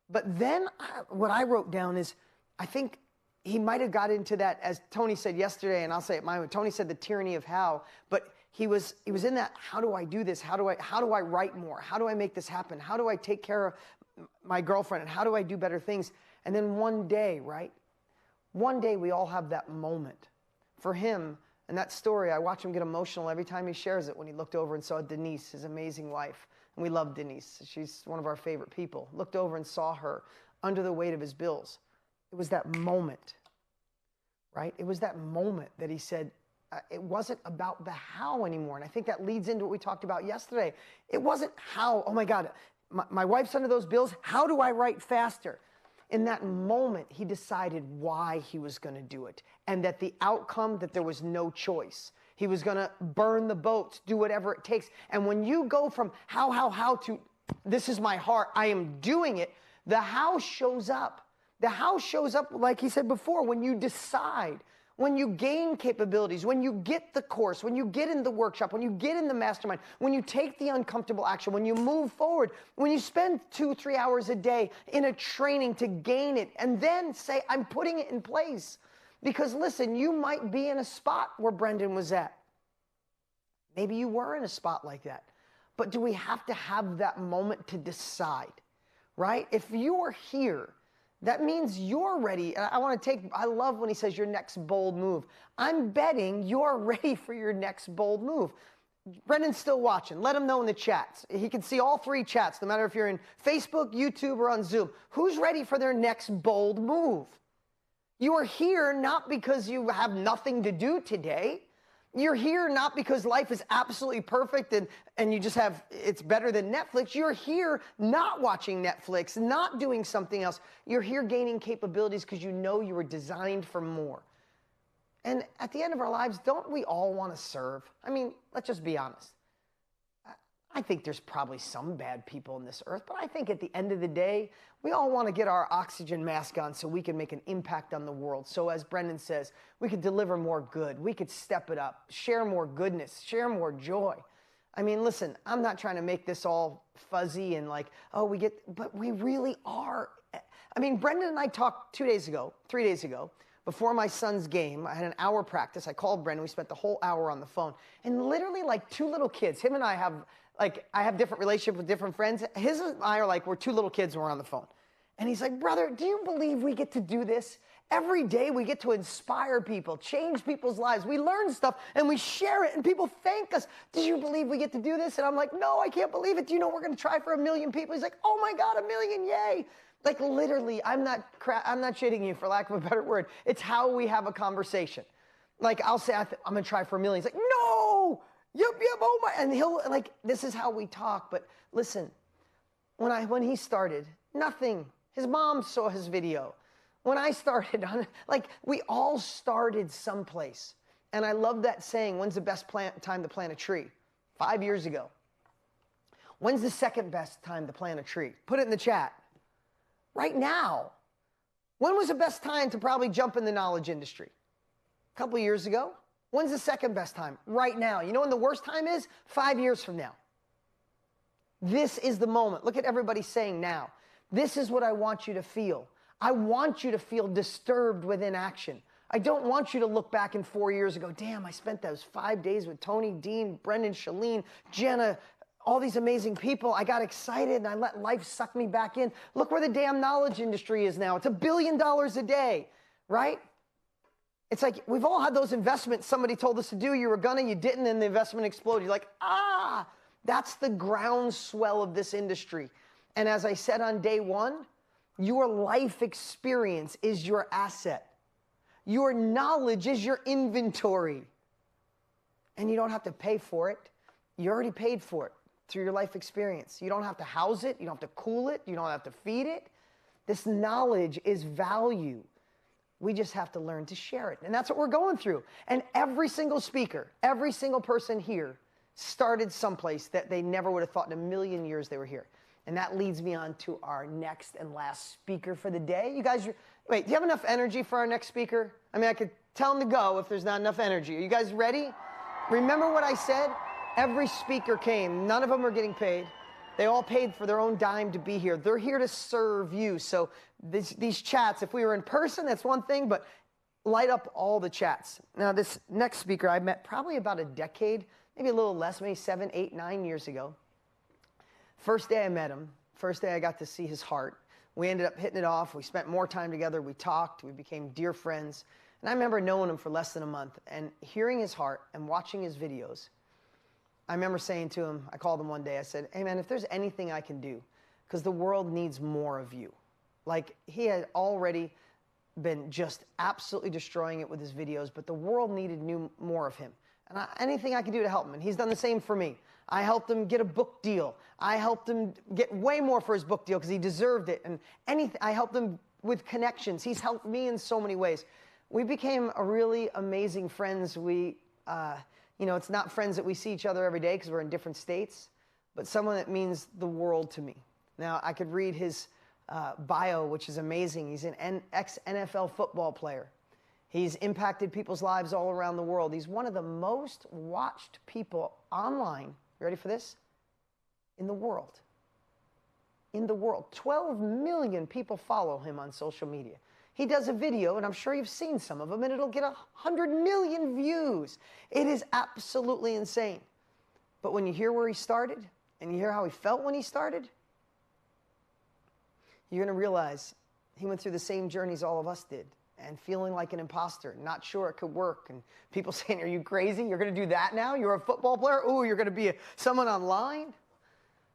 But then what I wrote down is, I think he might have got into that, as Tony said yesterday, and I'll say it my way. Tony said the tyranny of how, but he was in that, how do I do this? How do I write more? How do I make this happen? How do I take care of my girlfriend? And how do I do better things? And then one day, right? One day we all have that moment. For him, and that story, I watch him get emotional every time he shares it when he looked over and saw Denise, his amazing wife. And we love Denise. She's one of our favorite people. Looked over and saw her under the weight of his bills. It was that moment, right? It was that moment that he said, it wasn't about the how anymore. And I think that leads into what we talked about yesterday. It wasn't how, oh my God, my wife's under those bills. How do I write faster? In that moment, he decided why he was going to do it, and that the outcome, that there was no choice. He was going to burn the boats, do whatever it takes. And when you go from how to, this is my heart, I am doing it, the how shows up. The how shows up, like he said before, when you decide, when you gain capabilities, when you get the course, when you get in the workshop, when you get in the mastermind, when you take the uncomfortable action, when you move forward, when you spend 2-3 hours a day in a training to gain it, and then say, I'm putting it in place. Because listen, you might be in a spot where Brendan was at. Maybe you were in a spot like that. But do we have to have that moment to decide, right? If you are here, that means you're ready. And I love when he says your next bold move. I'm betting you're ready for your next bold move. Brendan's still watching. Let him know in the chats. He can see all 3 chats, no matter if you're in Facebook, YouTube, or on Zoom. Who's ready for their next bold move? You are here not because you have nothing to do today. You're here not because life is absolutely perfect and you just have, it's better than Netflix. You're here not watching Netflix, not doing something else. You're here gaining capabilities because you know you were designed for more. And at the end of our lives, don't we all want to serve? I mean, let's just be honest. I think there's probably some bad people on this earth, but I think at the end of the day, we all want to get our oxygen mask on so we can make an impact on the world. So as Brendan says, we could deliver more good. We could step it up, share more goodness, share more joy. I mean, listen, I'm not trying to make this all fuzzy and like, oh, but we really are. I mean, Brendan and I talked 3 days ago, before my son's game. I had an hour practice. I called Brendan. We spent the whole hour on the phone. And literally like 2 little kids, him and I have, I have different relationships with different friends. His and I are like, we're 2 little kids and we're on the phone. And he's like, brother, do you believe we get to do this? Every day we get to inspire people, change people's lives. We learn stuff and we share it and people thank us. Do you believe we get to do this? And I'm like, no, I can't believe it. Do you know we're going to try for 1 million people? He's like, oh my God, 1 million, yay. Like literally, I'm not shitting you for lack of a better word. It's how we have a conversation. Like I'll say, I'm going to try for 1 million. He's like, no, yep, oh my. And he'll like, this is how we talk. But listen, when he started, nothing. His mom saw his video. When I started, like we all started someplace. And I love that saying, when's the best time to plant a tree? 5 years ago. When's the second best time to plant a tree? Put it in the chat. Right now. When was the best time to probably jump in the knowledge industry? A couple of years ago. When's the second best time? Right now. You know when the worst time is? 5 years from now. This is the moment. Look at everybody saying now. This is what I want you to feel. I want you to feel disturbed with inaction. I don't want you to look back in 4 years and go, damn, I spent those 5 days with Tony, Dean, Brendan, Shalene, Jenna, all these amazing people. I got excited and I let life suck me back in. Look where the damn knowledge industry is now. It's $1 billion a day, right? It's like we've all had those investments somebody told us to do. You were gonna, you didn't, and the investment exploded. You're like, that's the groundswell of this industry. And as I said on day one, your life experience is your asset. Your knowledge is your inventory. And you don't have to pay for it. You already paid for it through your life experience. You don't have to house it. You don't have to cool it. You don't have to feed it. This knowledge is value. We just have to learn to share it. And that's what we're going through. And every single speaker, every single person here started someplace that they never would have thought in a million years they were here. And that leads me on to our next and last speaker for the day. You guys, wait, do you have enough energy for our next speaker? I mean, I could tell him to go if there's not enough energy. Are you guys ready? Remember what I said? Every speaker came. None of them are getting paid. They all paid for their own dime to be here. They're here to serve you. So these chats, if we were in person, that's one thing, but light up all the chats. Now, this next speaker I met probably about a decade, maybe a little less, maybe 7, 8, 9 years ago. First day I met him, first day I got to see his heart. We ended up hitting it off. We spent more time together. We talked. We became dear friends. And I remember knowing him for less than a month and hearing his heart and watching his videos. I remember saying to him, I called him one day, I said, hey man, if there's anything I can do, because the world needs more of you. Like, he had already been just absolutely destroying it with his videos, but the world needed more of him. And anything I could do to help him, and he's done the same for me. I helped him get a book deal. I helped him get way more for his book deal because he deserved it. And I helped him with connections. He's helped me in so many ways. We became a really amazing friends. You know, it's not friends that we see each other every day because we're in different states, but someone that means the world to me. Now, I could read his bio, which is amazing. He's an ex-NFL football player. He's impacted people's lives all around the world. He's one of the most watched people online, you ready for this? In the world. In the world. 12 million people follow him on social media. He does a video, and I'm sure you've seen some of them, and it'll get 100 million views. It is absolutely insane. But when you hear where he started, and you hear how he felt when he started, you're going to realize he went through the same journeys all of us did, and feeling like an imposter, not sure it could work, and people saying, are you crazy? You're going to do that now? You're a football player? Ooh, you're going to be someone online?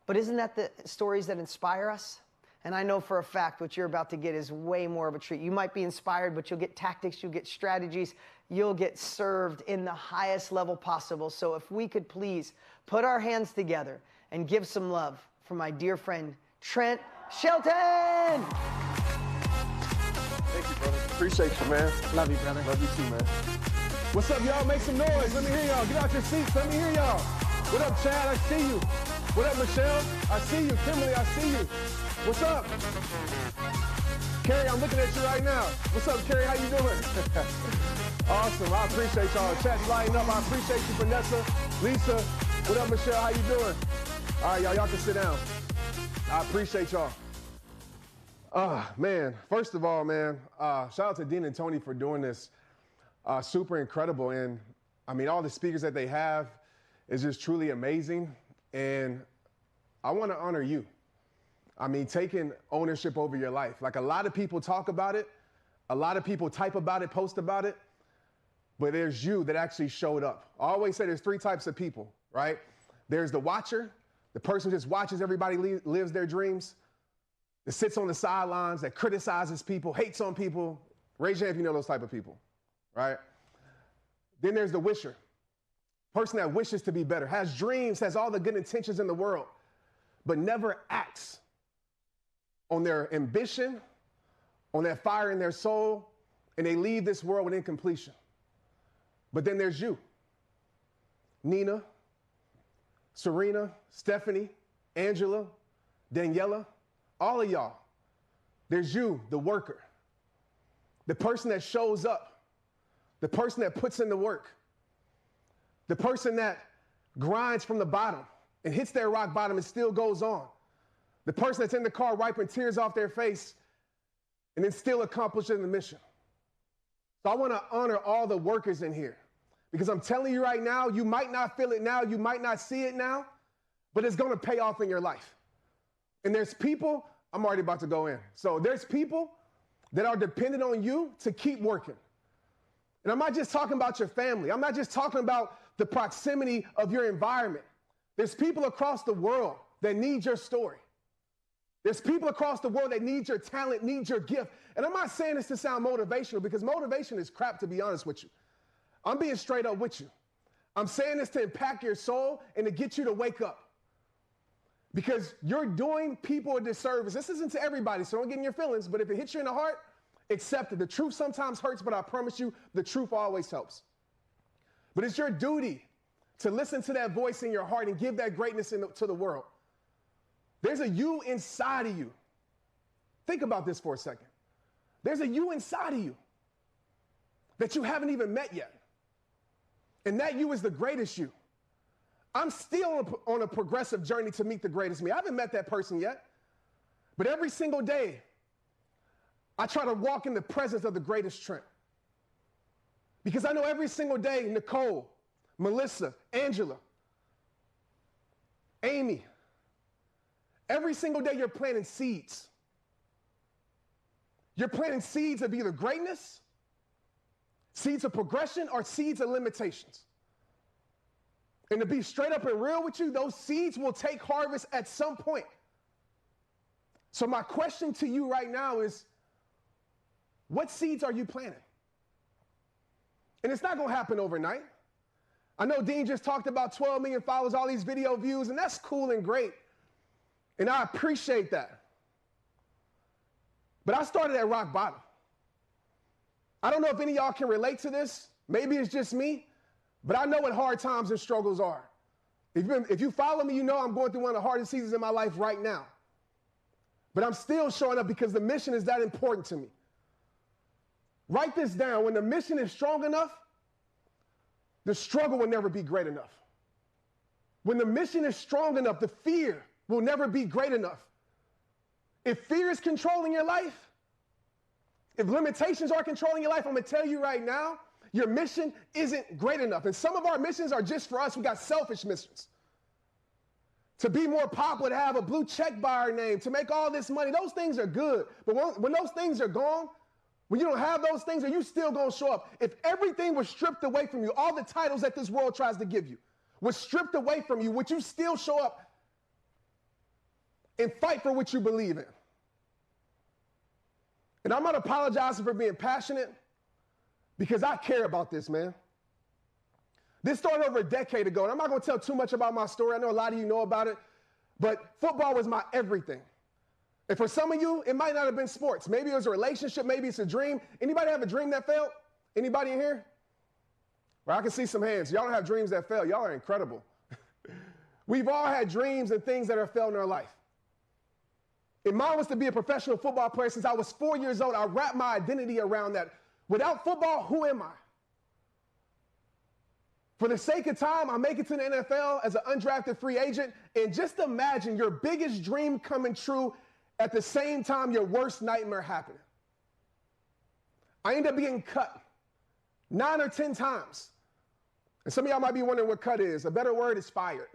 But isn't that the stories that inspire us? And I know for a fact what you're about to get is way more of a treat. You might be inspired, but you'll get tactics, you'll get strategies, you'll get served in the highest level possible. So if we could please put our hands together and give some love for my dear friend, Trent Shelton! Thank you, brother. Appreciate you, man. Love you, brother. Love you too, man. What's up, y'all? Make some noise. Let me hear y'all. Get out your seats. Let me hear y'all. What up, Chad? I see you. What up, Michelle? I see you. Kimberly, I see you. What's up? Carrie, I'm looking at you right now. What's up, Carrie? How you doing? Awesome. I appreciate y'all. Chat's lighting up. I appreciate you, Vanessa. Lisa, what up, Michelle? How you doing? All right, y'all can sit down. I appreciate y'all. Man, first of all, man, shout out to Dean and Tony for doing this. Super incredible. And I mean, all the speakers that they have is just truly amazing. And I want to honor you. I mean, taking ownership over your life. Like, a lot of people talk about it. A lot of people type about it, post about it. But there's you that actually showed up. I always say there's 3 types of people, right? There's the watcher, the person who just watches everybody lives their dreams, that sits on the sidelines, that criticizes people, hates on people. Raise your hand if you know those type of people, right? Then there's the wisher, person that wishes to be better, has dreams, has all the good intentions in the world, but never acts on their ambition, on that fire in their soul, and they leave this world with incompletion. But then there's you, Nina, Serena, Stephanie, Angela, Daniela, all of y'all. There's you, the worker, the person that shows up, the person that puts in the work, the person that grinds from the bottom and hits their rock bottom and still goes on. The person that's in the car wiping tears off their face and then still accomplishing the mission. So I want to honor all the workers in here, because I'm telling you right now, you might not feel it now, you might not see it now, but it's going to pay off in your life. And there's people, I'm already about to go in. So there's people that are dependent on you to keep working. And I'm not just talking about your family. I'm not just talking about the proximity of your environment. There's people across the world that need your story. There's people across the world that need your talent, need your gift. And I'm not saying this to sound motivational, because motivation is crap, to be honest with you. I'm being straight up with you. I'm saying this to impact your soul and to get you to wake up. Because you're doing people a disservice. This isn't to everybody, so don't get in your feelings, but if it hits you in the heart, accept it. The truth sometimes hurts, but I promise you, the truth always helps. But it's your duty to listen to that voice in your heart and give that greatness to the world. There's a you inside of you. Think about this for a second. There's a you inside of you that you haven't even met yet. And that you is the greatest you. I'm still on a progressive journey to meet the greatest me. I haven't met that person yet. But every single day, I try to walk in the presence of the greatest Trent. Because I know every single day, Nicole, Melissa, Angela, Amy, every single day you're planting seeds. You're planting seeds of either greatness, seeds of progression, or seeds of limitations. And to be straight up and real with you, those seeds will take harvest at some point. So my question to you right now is, what seeds are you planting? And it's not going to happen overnight. I know Dean just talked about 12 million followers, all these video views, and that's cool and great. And I appreciate that. But I started at rock bottom. I don't know if any of y'all can relate to this. Maybe it's just me, but I know what hard times and struggles are. If you follow me, you know I'm going through one of the hardest seasons in my life right now. But I'm still showing up because the mission is that important to me. Write this down. When the mission is strong enough, the struggle will never be great enough. When the mission is strong enough, the fear will never be great enough. If fear is controlling your life, if limitations are controlling your life, I'm going to tell you right now, your mission isn't great enough. And some of our missions are just for us. We got selfish missions. To be more popular, to have a blue check by our name, to make all this money. Those things are good. But when those things are gone, when you don't have those things, are you still going to show up? If everything was stripped away from you, all the titles that this world tries to give you was stripped away from you, would you still show up and fight for what you believe in? And I'm not apologizing for being passionate, because I care about this, man. This started over a decade ago, and I'm not going to tell too much about my story. I know a lot of you know about it, but football was my everything. And for some of you, it might not have been sports. Maybe it was a relationship. Maybe it's a dream. Anybody have a dream that failed? Anybody in here? Well, I can see some hands. Y'all don't have dreams that fail. Y'all are incredible. We've all had dreams and things that have failed in our life. And mine was to be a professional football player since I was 4 years old. I wrapped my identity around that. Without football, who am I? For the sake of time, I make it to the NFL as an undrafted free agent. And just imagine your biggest dream coming true at the same time your worst nightmare happening. I ended up being cut 9 or 10 times. And some of y'all might be wondering what cut is. A better word is fired.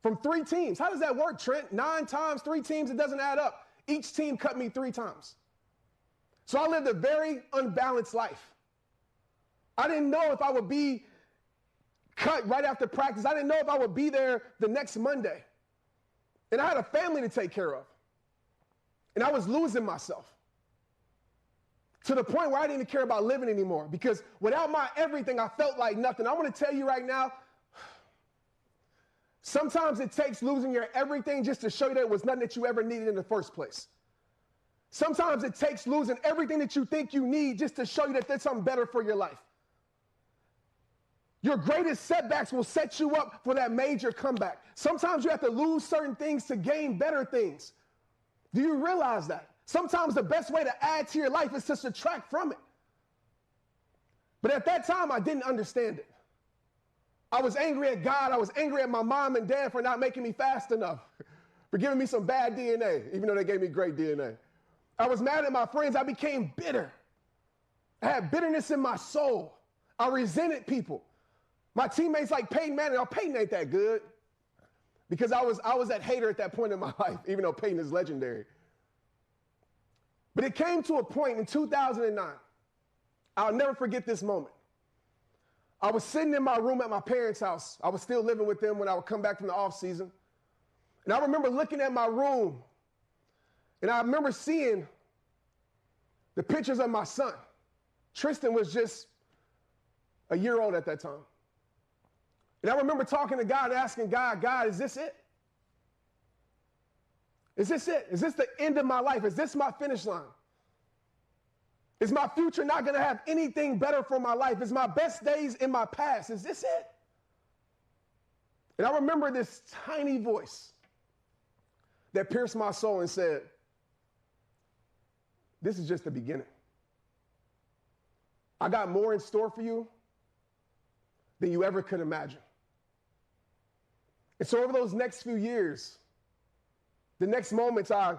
From 3 teams. How does that work, Trent? 9 times, 3 teams, it doesn't add up. Each team cut me 3 times. So I lived a very unbalanced life. I didn't know if I would be cut right after practice. I didn't know if I would be there the next Monday. And I had a family to take care of. And I was losing myself to the point where I didn't even care about living anymore, because without my everything, I felt like nothing. I want to tell you right now, sometimes it takes losing your everything just to show you that it was nothing that you ever needed in the first place. Sometimes it takes losing everything that you think you need just to show you that there's something better for your life. Your greatest setbacks will set you up for that major comeback. Sometimes you have to lose certain things to gain better things. Do you realize that? Sometimes the best way to add to your life is to subtract from it. But at that time, I didn't understand it. I was angry at God. I was angry at my mom and dad for not making me fast enough, for giving me some bad DNA, even though they gave me great DNA. I was mad at my friends. I became bitter. I had bitterness in my soul. I resented people. My teammates like Peyton Manning. Oh, Peyton ain't that good. because I was that hater at that point in my life, even though Peyton is legendary. But it came to a point in 2009. I'll never forget this moment. I was sitting in my room at my parents' house. I was still living with them when I would come back from the off season. And I remember looking at my room, and I remember seeing the pictures of my son. Tristan was just a year old at that time. And I remember talking to God and asking God, God, is this it? Is this it? Is this the end of my life? Is this my finish line? Is my future not going to have anything better for my life? Is my best days in my past? Is this it? And I remember this tiny voice that pierced my soul and said, this is just the beginning. I got more in store for you than you ever could imagine. And so over those next few years, the next moments, I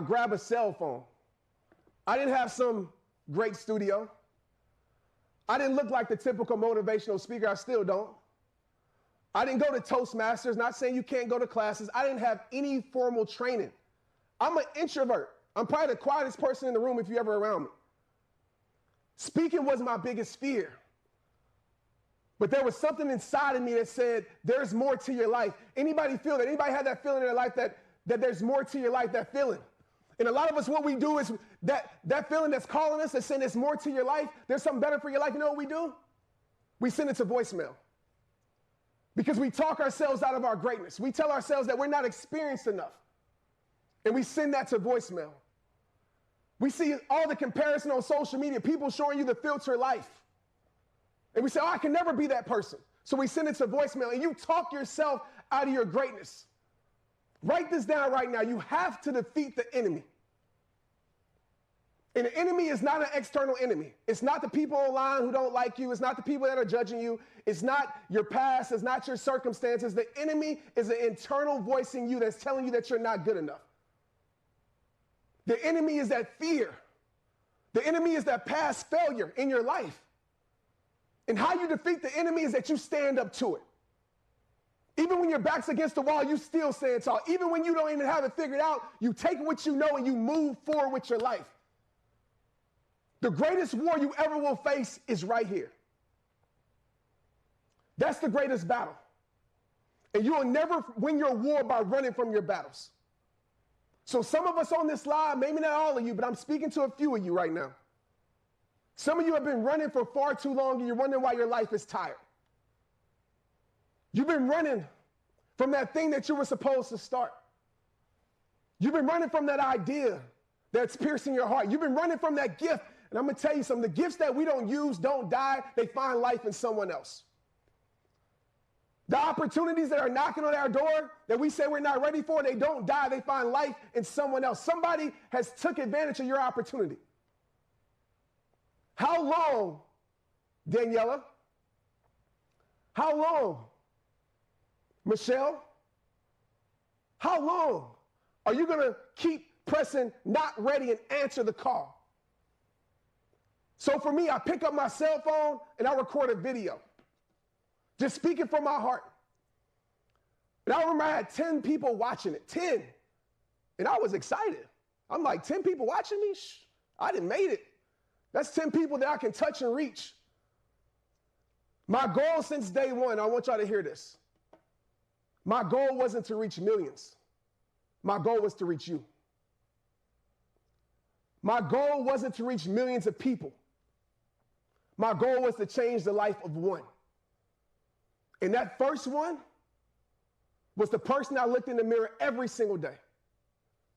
grab a cell phone. I didn't have some great studio. I didn't look like the typical motivational speaker. I still don't. I didn't go to Toastmasters, not saying you can't go to classes. I didn't have any formal training. I'm an introvert. I'm probably the quietest person in the room if you're ever around me. Speaking was my biggest fear. But there was something inside of me that said, there's more to your life. Anybody feel that? Anybody have that feeling in their life that there's more to your life, that feeling? And a lot of us, what we do is that feeling that's calling us, that's saying there's more to your life, there's something better for your life. You know what we do? We send it to voicemail. Because we talk ourselves out of our greatness. We tell ourselves that we're not experienced enough. And we send that to voicemail. We see all the comparison on social media, people showing you the filter life. And we say, oh, I can never be that person. So we send it to voicemail, and you talk yourself out of your greatness. Write this down right now. You have to defeat the enemy. And the enemy is not an external enemy. It's not the people online who don't like you. It's not the people that are judging you. It's not your past. It's not your circumstances. The enemy is an internal voice in you that's telling you that you're not good enough. The enemy is that fear. The enemy is that past failure in your life. And how you defeat the enemy is that you stand up to it. Even when your back's against the wall, you still stand tall. Even when you don't even have it figured out, you take what you know and you move forward with your life. The greatest war you ever will face is right here. That's the greatest battle. And you will never win your war by running from your battles. So some of us on this live, maybe not all of you, but I'm speaking to a few of you right now. Some of you have been running for far too long and you're wondering why your life is tired. You've been running from that thing that you were supposed to start. You've been running from that idea that's piercing your heart. You've been running from that gift. And I'm going to tell you something. The gifts that we don't use don't die. They find life in someone else. The opportunities that are knocking on our door that we say we're not ready for, they don't die. They find life in someone else. Somebody has took advantage of your opportunity. How long, Daniela? How long, Michelle? How long are you going to keep pressing not ready and answer the call? So for me, I pick up my cell phone and I record a video, just speaking from my heart. And I remember I had 10 people watching it, 10. And I was excited. I'm like, 10 people watching me? Shh, I done made it. That's 10 people that I can touch and reach. My goal since day one, I want y'all to hear this. My goal wasn't to reach millions. My goal was to reach you. My goal wasn't to reach millions of people. My goal was to change the life of one. And that first one was the person I looked in the mirror every single day,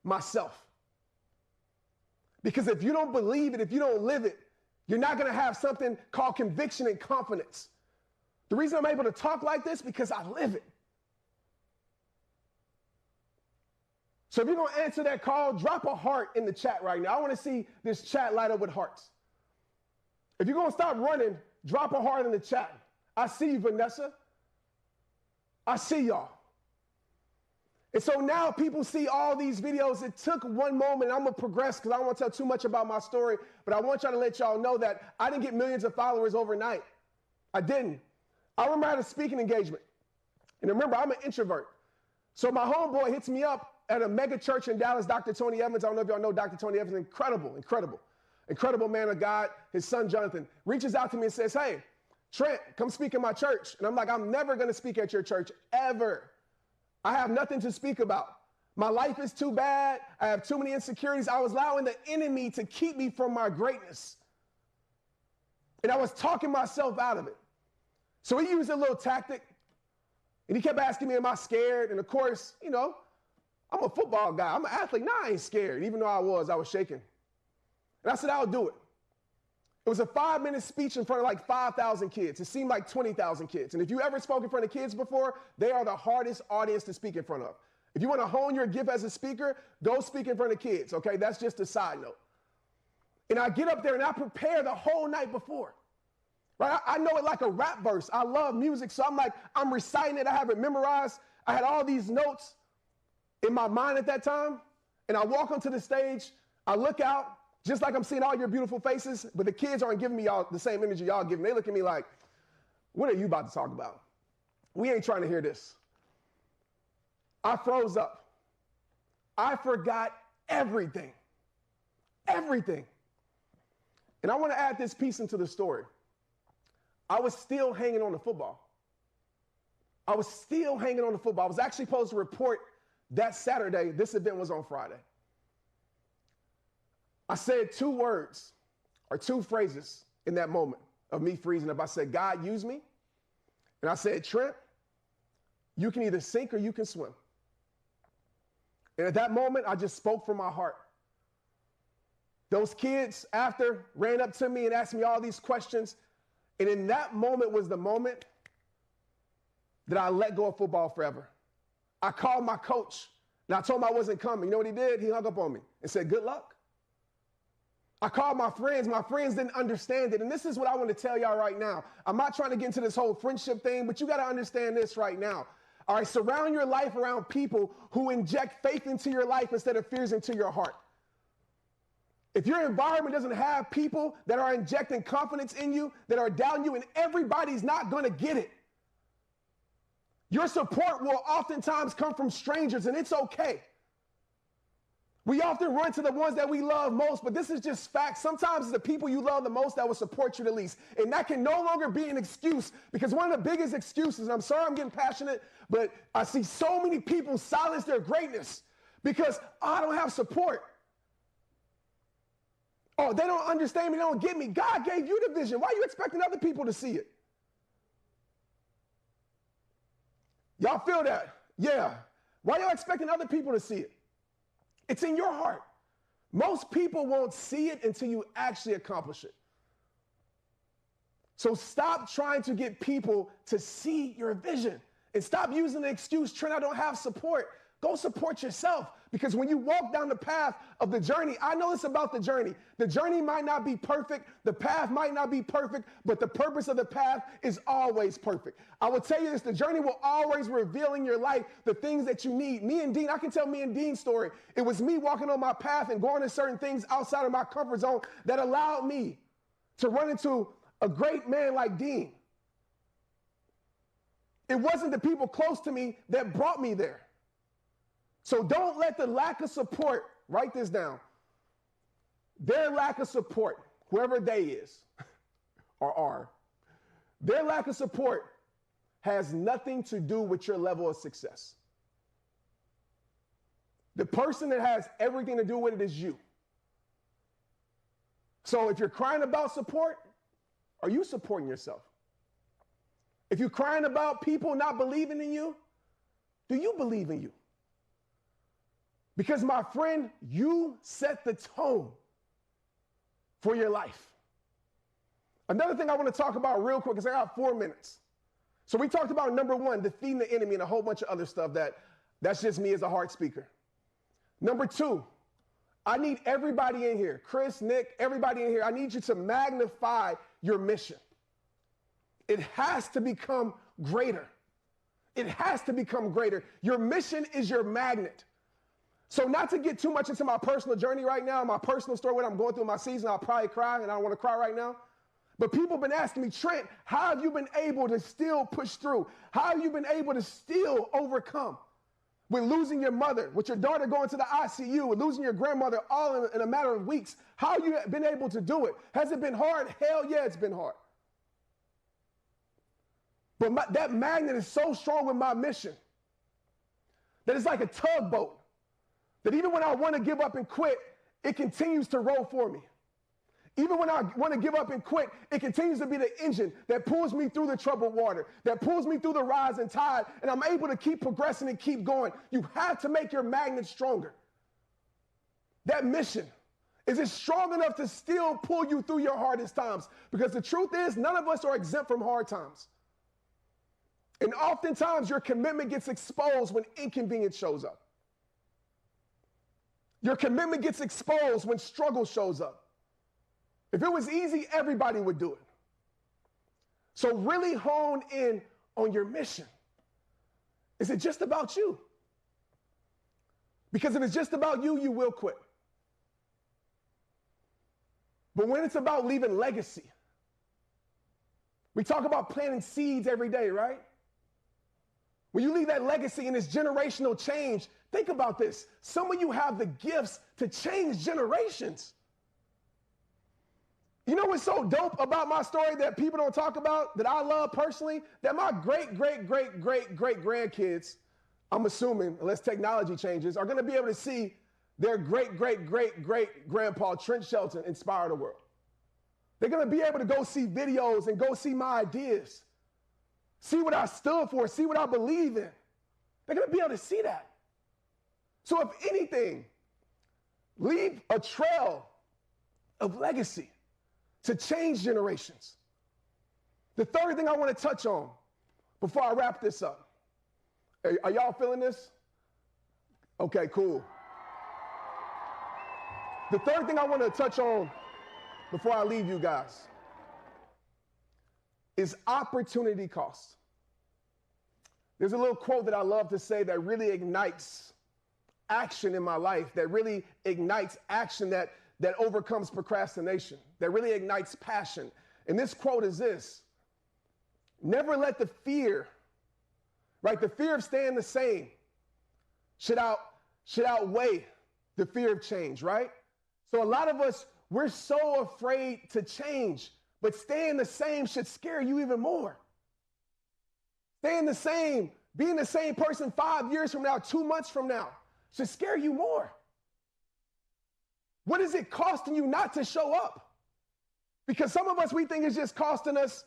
myself. Because if you don't believe it, if you don't live it, you're not going to have something called conviction and confidence. The reason I'm able to talk like this, because I live it. So if you're going to answer that call, drop a heart in the chat right now. I want to see this chat light up with hearts. If you're going to stop running, drop a heart in the chat. I see you, Vanessa. I see y'all. And so now people see all these videos. It took one moment. I'm going to progress because I don't want to tell too much about my story, but I want y'all to let y'all know that I didn't get millions of followers overnight. I didn't. I remember I had a speaking engagement. And remember, I'm an introvert. So my homeboy hits me up at a mega church in Dallas, Dr. Tony Evans. I don't know if y'all know Dr. Tony Evans. Incredible man of God. His son, Jonathan, reaches out to me and says, hey, Trent, come speak in my church. And I'm like, I'm never going to speak at your church, ever. I have nothing to speak about. My life is too bad. I have too many insecurities. I was allowing the enemy to keep me from my greatness. And I was talking myself out of it. So he used a little tactic. And he kept asking me, am I scared? And of course, you know, I'm a football guy. I'm an athlete. No, I ain't scared. Even though I was shaking. And I said, I'll do it. It was a 5-minute speech in front of like 5,000 kids. It seemed like 20,000 kids. And if you ever spoke in front of kids before, they are the hardest audience to speak in front of. If you want to hone your gift as a speaker, go speak in front of kids, okay? That's just a side note. And I get up there and I prepare the whole night before. Right? I know it like a rap verse. I love music, so I'm reciting it. I have it memorized. I had all these notes in my mind at that time. And I walk onto the stage. I look out, just like I'm seeing all your beautiful faces, but the kids aren't giving me y'all the same energy y'all giving. They look at me like, what are you about to talk about? We ain't trying to hear this. I froze up. I forgot everything. Everything. And I want to add this piece into the story. I was still hanging on the football. I was actually supposed to report that Saturday. This event was on Friday. I said 2 words or 2 phrases in that moment of me freezing up. I said, God, use me. And I said, Trent, you can either sink or you can swim. And at that moment, I just spoke from my heart. Those kids after ran up to me and asked me all these questions. And in that moment was the moment that I let go of football forever. I called my coach and I told him I wasn't coming. You know what he did? He hung up on me and said, good luck. I called my friends. My friends didn't understand it. And this is what I want to tell y'all right now. I'm not trying to get into this whole friendship thing, but you got to understand this right now. All right, surround your life around people who inject faith into your life instead of fears into your heart. If your environment doesn't have people that are injecting confidence in you, that are doubting you, and everybody's not going to get it. Your support will oftentimes come from strangers, and it's okay. We often run to the ones that we love most, but this is just fact. Sometimes it's the people you love the most that will support you the least. And that can no longer be an excuse, because one of the biggest excuses, and I'm sorry I'm getting passionate, but I see so many people silence their greatness because I don't have support. Oh, they don't understand me, they don't get me. God gave you the vision. Why are you expecting other people to see it? Y'all feel that? Yeah. Why are y'all expecting other people to see it? It's in your heart. Most people won't see it until you actually accomplish it. So stop trying to get people to see your vision and stop using the excuse, Trent, I don't have support. Go support yourself, because when you walk down the path of the journey, I know it's about the journey. The journey might not be perfect. The path might not be perfect, but the purpose of the path is always perfect. I will tell you this, the journey will always reveal in your life the things that you need. Me and Dean, I can tell me and Dean's story. It was me walking on my path and going to certain things outside of my comfort zone that allowed me to run into a great man like Dean. It wasn't the people close to me that brought me there. So don't let the lack of support, write this down, their lack of support, whoever they is or are, their lack of support has nothing to do with your level of success. The person that has everything to do with it is you. So if you're crying about support, are you supporting yourself? If you're crying about people not believing in you, do you believe in you? Because, my friend, you set the tone for your life. Another thing I want to talk about real quick, because I got 4 minutes. So we talked about number 1, defeating the enemy, and a whole bunch of other stuff that's just me as a heart speaker. Number 2, I need everybody in here, Chris, Nick, everybody in here, I need you to magnify your mission. It has to become greater. It has to become greater. Your mission is your magnet. So not to get too much into my personal journey right now, my personal story, what I'm going through in my season, I'll probably cry, and I don't want to cry right now. But people have been asking me, Trent, how have you been able to still push through? How have you been able to still overcome? With losing your mother, with your daughter going to the ICU, with losing your grandmother all in a matter of weeks, how have you been able to do it? Has it been hard? Hell yeah, it's been hard. But that magnet is so strong with my mission that it's like a tugboat, that even when I want to give up and quit, it continues to roll for me. Even when I want to give up and quit, it continues to be the engine that pulls me through the troubled water, that pulls me through the rising tide, and I'm able to keep progressing and keep going. You have to make your magnet stronger. That mission, is it strong enough to still pull you through your hardest times? Because the truth is, none of us are exempt from hard times. And oftentimes, your commitment gets exposed when inconvenience shows up. Your commitment gets exposed when struggle shows up. If it was easy, everybody would do it. So really hone in on your mission. Is it just about you? Because if it's just about you, you will quit. But when it's about leaving legacy, we talk about planting seeds every day, right? When you leave that legacy and this generational change, think about this. Some of you have the gifts to change generations. You know what's so dope about my story that people don't talk about, that I love personally? That my great-great-great-great-great-grandkids, I'm assuming, unless technology changes, are going to be able to see their great-great-great-great-grandpa, Trent Shelton, inspire the world. They're going to be able to go see videos and go see my ideas, see what I stood for, see what I believe in. They're going to be able to see that. So if anything, leave a trail of legacy to change generations. The third thing I want to touch on before I wrap this up. Are y'all feeling this? Okay, cool. The third thing I want to touch on before I leave you guys is opportunity cost. There's a little quote that I love to say that really ignites action in my life, that really ignites action that overcomes procrastination, that really ignites passion. And this quote is this: never let the fear, right? The fear of staying the same should outweigh the fear of change, right? So a lot of us, we're so afraid to change, but staying the same should scare you even more. Staying the same, being the same person 5 years from now, 2 months from now, should scare you more. What is it costing you not to show up? Because some of us, we think it's just costing us,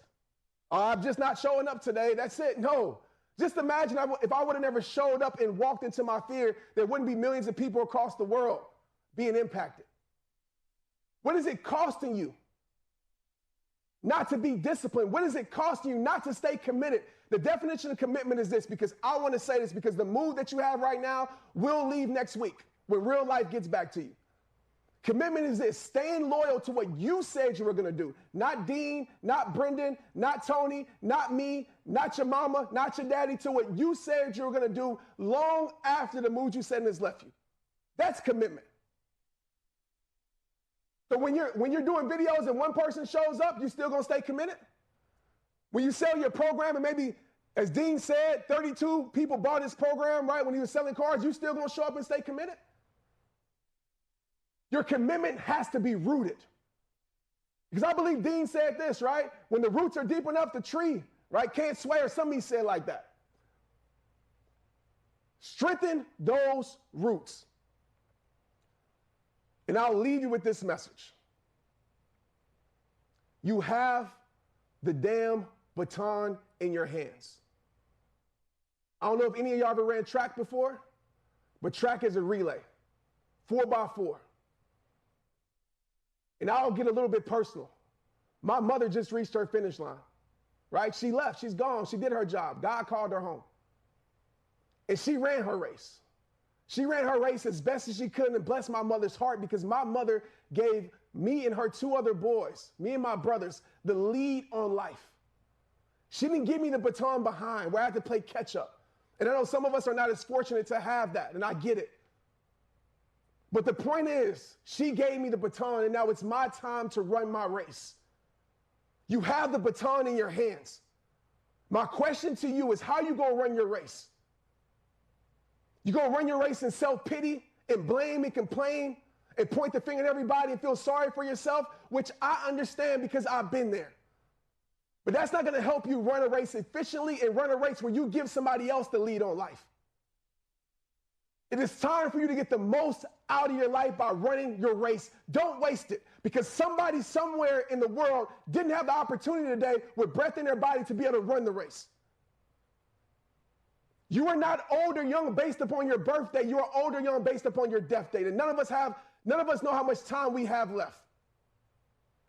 I'm just not showing up today, that's it. No. Just imagine if I would have never showed up and walked into my fear, there wouldn't be millions of people across the world being impacted. What is it costing you not to be disciplined? What is it costing you not to stay committed? The definition of commitment is this, because I want to say this, because the mood that you have right now will leave next week when real life gets back to you. Commitment is this: staying loyal to what you said you were going to do. Not Dean, not Brendan, not Tony, not me, not your mama, not your daddy, to what you said you were going to do long after the mood you said has left you. That's commitment. So when you're doing videos and one person shows up, you still going to stay committed? When you sell your program and maybe, as Dean said, 32 people bought his program, right, when he was selling cars, you still going to show up and stay committed? Your commitment has to be rooted. Because I believe Dean said this, right? When the roots are deep enough, the tree, right, can't sway, or somebody said like that. Strengthen those roots. And I'll leave you with this message. You have the damn baton in your hands. I don't know if any of y'all ever ran track before, but track is a relay, 4x4. And I'll get a little bit personal. My mother just reached her finish line, right? She left, she's gone, she did her job. God called her home. And she ran her race. She ran her race as best as she could, and blessed my mother's heart, because my mother gave me and her 2 other boys, me and my brothers, the lead on life. She didn't give me the baton behind where I had to play catch up. And I know some of us are not as fortunate to have that, and I get it. But the point is, she gave me the baton, and now it's my time to run my race. You have the baton in your hands. My question to you is, how you going to run your race? You going to run your race in self-pity and blame and complain and point the finger at everybody and feel sorry for yourself, which I understand because I've been there. But that's not going to help you run a race efficiently and run a race where you give somebody else the lead on life. It is time for you to get the most out of your life by running your race. Don't waste it, because somebody somewhere in the world didn't have the opportunity today with breath in their body to be able to run the race. You are not old or young based upon your birthday. You are old or young based upon your death date. And none of us know how much time we have left.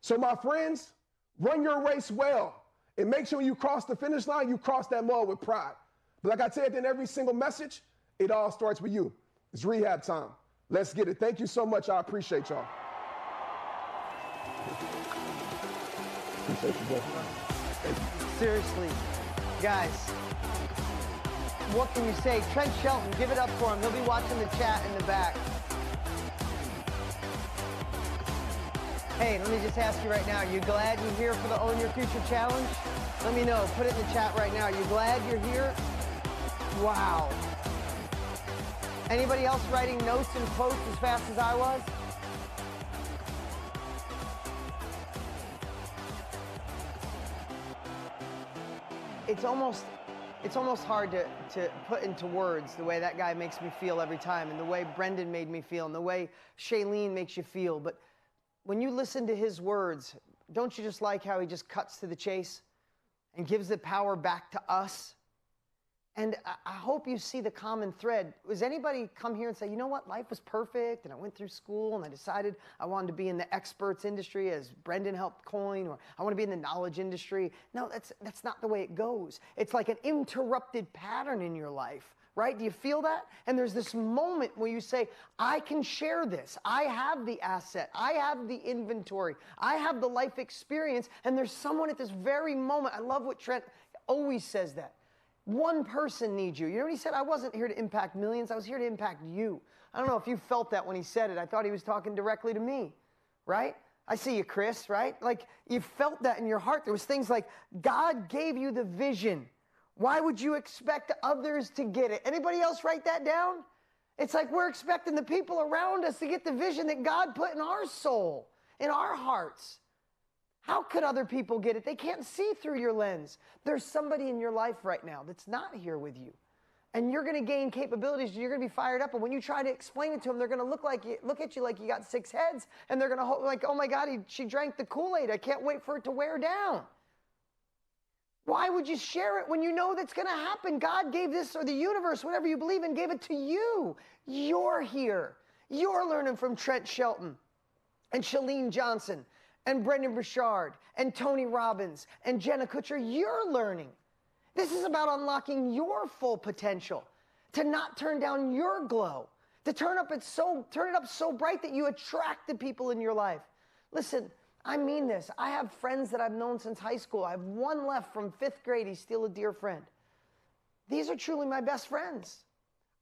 So my friends, run your race well. And make sure when you cross the finish line, you cross that mall with pride. But like I said in every single message, it all starts with you. It's rehab time. Let's get it. Thank you so much. I appreciate y'all. Appreciate you, bro. Seriously, guys, what can you say? Trent Shelton, give it up for him. He'll be watching the chat in the back. Hey, let me just ask you right now, are you glad you're here for the Own Your Future Challenge? Let me know. Put it in the chat right now. Are you glad you're here? Wow. Anybody else writing notes and quotes as fast as I was? It's almost hard to put into words the way that guy makes me feel every time, and the way Brendan made me feel, and the way Shailene makes you feel. But when you listen to his words, don't you just like how he just cuts to the chase and gives the power back to us? And I hope you see the common thread. Does anybody come here and say, you know what, life was perfect, and I went through school, and I decided I wanted to be in the experts industry, as Brendan helped coin, or I want to be in the knowledge industry? No, that's not the way it goes. It's like an interrupted pattern in your life, right? Do you feel that? And there's this moment where you say, I can share this. I have the asset. I have the inventory. I have the life experience, and there's someone at this very moment. I love what Trent always says that. One person needs you. You know what he said? I wasn't here to impact millions. I was here to impact you. I don't know if you felt that when he said it. I thought he was talking directly to me, right? I see you, Chris, right? Like, you felt that in your heart. There was things like, God gave you the vision. Why would you expect others to get it? Anybody else write that down? It's like we're expecting the people around us to get the vision that God put in our soul, in our hearts. How could other people get it? They can't see through your lens. There's somebody in your life right now that's not here with you. And you're going to gain capabilities, and you're going to be fired up. And when you try to explain it to them, they're going to look at you like you got 6 heads. And they're going to like, oh my God, she drank the Kool-Aid. I can't wait for it to wear down. Why would you share it when you know that's going to happen? God gave this, or the universe, whatever you believe in, gave it to you. You're here. You're learning from Trent Shelton and Chalene Johnson and Brendan Burchard, and Tony Robbins, and Jenna Kutcher. You're learning. This is about unlocking your full potential, to not turn down your glow, to turn it up so bright that you attract the people in your life. Listen, I mean this. I have friends that I've known since high school. I have one left from 5th grade. He's still a dear friend. These are truly my best friends.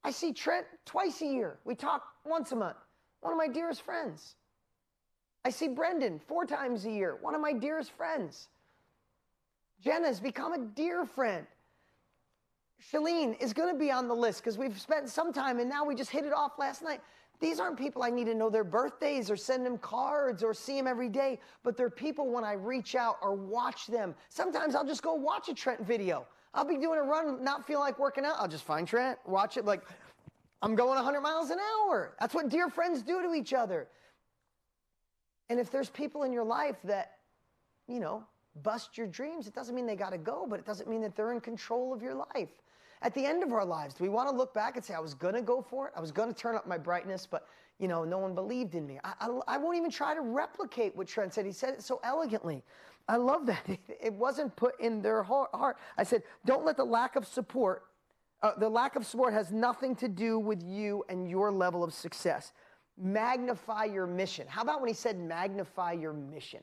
I see Trent twice a year. We talk once a month. One of my dearest friends. I see Brendan 4 times a year, one of my dearest friends. Jenna's become a dear friend. Chalene is going to be on the list because we've spent some time, and now we just hit it off last night. These aren't people I need to know their birthdays or send them cards or see them every day, but they're people when I reach out or watch them. Sometimes I'll just go watch a Trent video. I'll be doing a run, not feel like working out. I'll just find Trent, watch it like I'm going 100 miles an hour. That's what dear friends do to each other. And if there's people in your life that, you know, bust your dreams, it doesn't mean they got to go, but it doesn't mean that they're in control of your life. At the end of our lives, do we want to look back and say, I was going to go for it? I was going to turn up my brightness, but, you know, no one believed in me. I won't even try to replicate what Trent said. He said it so elegantly. I love that. It wasn't put in their heart. I said, don't let the lack of support has nothing to do with you and your level of success. Magnify your mission. How about when he said magnify your mission?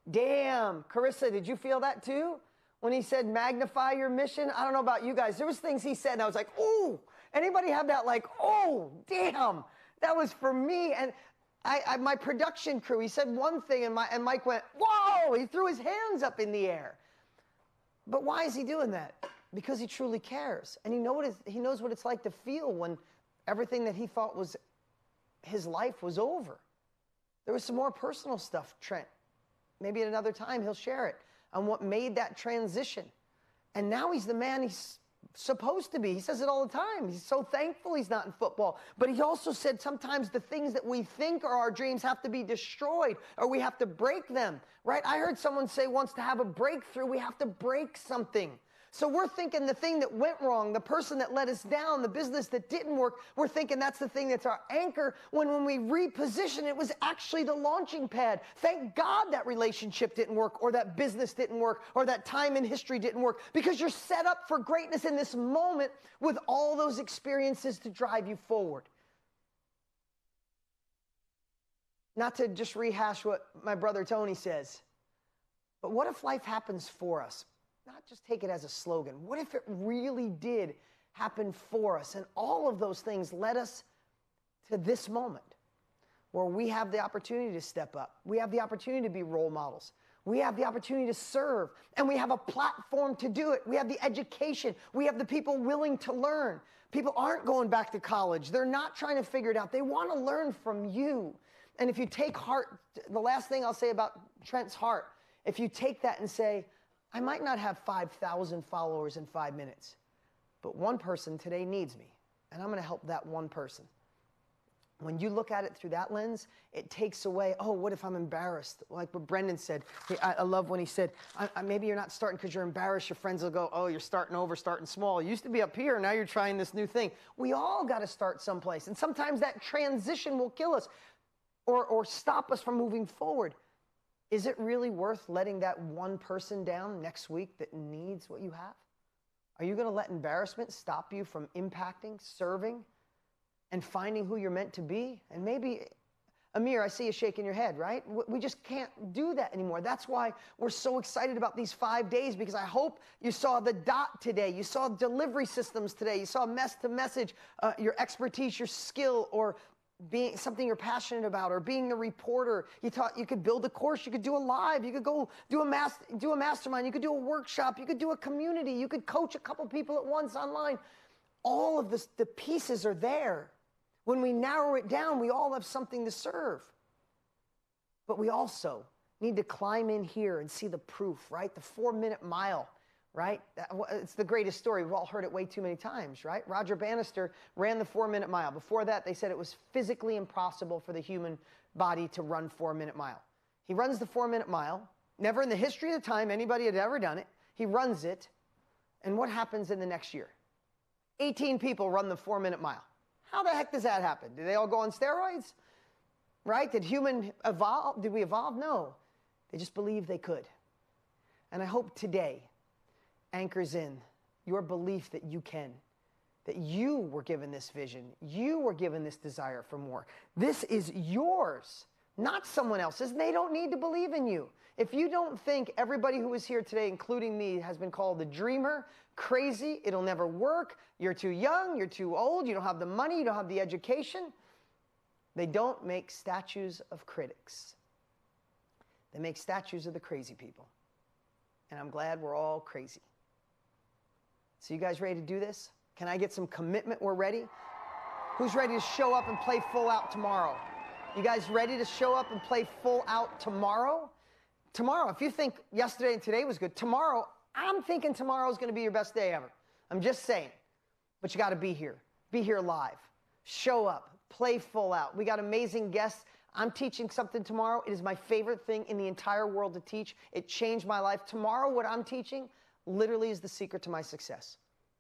Damn, Carissa, did you feel that too? When he said magnify your mission? I don't know about you guys. There was things he said and I was like, ooh. Anybody have that like, oh, damn, that was for me? And My production crew, he said one thing and Mike went, whoa, he threw his hands up in the air. But why is he doing that? Because he truly cares. And he knows what it's like to feel when everything that he thought was his life was over. There was some more personal stuff, Trent. Maybe at another time he'll share it on what made that transition. And now he's the man he's supposed to be. He says it all the time. He's so thankful he's not in football. But he also said sometimes the things that we think are our dreams have to be destroyed or we have to break them, right? I heard someone say once to have a breakthrough, we have to break something. So we're thinking the thing that went wrong, the person that let us down, the business that didn't work, we're thinking that's the thing that's our anchor, when we reposition, it was actually the launching pad. Thank God that relationship didn't work, or that business didn't work, or that time in history didn't work, because you're set up for greatness in this moment with all those experiences to drive you forward. Not to just rehash what my brother Tony says, but what if life happens for us? Not just take it as a slogan. What if it really did happen for us? And all of those things led us to this moment where we have the opportunity to step up. We have the opportunity to be role models. We have the opportunity to serve. And we have a platform to do it. We have the education. We have the people willing to learn. People aren't going back to college. They're not trying to figure it out. They want to learn from you. And if you take heart, the last thing I'll say about Trent's heart, if you take that and say, I might not have 5,000 followers in 5 minutes, but one person today needs me, and I'm going to help that one person. When you look at it through that lens, it takes away, oh, what if I'm embarrassed? Like what Brendan said. I love when he said, maybe you're not starting because you're embarrassed. Your friends will go, oh, you're starting over, starting small. You used to be up here, now you're trying this new thing. We all got to start someplace, and sometimes that transition will kill us or stop us from moving forward. Is it really worth letting that one person down next week that needs what you have? Are you going to let embarrassment stop you from impacting, serving, and finding who you're meant to be? And maybe, Amir, I see you shaking your head, right? We just can't do that anymore. That's why we're so excited about these 5 days, because I hope you saw the dot today. You saw delivery systems today. You saw mess-to-message, your expertise, your skill, or being something you're passionate about, or being the reporter. You thought you could build a course, you could do a live, you could go do a mastermind, you could do a workshop, you could do a community, you could coach a couple people at once online. All of this, the pieces are there. When we narrow it down, we all have something to serve. But we also need to climb in here and see the proof, right? The 4-minute mile. Right? It's the greatest story. We've all heard it way too many times, right? Roger Bannister ran the 4-minute mile. Before that, they said it was physically impossible for the human body to run 4-minute mile. He runs the 4-minute mile. Never in the history of the time anybody had ever done it. He runs it. And what happens in the next year? 18 people run the 4-minute mile. How the heck does that happen? Did they all go on steroids? Right? Did human evolve? Did we evolve? No. They just believed they could. And I hope today anchors in your belief that you can, that you were given this vision, you were given this desire for more. This is yours, not someone else's, and they don't need to believe in you. If you don't think everybody who is here today, including me, has been called the dreamer, crazy, it'll never work, you're too young, you're too old, you don't have the money, you don't have the education, they don't make statues of critics. They make statues of the crazy people. And I'm glad we're all crazy. So you guys ready to do this? Can I get some commitment? We're ready? Who's ready to show up and play full out tomorrow? You guys ready to show up and play full out tomorrow? Tomorrow, if you think yesterday and today was good, tomorrow, I'm thinking tomorrow is going to be your best day ever. I'm just saying. But you got to be here. Be here live. Show up. Play full out. We got amazing guests. I'm teaching something tomorrow. It is my favorite thing in the entire world to teach. It changed my life. Tomorrow, what I'm teaching literally is the secret to my success.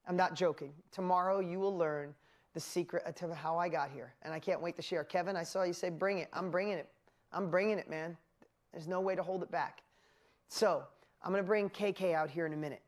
I'm not joking. Tomorrow you will learn the secret to how I got here. And I can't wait to share. Kevin, I saw you say, bring it. I'm bringing it. I'm bringing it, man. There's no way to hold it back. So I'm going to bring KK out here in a minute.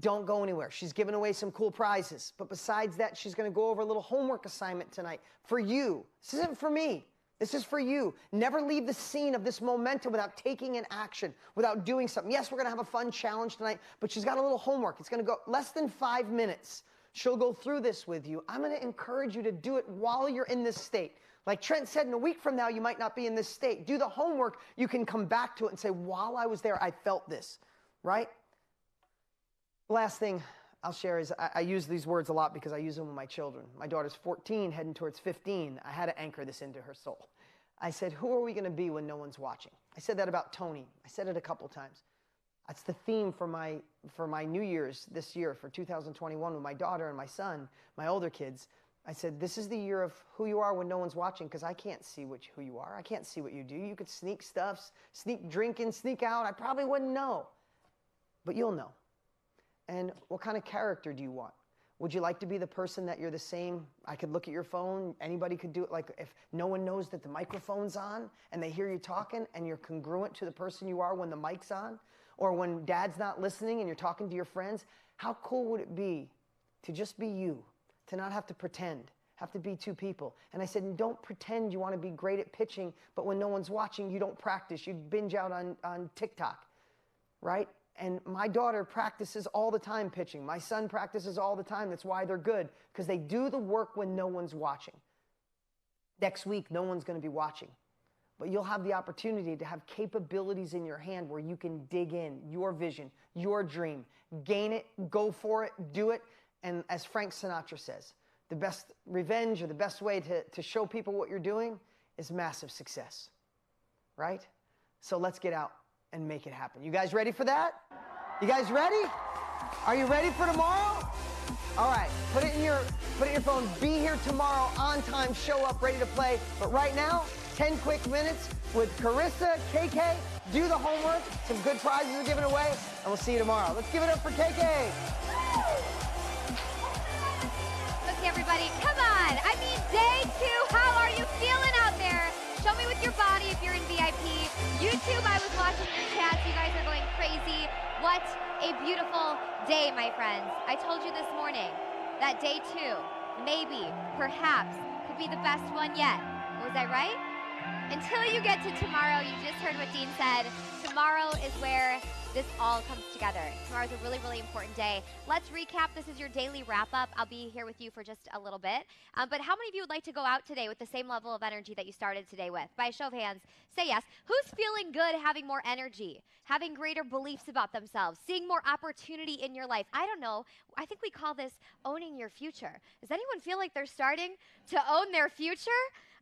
Don't go anywhere. She's giving away some cool prizes. But besides that, she's going to go over a little homework assignment tonight for you. This isn't for me. This is for you. Never leave the scene of this momentum without taking an action, without doing something. Yes, we're going to have a fun challenge tonight, but she's got a little homework. It's going to go less than 5 minutes. She'll go through this with you. I'm going to encourage you to do it while you're in this state, Like Trent said, in a week from now, you might not be in this state. Do the homework. You can come back to it and say, while I was there, I felt this, right? Last thing I'll share is I use these words a lot because I use them with my children. My daughter's 14, heading towards 15. I had to anchor this into her soul. I said, who are we going to be when no one's watching? I said that about Tony. I said it a couple times. That's the theme for my New Year's this year, for 2021, with my daughter and my son, my older kids. I said, this is the year of who you are when no one's watching, because I can't see who you are. I can't see what you do. You could sneak stuff, sneak drinking, sneak out. I probably wouldn't know. But you'll know. And what kind of character do you want? Would you like to be the person that you're the same? I could look at your phone. Anybody could do it. Like if no one knows that the microphone's on and they hear you talking and you're congruent to the person you are when the mic's on, or when dad's not listening and you're talking to your friends, how cool would it be to just be you, to not have to pretend, have to be two people? And I said, don't pretend you want to be great at pitching, but when no one's watching, you don't practice. You binge out on TikTok, right? And my daughter practices all the time pitching. My son practices all the time. That's why they're good, because they do the work when no one's watching. Next week, no one's going to be watching. But you'll have the opportunity to have capabilities in your hand where you can dig in, your vision, your dream, gain it, go for it, do it. And as Frank Sinatra says, the best revenge or the best way to show people what you're doing is massive success, right? So let's get out and make it happen. You guys ready for that? You guys ready? Are you ready for tomorrow? All right, put it in your phone. Be here tomorrow on time, show up, ready to play. But right now, 10 quick minutes with Carissa, KK. Do the homework. Some good prizes are given away, and we'll see you tomorrow. Let's give it up for KK. Okay, everybody, come on. I mean, day 2, how are you feeling out there? Show me with your body if you're in VIP. YouTube, I was watching your chats. You guys are going crazy. What a beautiful day, my friends. I told you this morning that day 2, maybe, perhaps, could be the best one yet. Was I right? Until you get to tomorrow, you just heard what Dean said. Tomorrow is where this all comes together. Tomorrow's a really, really important day. Let's recap. This is your daily wrap-up. I'll be here with you for just a little bit. But how many of you would like to go out today with the same level of energy that you started today with? By a show of hands, say yes. Who's feeling good, having more energy, having greater beliefs about themselves, seeing more opportunity in your life? I don't know. I think we call this owning your future. Does anyone feel like they're starting to own their future?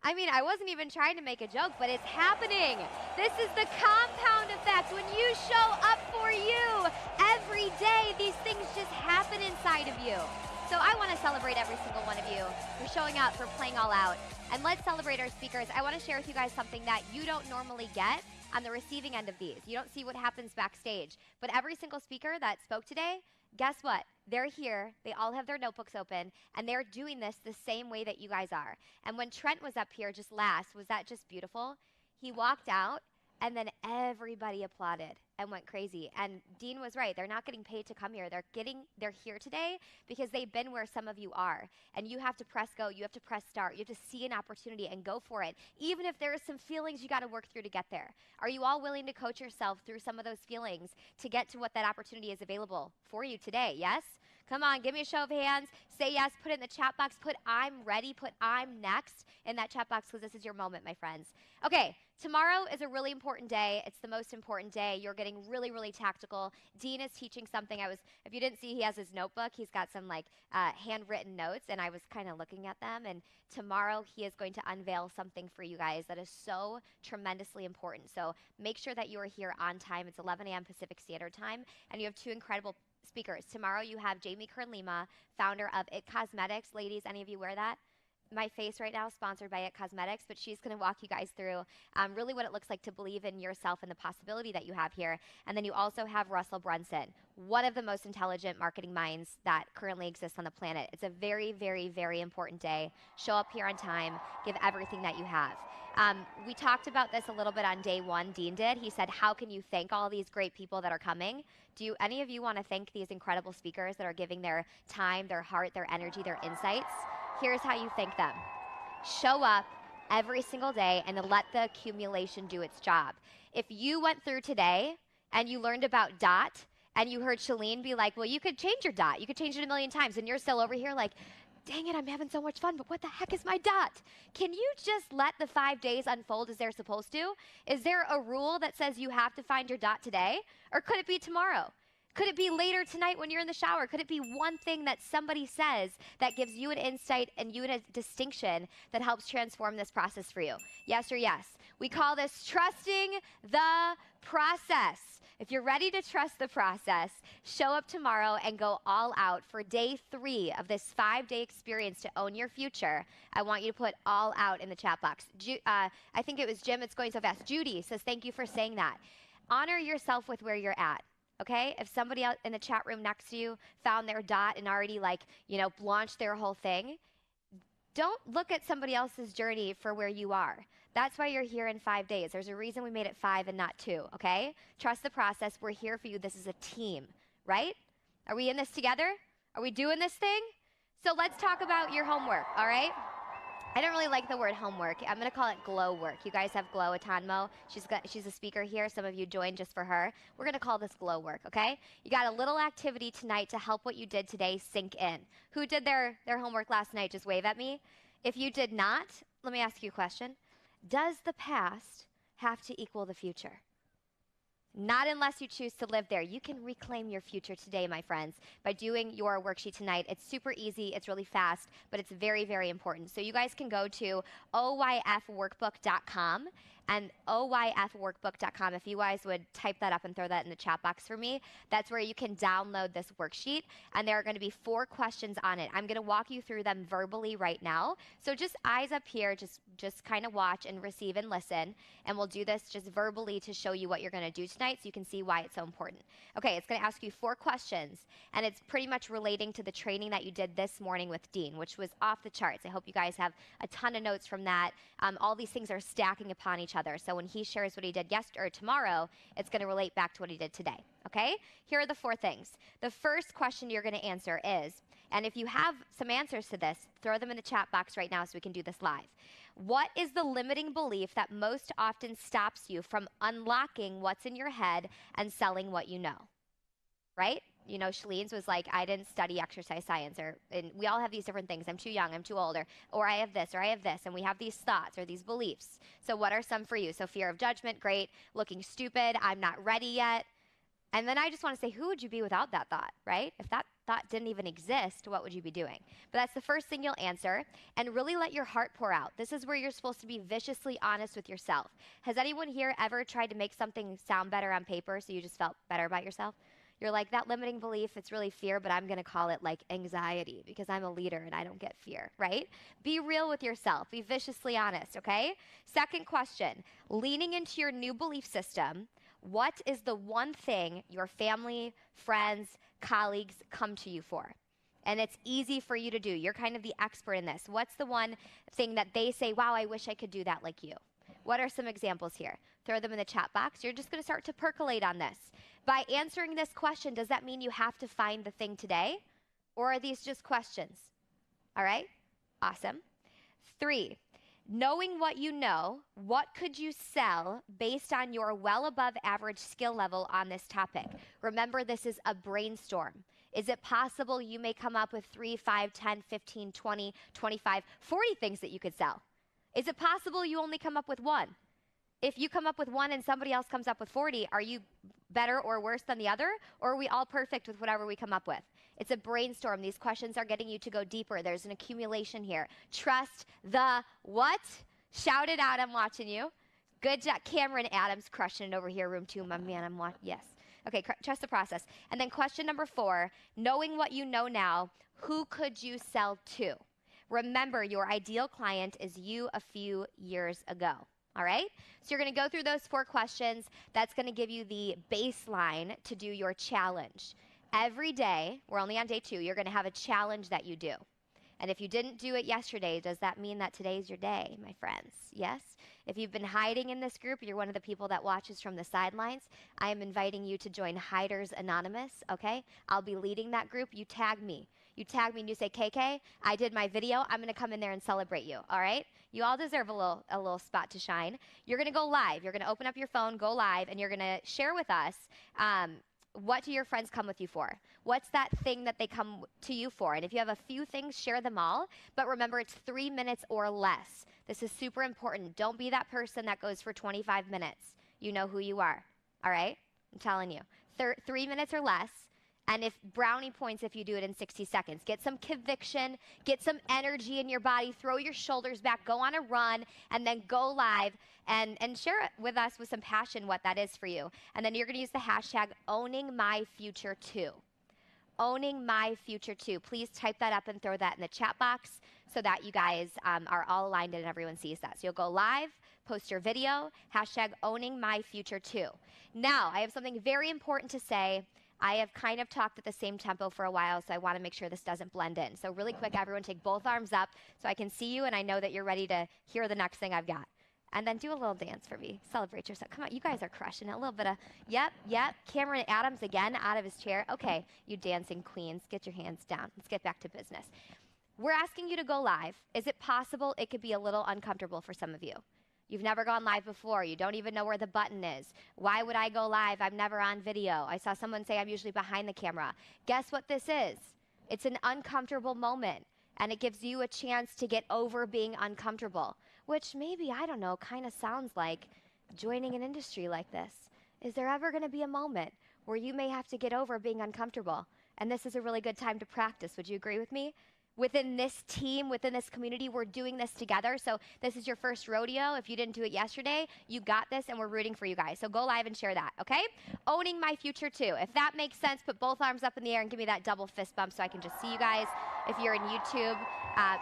I mean, I wasn't even trying to make a joke, but it's happening. This is the compound effect. When you show up for you every day, these things just happen inside of you. So I want to celebrate every single one of you for showing up, for playing all out. And let's celebrate our speakers. I want to share with you guys something that you don't normally get on the receiving end of these. You don't see what happens backstage. But every single speaker that spoke today, guess what? They're here, they all have their notebooks open, and they're doing this the same way that you guys are. And when Trent was up here just last, was that just beautiful? He walked out, and then everybody applauded and went crazy. And Dean was right. They're not getting paid to come here. They're here today because they've been where some of you are. And you have to press go. You have to press start. You have to see an opportunity and go for it. Even if there are some feelings you got to work through to get there. Are you all willing to coach yourself through some of those feelings to get to what that opportunity is available for you today? Yes? Come on, give me a show of hands. Say yes, put it in the chat box. Put I'm ready, put I'm next in that chat box, because this is your moment, my friends. Okay, tomorrow is a really important day. It's the most important day. You're getting really, really tactical. Dean is teaching something. If you didn't see, he has his notebook. He's got some handwritten notes, and I was kind of looking at them. And tomorrow he is going to unveil something for you guys that is so tremendously important. So make sure that you are here on time. It's 11 a.m. Pacific Standard Time, and you have 2 incredible speakers. Tomorrow you have Jamie Kern-Lima, founder of IT Cosmetics. Ladies, any of you wear that? My face right now, sponsored by IT Cosmetics, but she's going to walk you guys through really what it looks like to believe in yourself and the possibility that you have here. And then you also have Russell Brunson, one of the most intelligent marketing minds that currently exists on the planet. It's a very, very, very important day. Show up here on time. Give everything that you have. We talked about this a little bit on day 1. Dean did. He said, how can you thank all these great people that are coming? Do any of you want to thank these incredible speakers that are giving their time, their heart, their energy, their insights? Here's how you thank them. Show up every single day and let the accumulation do its job. If you went through today and you learned about DOT and you heard Shalene be like, well, you could change your DOT. You could change it a million times. And you're still over here like, dang it, I'm having so much fun, but what the heck is my dot? Can you just let the 5 days unfold as they're supposed to? Is there a rule that says you have to find your dot today? Or could it be tomorrow? Could it be later tonight when you're in the shower? Could it be one thing that somebody says that gives you an insight and you a distinction that helps transform this process for you? Yes or yes? We call this trusting the process. If you're ready to trust the process, show up tomorrow and go all out for day 3 of this 5-day experience to own your future. I want you to put all out in the chat box. I think it was Jim, it's going so fast. Judy says, thank you for saying that. Honor yourself with where you're at. Okay, if somebody out in the chat room next to you found their dot and already launched their whole thing, don't look at somebody else's journey for where you are. That's why you're here in 5 days. There's a reason we made it 5 and not 2, okay? Trust the process. We're here for you. This is a team, right? Are we in this together? Are we doing this thing? So let's talk about your homework, all right? I don't really like the word homework. I'm going to call it glow work. You guys have Glow Atanmo. She's a speaker here. Some of you joined just for her. We're going to call this glow work, okay? You got a little activity tonight to help what you did today sink in. Who did their homework last night? Just wave at me. If you did not, let me ask you a question. Does the past have to equal the future? Not unless you choose to live there. You can reclaim your future today, my friends, by doing your worksheet tonight. It's super easy. It's really fast, but it's very, very important. So you guys can go to oyfworkbook.com and oyfworkbook.com. If you guys would type that up and throw that in the chat box for me, that's where you can download this worksheet. And there are going to be 4 questions on it. I'm going to walk you through them verbally right now. So just eyes up here, just kind of watch and receive and listen. And we'll do this just verbally to show you what you're going to do tonight so you can see why it's so important. Okay, it's going to ask you 4 questions. And it's pretty much relating to the training that you did this morning with Dean, which was off the charts. I hope you guys have a ton of notes from that. All these things are stacking upon each other. So when he shares what he did yesterday or tomorrow, it's going to relate back to what he did today. Okay? Here are the 4 things. The first question you're going to answer is, and if you have some answers to this, throw them in the chat box right now so we can do this live. What is the limiting belief that most often stops you from unlocking what's in your head and selling what you know? Right? You know, Shalene's was like, I didn't study exercise science, and we all have these different things. I'm too young, I'm too old, or I have this, and we have these thoughts or these beliefs. So what are some for you? So fear of judgment, great. Looking stupid, I'm not ready yet. And then I just want to say, who would you be without that thought, right? If that thought didn't even exist, what would you be doing? But that's the first thing you'll answer, and really let your heart pour out. This is where you're supposed to be viciously honest with yourself. Has anyone here ever tried to make something sound better on paper so you just felt better about yourself? You're like, that limiting belief, it's really fear, but I'm going to call it like anxiety because I'm a leader and I don't get fear, right? Be real with yourself. Be viciously honest, okay? Second question, leaning into your new belief system, what is the one thing your family, friends, colleagues come to you for? And it's easy for you to do. You're kind of the expert in this. What's the one thing that they say, wow, I wish I could do that like you? What are some examples here? Throw them in the chat box. You're just going to start to percolate on this. By answering this question, does that mean you have to find the thing today? Or are these just questions? All right? Awesome. 3, knowing what you know, what could you sell based on your well above average skill level on this topic? Remember, this is a brainstorm. Is it possible you may come up with 3, 5, 10, 15, 20, 25, 40 things that you could sell? Is it possible you only come up with 1? If you come up with 1 and somebody else comes up with 40, are you better or worse than the other? Or are we all perfect with whatever we come up with? It's a brainstorm. These questions are getting you to go deeper. There's an accumulation here. Trust the what? Shout it out. I'm watching you. Good job. Cameron Adams crushing it over here. Room 2, my man. I'm watching. Yes. Okay, trust the process. And then question number 4, knowing what you know now, who could you sell to? Remember, your ideal client is you a few years ago. All right? So you're going to go through those 4 questions. That's going to give you the baseline to do your challenge. Every day, we're only on day 2, you're going to have a challenge that you do. And if you didn't do it yesterday, does that mean that today's your day, my friends? Yes? If you've been hiding in this group, you're one of the people that watches from the sidelines, I am inviting you to join Hiders Anonymous, okay? I'll be leading that group. You tag me. You tag me and you say, KK, I did my video. I'm going to come in there and celebrate you, all right? You all deserve a little spot to shine. You're going to go live. You're going to open up your phone, go live, and you're going to share with us what do your friends come with you for? What's that thing that they come to you for? And if you have a few things, share them all. But remember, it's 3 minutes or less. This is super important. Don't be that person that goes for 25 minutes. You know who you are, all right? I'm telling you. 3 minutes or less. And if brownie points if you do it in 60 seconds. Get some conviction, get some energy in your body, throw your shoulders back, go on a run, and then go live and share it with us with some passion what that is for you. And then you're going to use the hashtag #OwningMyFuture2. #OwningMyFuture2. Please type that up and throw that in the chat box so that you guys are all aligned and everyone sees that. So you'll go live, post your video, hashtag #OwningMyFuture2. Now, I have something very important to say. I have kind of talked at the same tempo for a while, so I want to make sure this doesn't blend in. So really quick, everyone take both arms up so I can see you and I know that you're ready to hear the next thing I've got. And then do a little dance for me. Celebrate yourself. Come on, you guys are crushing it. A little bit of, yep. Cameron Adams again out of his chair. Okay, you dancing queens, get your hands down. Let's get back to business. We're asking you to go live. Is it possible it could be a little uncomfortable for some of you? You've never gone live before. You don't even know where the button is. Why would I go live? I'm never on video. I saw someone say I'm usually behind the camera. Guess what this is? It's an uncomfortable moment, and it gives you a chance to get over being uncomfortable, which maybe, I don't know, kind of sounds like joining an industry like this. Is there ever going to be a moment where you may have to get over being uncomfortable? And this is a really good time to practice. Would you agree with me? Within this team, within this community, we're doing this together. So this is your first rodeo. If you didn't do it yesterday, you got this, and we're rooting for you guys. So go live and share that, okay? #OwningMyFuture2. If that makes sense, put both arms up in the air and give me that double fist bump so I can just see you guys. If you're in YouTube,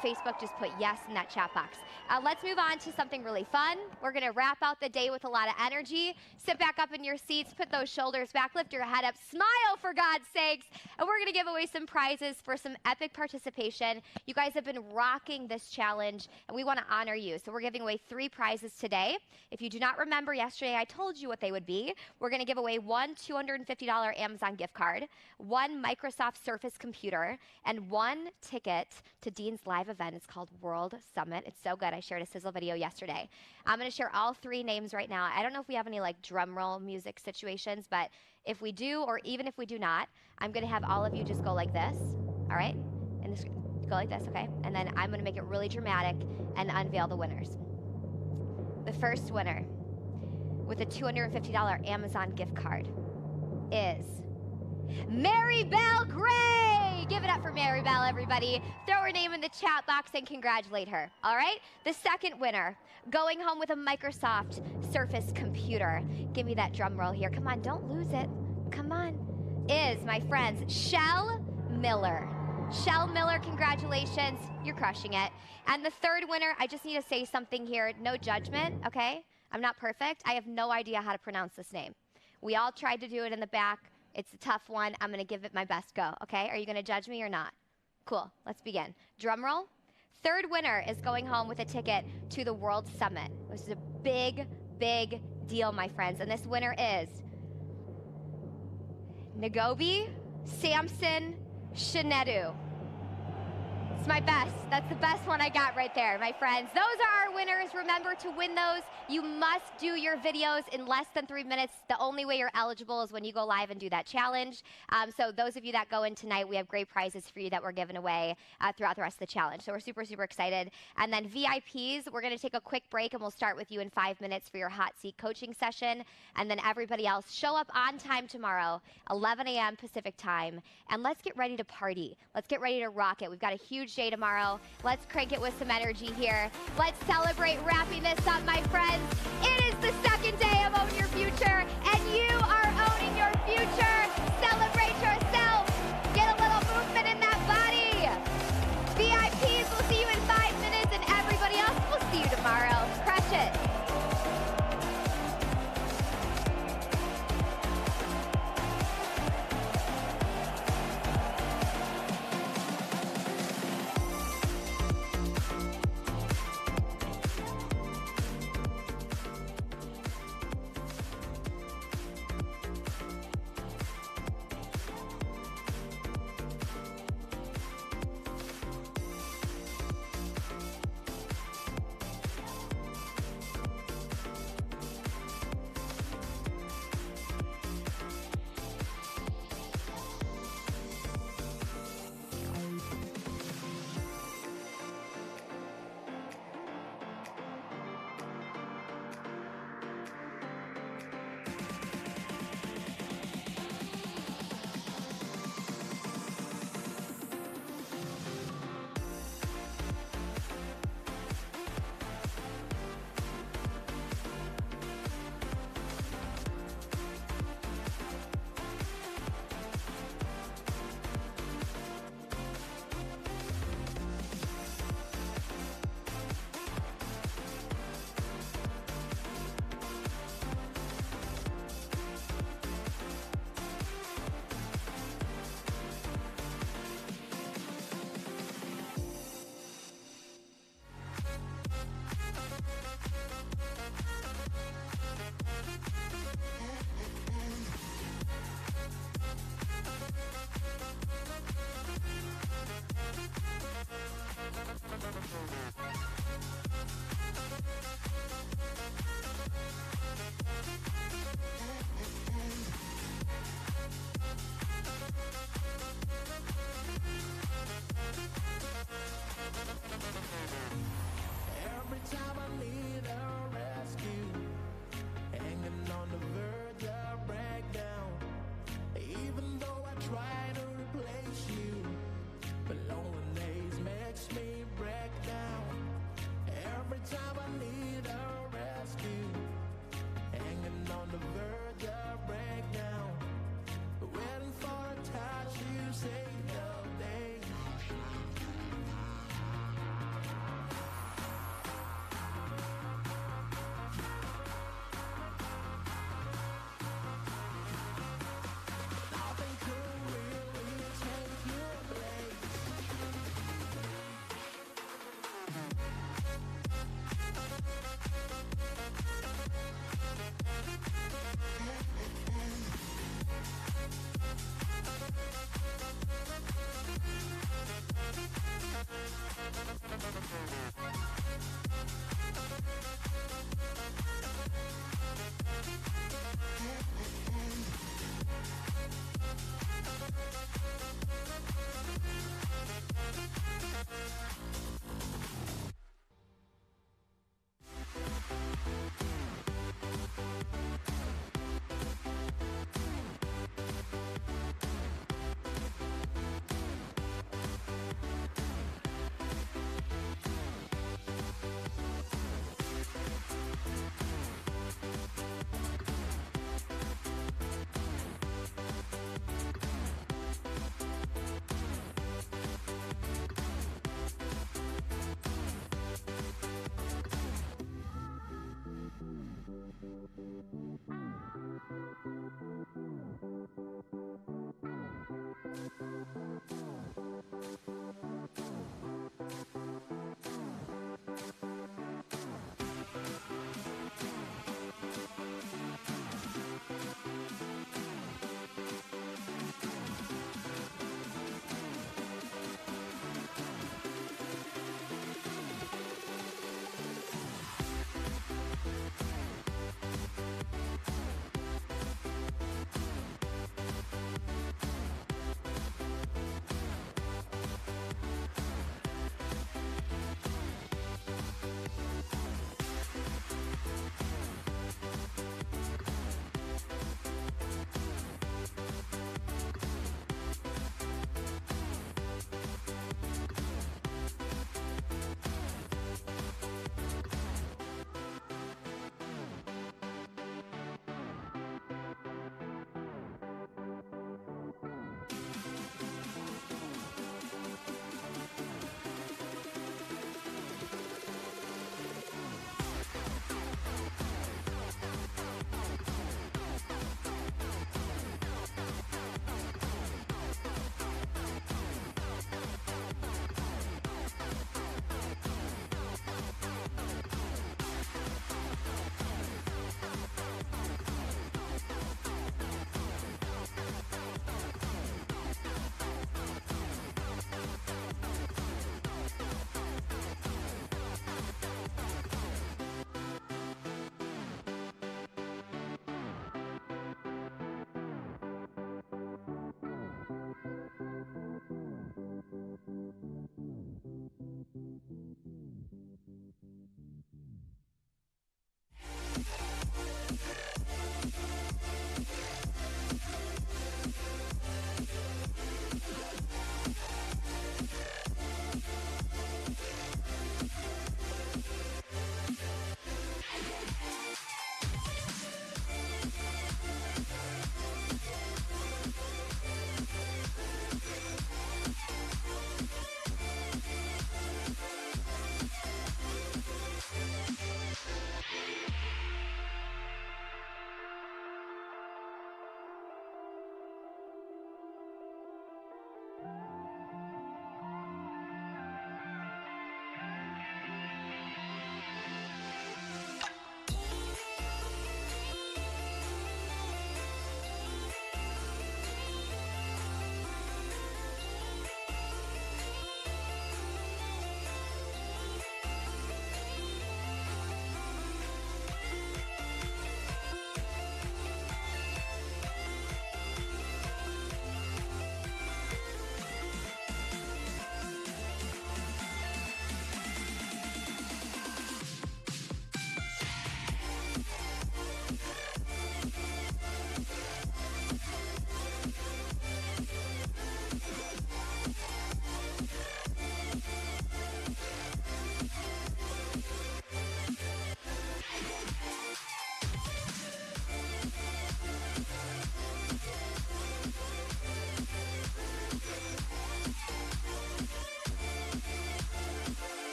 Facebook, just put yes in that chat box. Let's move on to something really fun. We're going to wrap out the day with a lot of energy. Sit back up in your seats, put those shoulders back, lift your head up, smile for God's sakes, and we're going to give away some prizes for some epic participation. You guys have been rocking this challenge, and we want to honor you. So we're giving away 3 prizes today. If you do not remember yesterday, I told you what they would be. We're going to give away 1 $250 Amazon gift card, 1 Microsoft Surface computer, and 1 ticket to Dean's live event. It's called World Summit. It's so good. I shared a sizzle video yesterday. I'm going to share all 3 names right now. I don't know if we have any like drum roll music situations, but if we do, or even if we do not, I'm going to have all of you just go like this, all right? And this, go like this, okay? And then I'm going to make it really dramatic and unveil the winners. The first winner with a $250 Amazon gift card is Mary Bell Gray. Give it up for Mary Bell, everybody. Throw her name in the chat box and congratulate her, all right? The second winner, going home with a Microsoft Surface computer. Give me that drum roll here. Come on, don't lose it. Come on. Is, my friends, Shell Miller. Shell Miller, congratulations. You're crushing it. And the third winner, I just need to say something here. No judgment, okay? I'm not perfect. I have no idea how to pronounce this name. We all tried to do it in the back. It's a tough one. I'm going to give it my best go, okay? Are you going to judge me or not? Cool. Let's begin. Drum roll. Third winner is going home with a ticket to the World Summit. This is a big, big deal, my friends. And this winner is Nagobi Samson Shinedu. It's my best. That's the best one I got right there, my friends. Those are our winners. Remember to win those. You must do your videos in less than 3 minutes. The only way you're eligible is when you go live and do that challenge. So those of you that go in tonight, we have great prizes for you that we're giving away throughout the rest of the challenge. So we're super, super excited. And then VIPs, we're going to take a quick break and we'll start with you in 5 minutes for your hot seat coaching session. And then everybody else, show up on time tomorrow, 11 a.m. Pacific time. And let's get ready to party. Let's get ready to rock it. We've got a huge day tomorrow. Let's crank it with some energy here. Let's celebrate wrapping this up, my friends. It is the second day of Own Your Future.